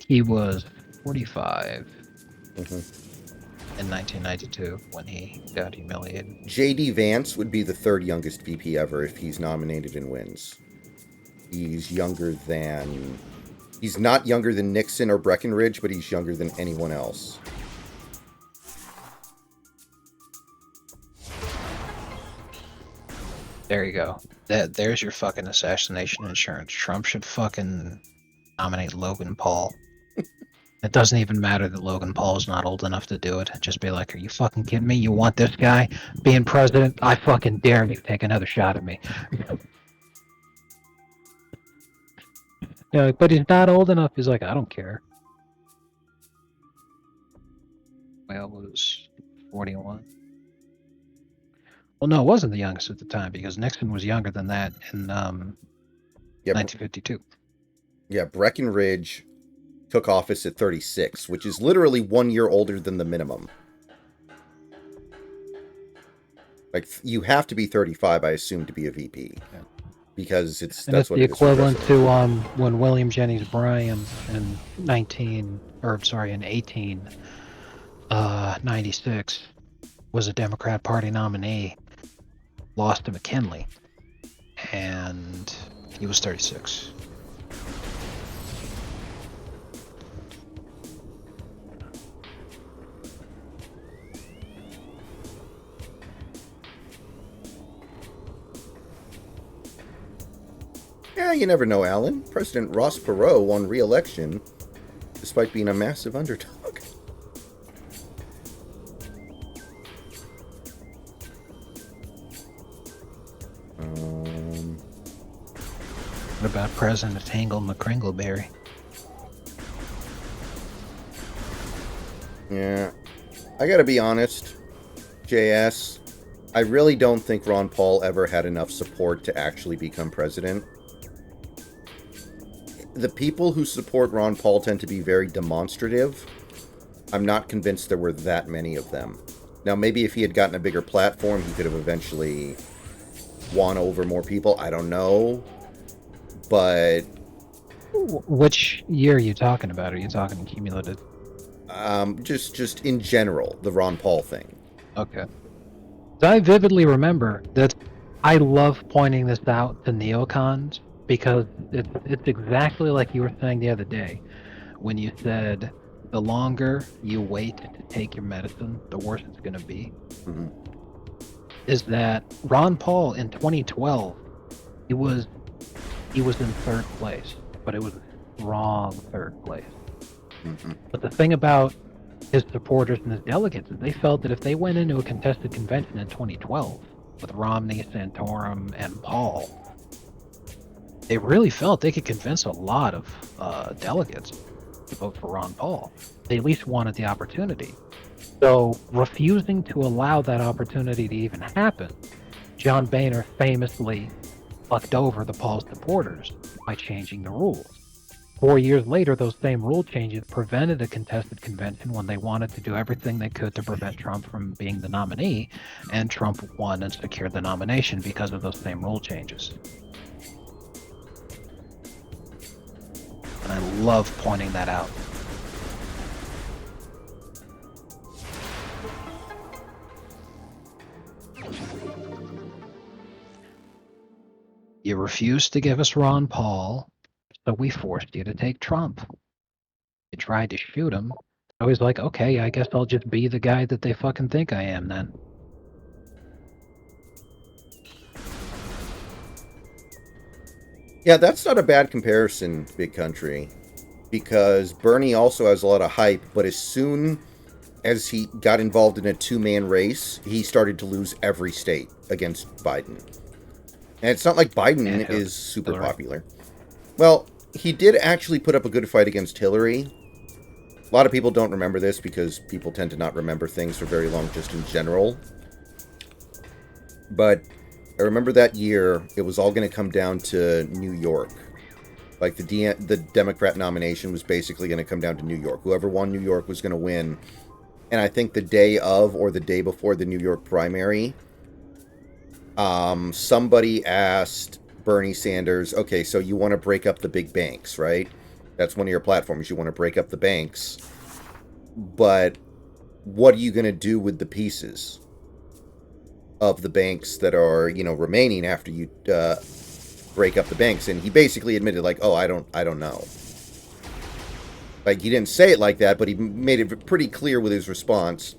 He was 45 Mm-hmm. in 1992 when he got humiliated. J.D. Vance would be the 3rd youngest VP ever if he's nominated and wins. He's younger than... He's not younger than Nixon or Breckinridge, but he's younger than anyone else. There you go. There's your fucking assassination insurance. Trump should fucking nominate Logan Paul. It doesn't even matter that Logan Paul is not old enough to do it. Just be like, are you fucking kidding me? You want this guy being president? I fucking dare you take another shot at me. Yeah, but he's not old enough. He's like, I don't care. Well, was 41. Well, no, it wasn't the youngest at the time because Nixon was younger than that in 1952. Yeah, Breckinridge took office at 36, which is literally 1 year older than the minimum. Like, you have to be 35, I assume, to be a VP. Yeah. Because That's what the it is. equivalent to when William Jennings Bryan in 1896 was a Democrat Party nominee, lost to McKinley, and he was 36. Yeah, you never know, Alan. President Ross Perot won re-election despite being a massive underdog. What about President Tangle McCringleberry? Yeah. I gotta be honest, JS, I really don't think Ron Paul ever had enough support to actually become president. The people who support Ron Paul tend to be very demonstrative. I'm not convinced there were that many of them. Now, maybe if he had gotten a bigger platform, he could have eventually won over more people. I don't know. But Which year are you talking about? Are you talking cumulative? just in general, the Ron Paul thing. Okay. So I vividly remember that I love pointing this out to neocons because it's exactly like you were saying the other day when you said the longer you wait to take your medicine, the worse it's going to be. Mm-hmm. Is that Ron Paul in 2012, he was in third place, but it was a strong third place. Mm-hmm. But the thing about his supporters and his delegates is they felt that if they went into a contested convention in 2012 with Romney, Santorum, and Paul, they really felt they could convince a lot of delegates to vote for Ron Paul. They at least wanted the opportunity. So refusing to allow that opportunity to even happen, John Boehner famously fucked over the Paul supporters by changing the rules. 4 years later, those same rule changes prevented a contested convention when they wanted to do everything they could to prevent Trump from being the nominee, and Trump won and secured the nomination because of those same rule changes. And I love pointing that out. You refused to give us Ron Paul, so we forced you to take Trump. You tried to shoot him. I was like, okay, I guess I'll just be the guy that they fucking think I am then. Yeah, that's not a bad comparison, Big Country, because Bernie also has a lot of hype, but as soon as he got involved in a two-man race, he started to lose every state against Biden. And it's not like Biden is super popular. Well, he did actually put up a good fight against Hillary. A lot of people don't remember this because people tend to not remember things for very long just in general. But I remember that year, it was all going to come down to New York. Like the Democrat nomination was basically going to come down to New York. Whoever won New York was going to win. And I think the day of or the day before the New York primary, somebody asked Bernie Sanders, okay, so you want to break up the big banks, right? That's one of your platforms. You want to break up the banks. But what are you going to do with the pieces of the banks that are, remaining after you break up the banks? And he basically admitted, like, oh, I don't know. Like, he didn't say it like that, but he made it pretty clear with his response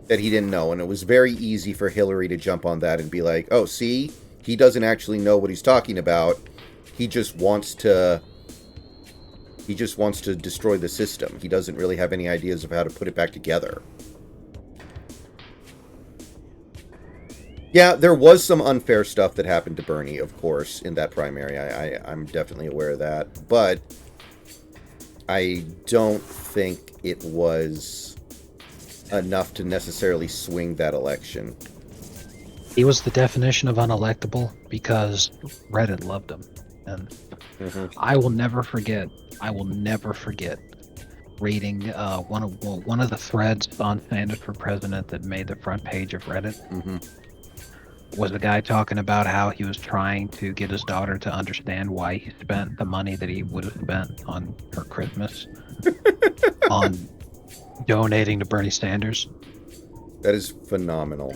that he didn't know. And it was very easy for Hillary to jump on that and be like, oh, see, he doesn't actually know what he's talking about. He just wants to destroy the system. He doesn't really have any ideas of how to put it back together. Yeah, there was some unfair stuff that happened to Bernie, of course, in that primary. I'm definitely aware of that. But I don't think it was enough to necessarily swing that election. He was the definition of unelectable because Reddit loved him. And I will never forget reading one of the threads on Sanders for President that made the front page of Reddit. Was a guy talking about how he was trying to get his daughter to understand why he spent the money that he would have spent on her Christmas on donating to Bernie Sanders. That is phenomenal.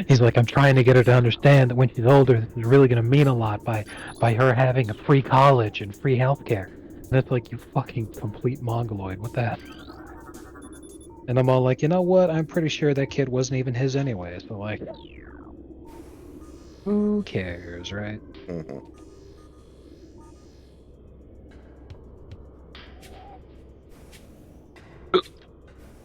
He's like, I'm trying to get her to understand that when she's older, this is really going to mean a lot by her having a free college and free healthcare. And it's like, you fucking complete mongoloid. What the hell? And I'm all like, you know what? I'm pretty sure that kid wasn't even his anyway. So, like... Who cares, right? Hmm.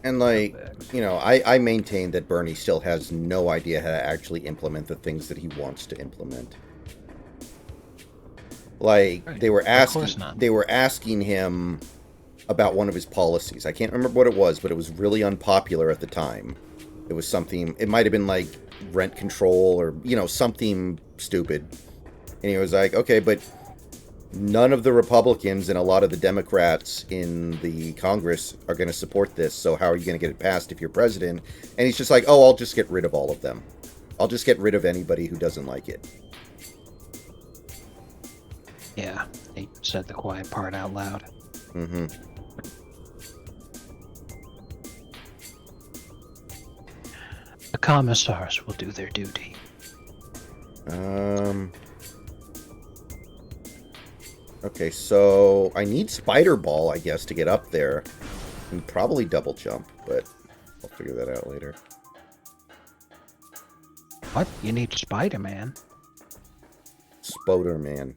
And like, Perfect. you know, I maintain that Bernie still has no idea how to actually implement the things that he wants to implement. Like Right. they were Of course not. asking him about one of his policies. I can't remember what it was, but it was really unpopular at the time. It was something, it might have been like rent control or, you know, something stupid. And he was like, okay, but none of the Republicans and a lot of the Democrats in the Congress are going to support this. So how are you going to get it passed if you're president? And he's just like, oh, I'll just get rid of all of them. I'll just get rid of anybody who doesn't like it. Yeah, he said the quiet part out loud. Mm-hmm. The commissars will do their duty. Okay, so I need Spider Ball, I guess, to get up there. And probably double jump, but I'll figure that out later. What? You need Spider-Man? Spoderman.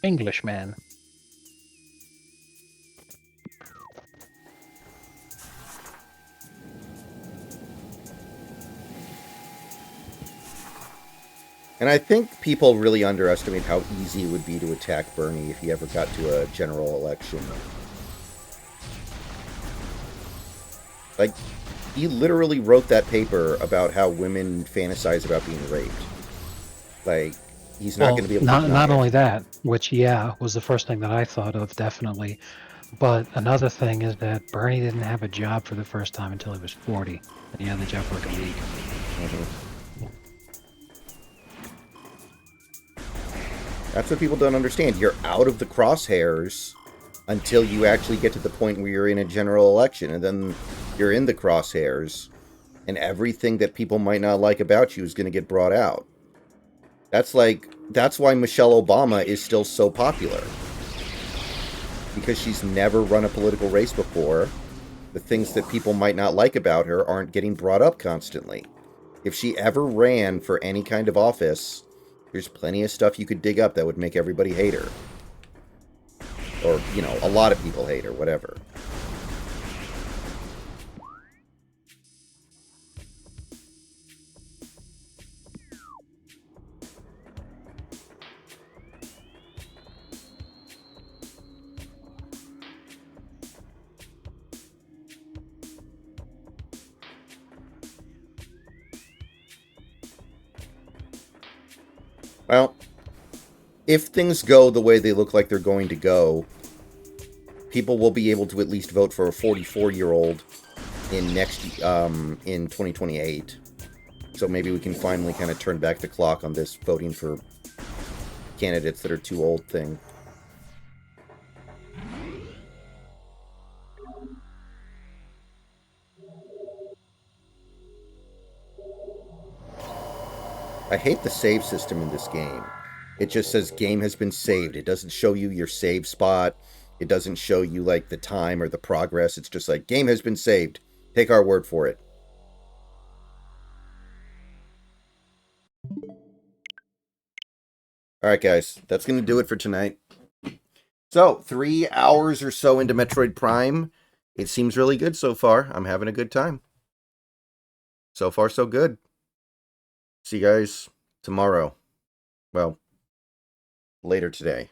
Englishman. And I think people really underestimate how easy it would be to attack Bernie if he ever got to a general election. Like, he literally wrote that paper about how women fantasize about being raped. Like, he's not going to be able to deny not it. only that, which, yeah, was the first thing that I thought of, definitely. But another thing is that Bernie didn't have a job for the first time until he was 40. And he had the job for like a week. That's what people don't understand. You're out of the crosshairs until you actually get to the point where you're in a general election, and then you're in the crosshairs, and everything that people might not like about you is going to get brought out. That's why Michelle Obama is still so popular. Because she's never run a political race before. The things that people might not like about her aren't getting brought up constantly. If she ever ran for any kind of office, there's plenty of stuff you could dig up that would make everybody hate her. Or, you know, a lot of people hate her, whatever. Well, if things go the way they look like they're going to go, people will be able to at least vote for a 44-year-old in in 2028. So maybe we can finally kind of turn back the clock on this voting for candidates that are too old thing. I hate the save system in this game. It just says game has been saved. It doesn't show you your save spot. It doesn't show you like the time or the progress. It's just like game has been saved. Take our word for it. All right, guys. That's going to do it for tonight. So, 3 hours or so into Metroid Prime. It seems really good so far. I'm having a good time. So far, so good. See you guys tomorrow. Well, later today.